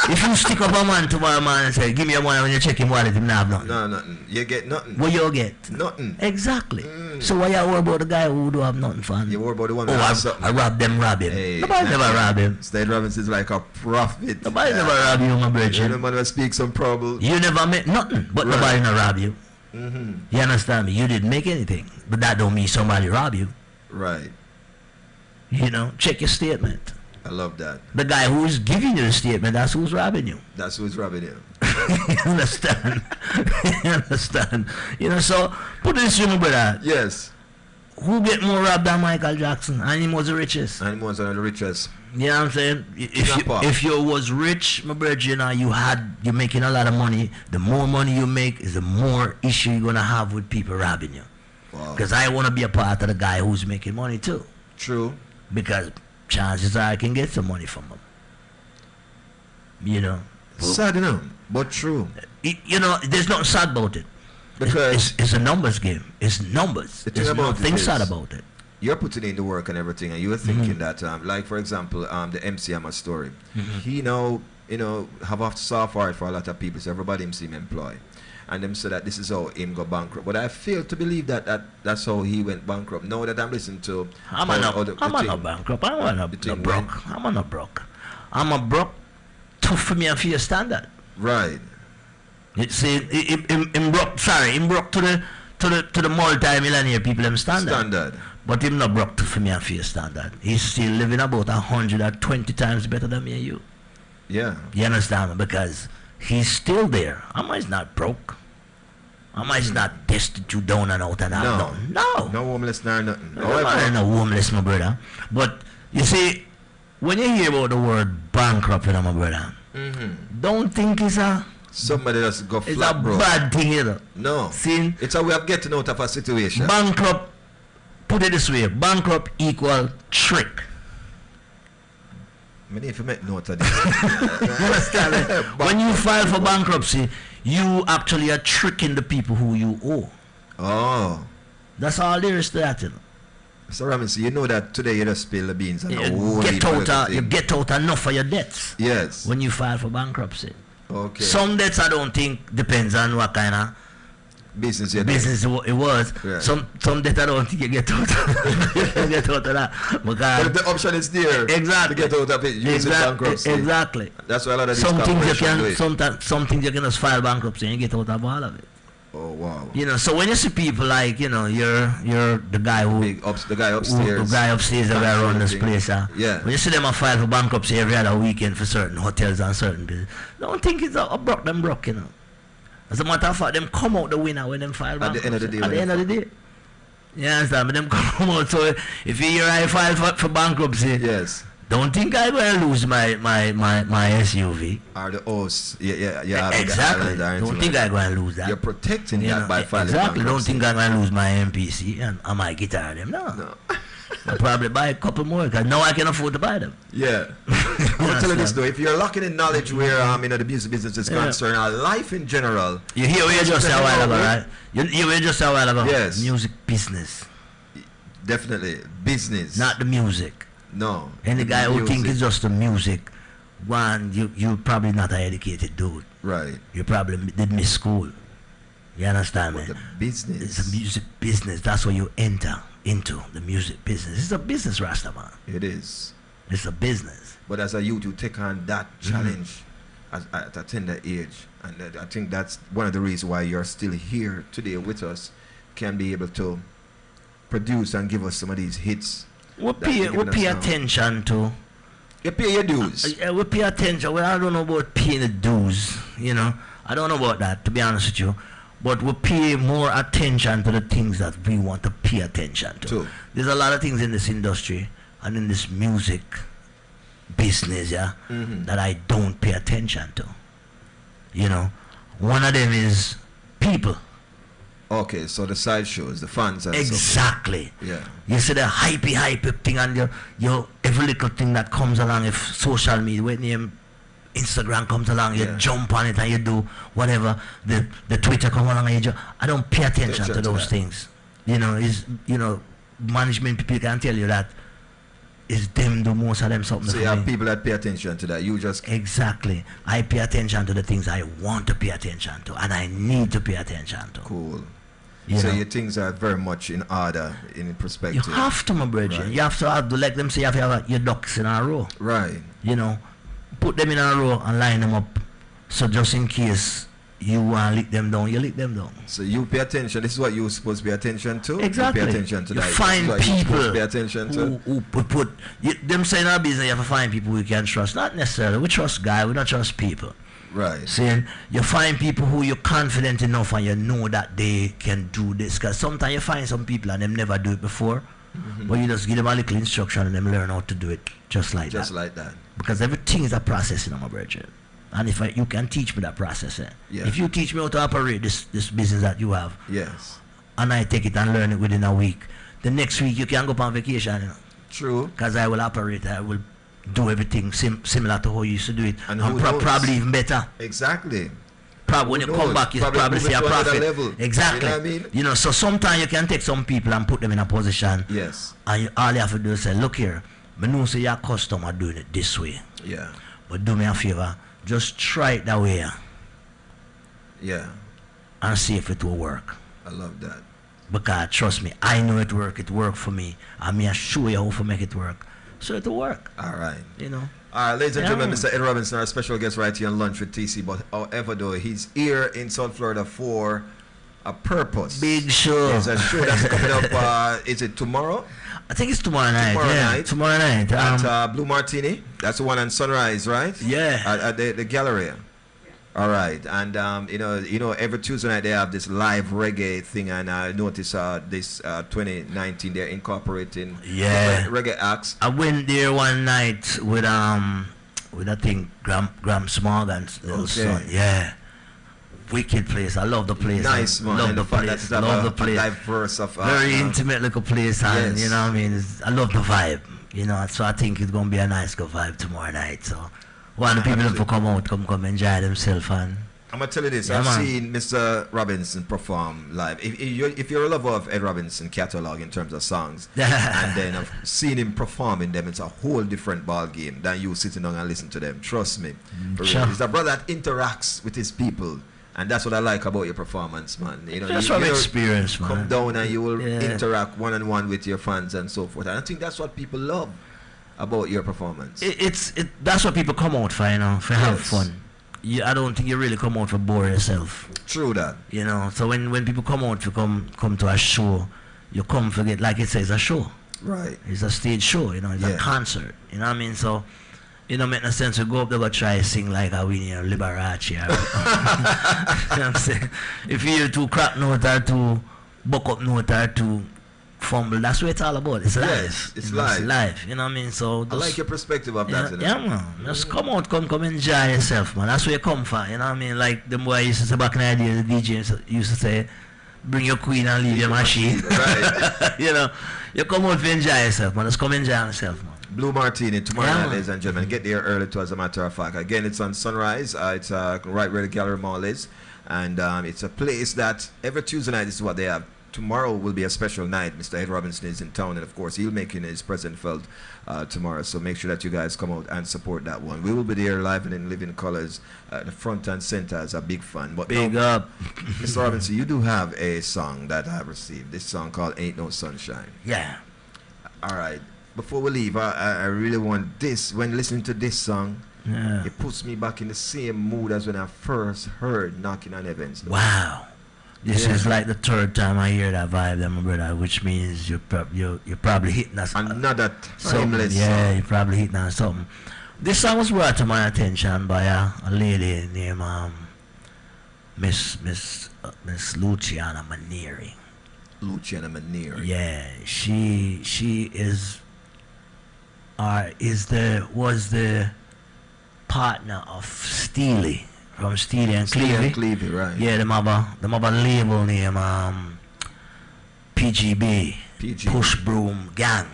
If you stick up a man tomorrow, man, and say, give me your money when you check him wallet, him not have nothing. No, nothing. You get nothing. What you get? Nothing. Exactly. So why you worry about the guy who do have nothing fun? You worry about the one who have something. I rob him. Hey, nobody never rob him. Slade Robinson is like a prophet. Nobody never rob you, my brother. You the man who speaks some trouble. You never make nothing, but nobody never rob you. You understand me? You didn't make anything, but that don't mean somebody rob you. Right. You know, check your statement. I love that. The guy who's giving you the statement, that's who's robbing you. That's who's robbing you. You understand? You understand? You know, so put this to me, brother. Yes. Who get more robbed than Michael Jackson? And he was the richest. And he was one of the richest. You know what I'm saying? If you was rich, my brother, you know, you're making a lot of money. The more money you make is the more issue you're gonna have with people robbing you. Because I wanna be a part of the guy who's making money too. True. Because chances are I can get some money from him. You know. Sad enough, but true. You know, there's nothing sad about it. Because it's a numbers game. It's numbers. There's nothing sad about it. You're putting in the work and everything, and you're thinking that, like for example, the MC Hammer story. He now, have off soft heart for a lot of people. So everybody him see him employ, and them say that this is how him go bankrupt. But I fail to believe that's how he went bankrupt. Now that I'm listening to, I'm not bankrupt. I'm not broke. I'm a broke. Tough for me and for your standard. Right. It's him broke to the multi-millionaire people them standard. But him not broke for me and for your standard. He's still living about 120 times better than me and you. Yeah. You understand me? Because he's still there. Is not broke. Is not destitute down and out and out. No. No homeless nor nothing. No homeless, my brother. But you see, when you hear about the word bankrupt, my brother, don't think it's somebody that's go flat, it's a bro. bad thing, you know. No. See? It's a way of getting out of a situation. Bankrupt, put it this way, bankrupt equal trick. I mean, if you make note of this. You understand? When you file for bankruptcy, you actually are tricking the people who you owe. Oh. That's all there is to that, you know. So Robinson, you know that today you just spill the beans and you get out enough of your debts. Yes. When you file for bankruptcy. Okay. Some debts I don't think depends on what kind of business it was. Yeah. Some debt I don't think you get out of. You get out of that. Because but the option is there. Exactly. To get out of it using bankruptcy. Exactly. That's why a lot of these some things you can just file bankruptcy and you get out of all of it. Oh wow! You know, so when you see people like, you're the guy who the guy upstairs, the guy run this place, yeah. When you see them file for bankruptcy every other weekend for certain hotels and certain business, don't think it's a broke, you know. As a matter of fact, them come out the winner when them file bankruptcy. At the end of the day. You understand? But them come out. So if you hear I file for bankruptcy, yes. Don't think I'm going to lose my SUV. Or the host. Yeah. Exactly. Don't think I'm going to lose that. You're protecting that by filing exactly. Don't think I'm going to lose my MPC and my guitar. No. I'll probably buy a couple more because now I can afford to buy them. Yeah. I'm going to tell you this though. If you're locking in knowledge where the music business is concerned, or life in general. You hear what you just said a while ago, right? You hear what you just said a while ago? Yes. Music business. Definitely. Business. Not the music. No. Any guy who think it's just the music, one, you're probably not an educated dude. Right. You probably did miss school. You understand me? The business. It's a music business. That's where you enter into the music business. It's a business, Rastaman. It is. It's a business. But as a youth, you take on that challenge at a tender age. And I think that's one of the reasons why you're still here today with us, can be able to produce and give us some of these hits. We pay attention to. You pay your dues. We pay attention. Well, I don't know about paying the dues, you know. I don't know about that, to be honest with you. But we pay more attention to the things that we want to pay attention to. There's a lot of things in this industry and in this music business, that I don't pay attention to. You know, one of them is people. Okay, so the side shows, the fans and exactly. So yeah. You see the hype thing and your every little thing that comes along with social media, when you Instagram comes along, you jump on it and you do whatever. The Twitter come along and I don't pay attention to those things. Management people can tell you that it's them do most of them something. So you have people that pay attention to that. You just exactly. I pay attention to the things I want to pay attention to, and I need to pay attention to. Cool. You so know? your things are very much in order, in perspective. You have to, my brother. Right. You have to have, like them say, you have to have your ducks in a row. Right. Put them in a row and line them up. So just in case you want to lick them down, you lick them down. So you pay attention. This is what you're supposed to pay attention to. Exactly. You pay attention to you that. Find this is what people you're supposed to pay attention to. who put them saying our business. You have to find people we can trust. Not necessarily. We trust God. We don't trust people. Right. Saying you find people who you're confident enough and you know that they can do this. Because sometimes you find some people and them never do it before, but you just give them a little instruction and them learn how to do it just like that. Just like that. Because everything is a process, my brother. And if you can teach me that process, Yeah. if you teach me how to operate this business that you have, yes, and I take it and learn it within a week, the next week you can go on vacation. True. Because I will operate. I will do everything similar to how you used to do it, and probably even better. Exactly. Probably when you come back, you probably see a profit. Exactly. You know what I mean? So sometimes you can take some people and put them in a position. Yes. And all you have to do is say, look here, I know say your customer doing it this way. Yeah. But do me a favor, just try it that way. Yeah. And see if it will work. I love that. Because trust me, I know it worked for me. And me assure you how to make it work. So it'll work. All right. All right, ladies and gentlemen, Mr. Ed Robinson, our special guest right here on Lunch with TC. But however, though, he's here in South Florida for a purpose. Big show. There's a show that's coming up. Is it tomorrow? I think it's tomorrow night. Tomorrow night. At Blue Martini. That's the one on Sunrise, right? Yeah. At the gallery. All right, and every Tuesday night they have this live reggae thing, and I noticed this 2019 they're incorporating reggae acts. I went there one night with I think Graham Smog and little son. Yeah, wicked place. I love the place. Nice man. Love and the place. Love the place. Diverse of very intimate little place, and yes. you know what I mean. I love the vibe. So I think it's gonna be a nice good vibe tomorrow night. So. One of the people to come out, come enjoy themselves. And I'm going to tell you this. I've seen Mr. Robinson perform live. If you're a lover of Ed Robinson catalog in terms of songs, and then I've seen him performing them, it's a whole different ball game than you sitting down and listen to them. Trust me. Sure. He's a brother that interacts with his people. And that's what I like about your performance, man. Just from experience, man. Come down and you will interact one-on-one with your fans and so forth. And I think that's what people love about your performance. That's what people come out for, for have fun. I don't think you really come out to bore yourself. True that. So when people come out to come to a show, you come forget, like it says, a show. Right. It's a stage show, it's a concert. You know what I mean? So it don't make no sense to go up there and try to sing like a Winnie or Liberace. You know what I'm saying? If you hear two crap note or two buck up note or two fumble, that's what it's all about. It's live. Yes, it's live. It's live. You know what I mean? So I like your perspective of that. Yeah, man. Just come out, come enjoy yourself, man. That's where you come from. You know what I mean? Like the boy used to say back in the day, the DJ used to say, bring your queen and leave your machine. Right. You come out to enjoy yourself, man. Just come enjoy yourself, man. Blue Martini tomorrow night, ladies and gentlemen. Get there early too, as a matter of fact. Again, it's on Sunrise. It's right where the Gallery Mall is. And it's a place that every Tuesday night, this is what they have. Tomorrow will be a special night. Mr. Ed Robinson is in town, and of course he'll make his presence felt tomorrow. So make sure that you guys come out and support that one. We will be there live and in living colors, the front and center as a big fan. But big up, Mr. Robinson, you do have a song that I've received. This song called "Ain't No Sunshine." Yeah. All right. Before we leave, I really want this. When listening to this song, it puts me back in the same mood as when I first heard "Knocking on Heaven's Door." Wow. This is like the third time I hear that vibe, my brother, which means you're probably hitting us another timeless song. You're probably hitting on something. This song was brought to my attention by a lady named Miss Luciana Manieri. Luciana Manieri. Yeah, she was the partner of Steely. From Steely and Clevey. Right. Yeah, them have a label name PGB. Push Broom Gang.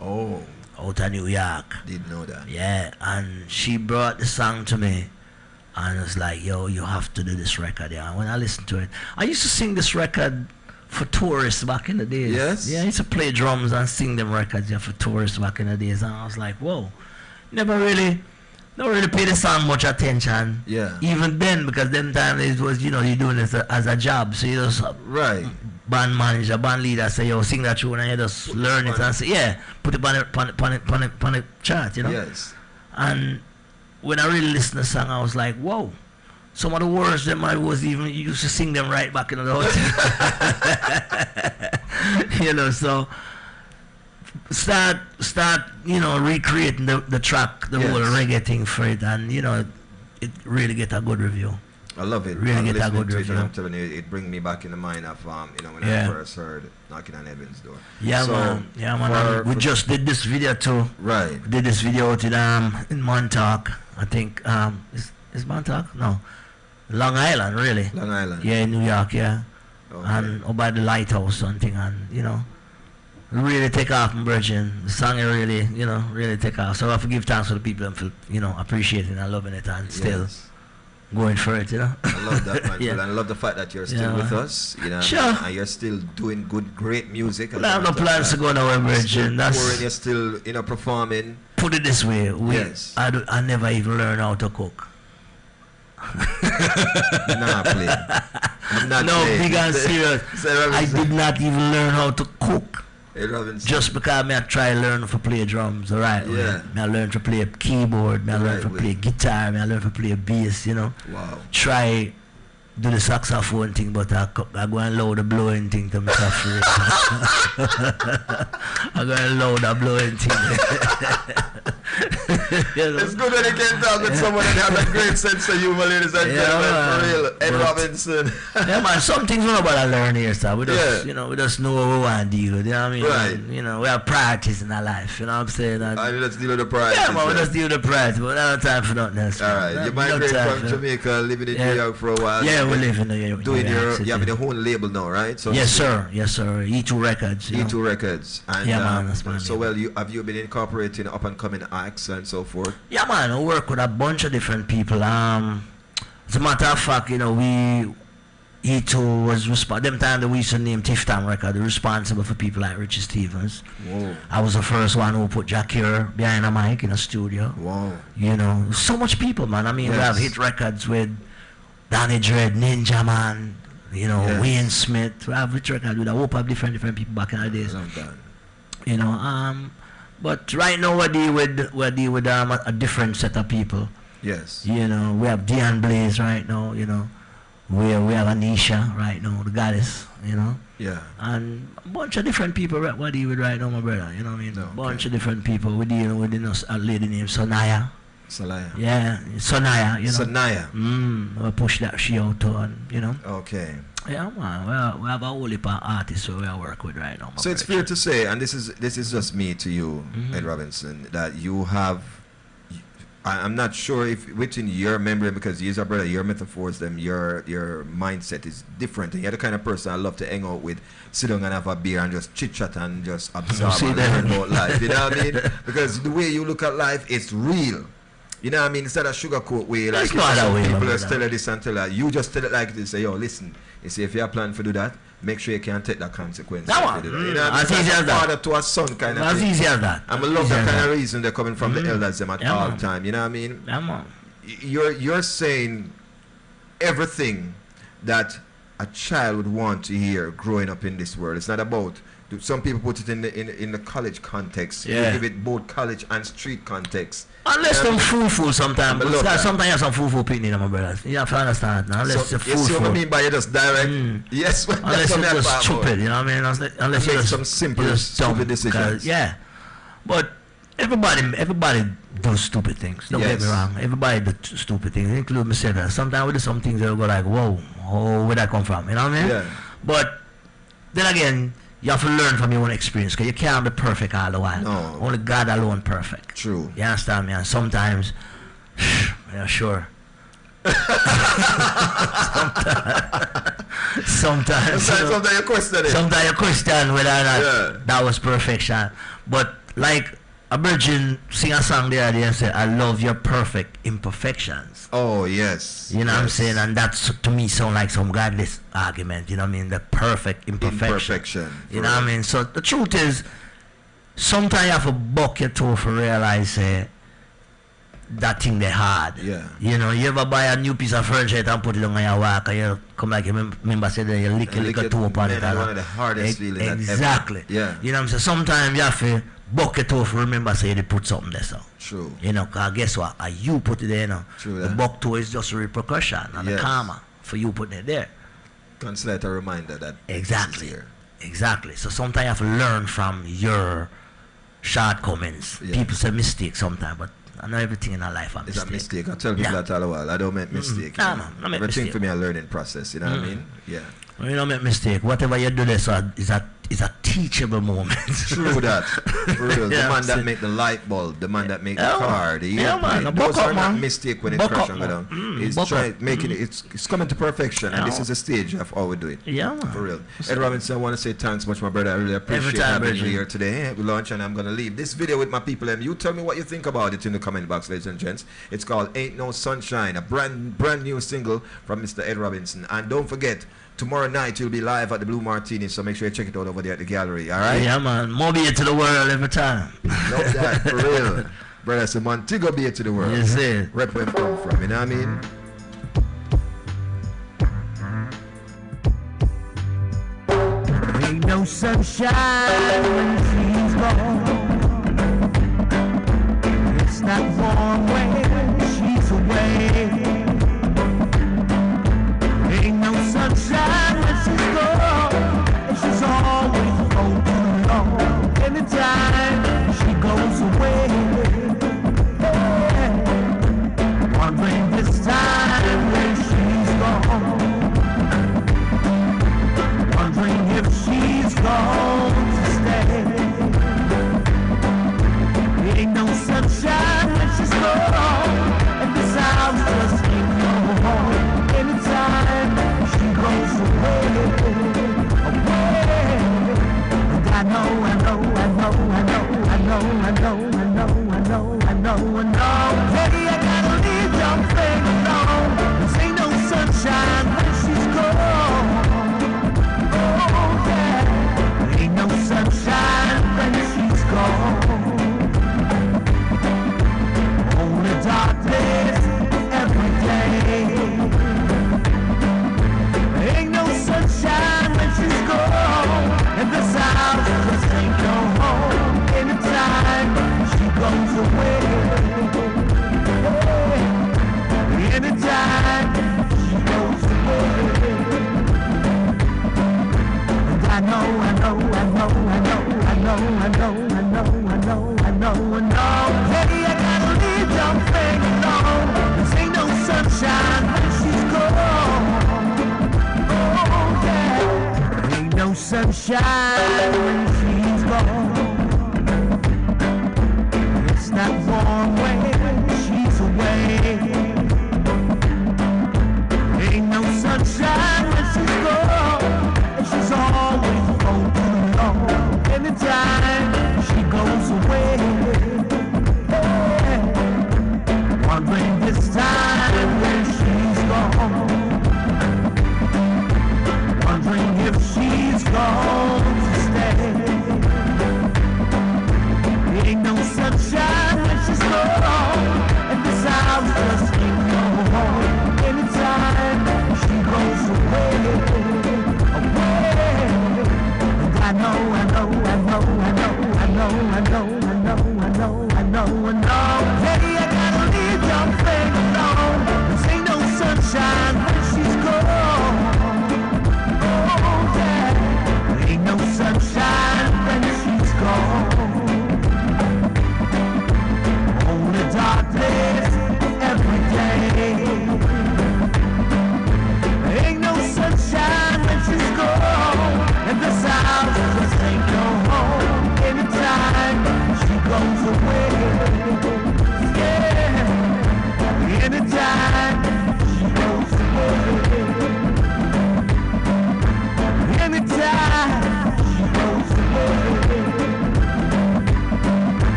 Oh. out of New York. Didn't know that. Yeah, and she brought the song to me, and was like, yo, you have to do this record. Yeah, and when I listened to it, I used to sing this record for tourists back in the days. Yes? Yeah, I used to play drums and sing them records for tourists back in the days, and I was like, whoa, don't really pay the song much attention. Yeah. Even then, because them times it was, you're doing this as a job, so you just band manager, band leader say, yo, sing that tune, and you just learn it and say, yeah, put it on the chart, Yes. And when I really listened to the song, I was like, whoa. Some of the words them I was even used to sing them right back in the hotel. So start recreating the track, the whole reggae thing for it, and it really get a good review. I love it. Really get a good review. I'm telling you, it brings me back in the mind of when I first heard Knocking on Heaven's Door. Yeah, man. We just did this video too. Right. We did this video in Montauk. I think is Montauk? No, Long Island, really. Long Island. Yeah, in New York. Yeah. Okay. And by the lighthouse something, and really take off in Virgin. The song really, really take off. So I have to give thanks to the people and appreciating and loving it and still going for it, I love that, man. And I love the fact that you're still with us, Sure. And you're still doing great music. I have no plans to go nowhere, Virgin. You're still, performing. Put it this way, I never even learned how to cook. Nah, play. I'm not playing. Big and serious. I did not even learn how to cook. Just because I try to learn to play drums, alright? Yeah. I learn to play a keyboard, I learn to play guitar, I learn to play a bass, Wow. Try do the saxophone thing, but I go and load the blowing thing to myself. I go and load the blowing thing. It's good when you can talk with someone that has a great sense of humor, ladies and gentlemen. For real, Ed Robinson. Yeah, man. Some things we're not about to learn here, sir. We just, we just know what we want to deal with. You know what I mean? Right. We have priorities in our life. You know what I'm saying? And let's deal with the priorities. Yeah, man. We just deal with the priorities, but we don't have time for nothing else. All right. You migrated from Jamaica, living in New York for a while. Yeah, we live in New York. You have your own label now, right? So yes, sir. E2 Records. E2 Records. And, yeah, man. That's my so, have you been incorporating up and coming acts and so forth? Yeah, man. I work with a bunch of different people. As a matter of fact, E2 was them time that we used to name Tiftam Record, responsible for people like Richie Stevens. Whoa. I was the first one who put Jack here behind a mic in a studio. Wow. So much people, man. I mean, we have hit records with Danny Dredd, Ninja Man, Wayne Smith. We have hit records with a whole of different people back in the days. But right now we deal with a different set of people. Yes. We have Dion Blaze right now. We have Anisha right now, the goddess. Yeah. And a bunch of different people we deal with right now, my brother. You know what I mean? No, bunch of different people. We dealing with a lady named Sonaya. Yeah, Sonaya. Sonaya. We push that she out to, and Okay. Yeah, man. We have a whole heap of artists who we work with right now. So it's fair to say, and this is just me to you, Ed Robinson, that you have. I'm not sure if within your memory, because you're a brother, your metaphors, your mindset is different, and you're the kind of person I love to hang out with, sit down and have a beer and just chit chat and just absorb and learn about life. You know what I mean? Because the way you look at life, it's real. You know what I mean? Instead of sugarcoat way, like people just tell you this and tell you, you just tell it like this. Say, yo, listen. You see, if you have plan to do that, make sure you can take that consequence. You know what as easy as that. Father to a son kind of thing. As easy as that. I love that kind of reason they're coming from the elders them at all time. You know what I mean? You're saying everything that a child would want to hear growing up in this world. It's not about. Some people put it in the college context. Yeah. You give it both college and street context. Unless them fool sometimes. Sometimes you have some fool picnic, my brothers. You have to understand. Unless you're fool. You see what I mean by you just direct? Yes. Unless you're just stupid, you know what I mean? Unless you're some simple stupid decisions. Yeah. But everybody does stupid things. Don't get me wrong. Everybody does stupid things, including myself. Sometimes we do some things that go like, whoa, where'd that come from? You know what I mean? Yeah. But then again, you have to learn from your own experience, because you can't be perfect all the while. No. Only God alone perfect. True. You understand me? And sometimes, yeah, sure. sometimes you question it. Sometimes you question whether or not that was perfection. But like a virgin sing a song the other day and say, I love your perfect imperfections. Oh, yes. You know what I'm saying? And that's, to me, sound like some godless argument. You know what I mean? The perfect imperfection. You know what I mean? So the truth is, sometimes you have to buck your toe to realize that thing they hard. Yeah. You know, you ever buy a new piece of furniture and put it on your walk and you come like you remember say that you lick a toe upon it. One of the hardest feelings. Exactly. Yeah. You know what I'm saying? Sometimes you have to buck your toe to remember say they put something there. So. True. You know, cause guess what? You put it there, you know. True. The buck toe is just a repercussion and the karma for you putting it there. Consider it a reminder that exactly. Exactly. So sometimes you have to learn from your shortcomings. Yeah. People say mistake sometimes, but I know everything in our life a mistake. It's a mistake. I tell people that all the while. I don't make mistake. No, man, I make everything mistake. for me a learning process. You know what I mean? Yeah. Well, you don't make mistake. Whatever you do this is a teachable moment. True that. For real. The man that make the light bulb, the man that make the car, the man. Those are not man. mistake when it Buck crash up, and go man. down. It's trying making it. It's coming to perfection, and this Yeah. is a stage of how we do it. Yeah, man. For real. Ed Robinson, I want to say thanks much, my brother. I really appreciate having you Bridget. here today. We launch, and I'm gonna leave this video with my people. And you tell me what you think about it in the comment box, ladies and gents. It's called "Ain't No Sunshine," a brand new single from Mr. Ed Robinson. And don't forget, tomorrow night you'll be live at the Blue Martini, so make sure you check it out over there at the gallery. All right? Yeah, man. More beer to the world every time. Love that, for real. Brother, so Montego beer to the world. You see. Rep where we come from, you know what I mean? Ain't no sunshine when she's gone. It's not warm when she's away. Ain't no sunshine when she's gone, and she's always gone too long. Anytime she goes away, wondering this time when she's gone, wondering if she's going to stay. Ain't no sunshine when she's gone, and this house just ain't no home. Anytime she goes away, away. And I know, hey, I gotta leave your thing alone. This ain't no sunshine when she's gone. Oh yeah, ain't no sunshine when she's gone. Only darkness every day. Ain't no sunshine when she's gone, and this house just ain't no home. Anytime she goes away, anytime she goes away. And I know. Hey, I gotta leave your thing alone. This ain't no sunshine when she's gone. Oh yeah, ain't no sunshine when she's gone. It's not warm when she's away. Ain't no sunshine when she's gone, and she's always gone too long. Anytime she goes away, wondering this time when she's gone, wondering if she's going to stay.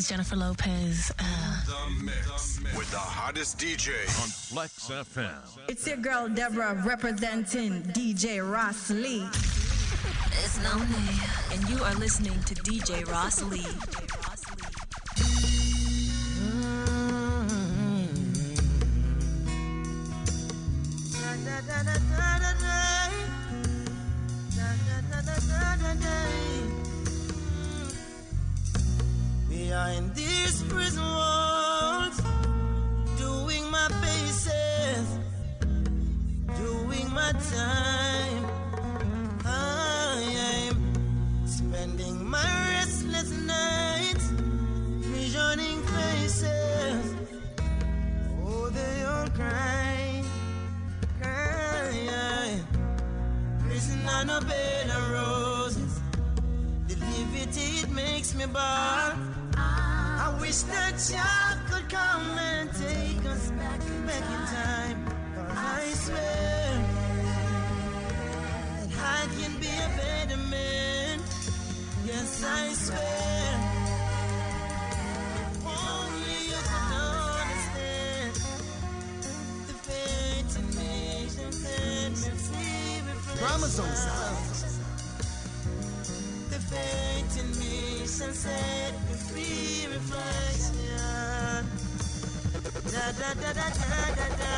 is Jennifer Lopez. The Mix with the hottest DJ on Flexx FM. It's your girl Deborah representing DJ Ross Lee. It's lonely, and you are listening to DJ Ross Lee. Behind these prison walls, doing my paces, doing my time. I am spending my restless nights, visioning faces. Oh, they all cry, cry. Prison on a bed of roses. The liberty it makes me bald. I wish that y'all could come and take us back in time. But I swear that I can be a better man. Yes, I swear. If only you could understand the fate in me and set me free. Chromosome sound. The fate in me shall set me free. Reflection. Da da da da da da da.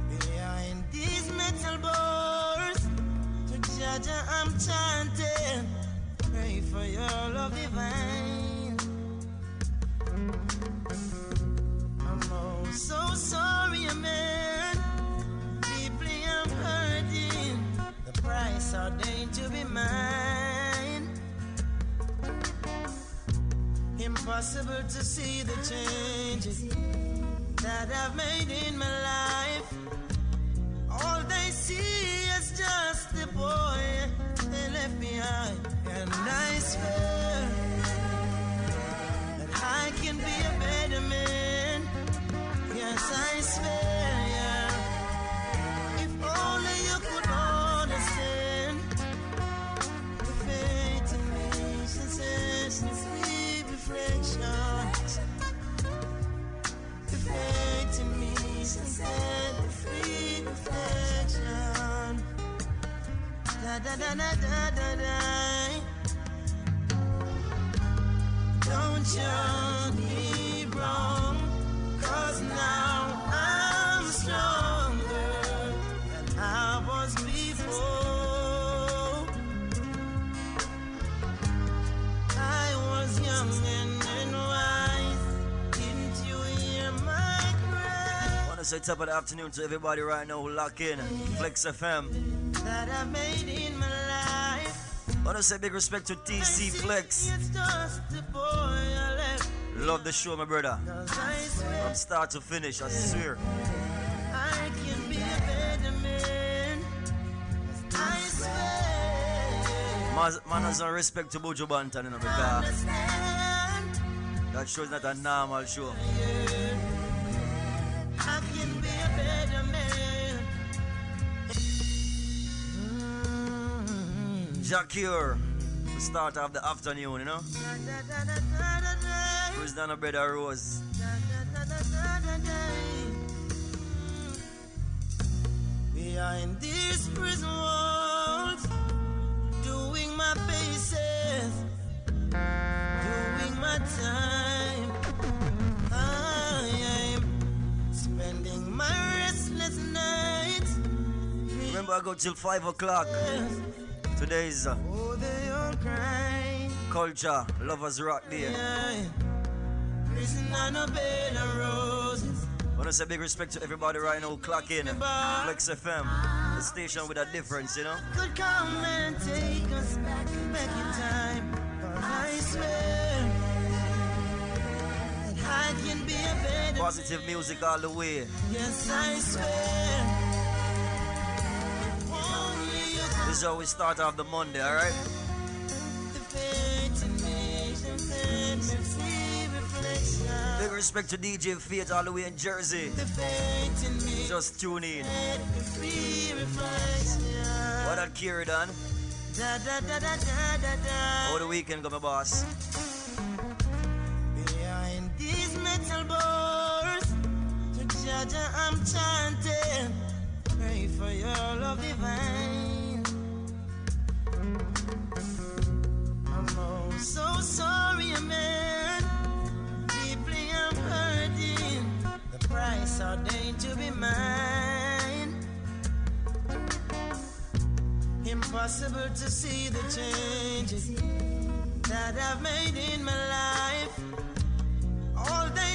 Behind these metal bars, to Jaja I'm chanting. Pray for your love divine. I'm oh so sorry, man. Deeply I'm hurting. The price ordained to be mine. Impossible to see the changes that I've made in my life. All they see is just the boy they left behind. And I swear that I can be a better man. Yes, I swear, yeah. If only you could understand the fate in me, sensations, reflection. The fate in me, set the free reflection. Da da da da da da da. Don't judge me wrong, 'cause now I'm stronger than I was before. I was young and wise. Didn't you hear my cry? I want to say top of the afternoon to everybody right now who lock in Flexx FM. That I made in my life. I want to say big respect to TC Flexx. It's just the boy I left. Love the show, my brother. 'Cause I swear From start to finish, I swear. I can be a better man. I swear. Man has a respect to Buju Banton, you know, because Understand. that show is not a normal show. I can be a better man. Jacure, the start of the afternoon, you know. Prisoner of Brother Rose. Behind these prison walls, doing my paces, doing my time. I am spending my restless nights. Remember, I go till 5 o'clock. Today's Oh, they all cry. Culture Lovers Rock Day. Prison on a bed of roses. I want to say big respect to everybody right now who clock in. Flexx FM, the station with a difference, you know. Could come and take us back in time. But I swear that I can be a better Positive music all the way. Yes, I swear. Only you This is how we start off the Monday, alright? the fate in me, set me free reflection. Big respect to DJ Fate all the way in Jersey. The fate in me, Just tune in. set me free reflection. What that carry on? Da da da da da da da. Over the weekend, go my boss. Behind these metal bars, to Jaja I'm chanting. Pray for your love divine. I'm oh so sorry, man. Deeply I'm hurting. The price ordained to be mine. Impossible to see the changes that I've made in my life. All day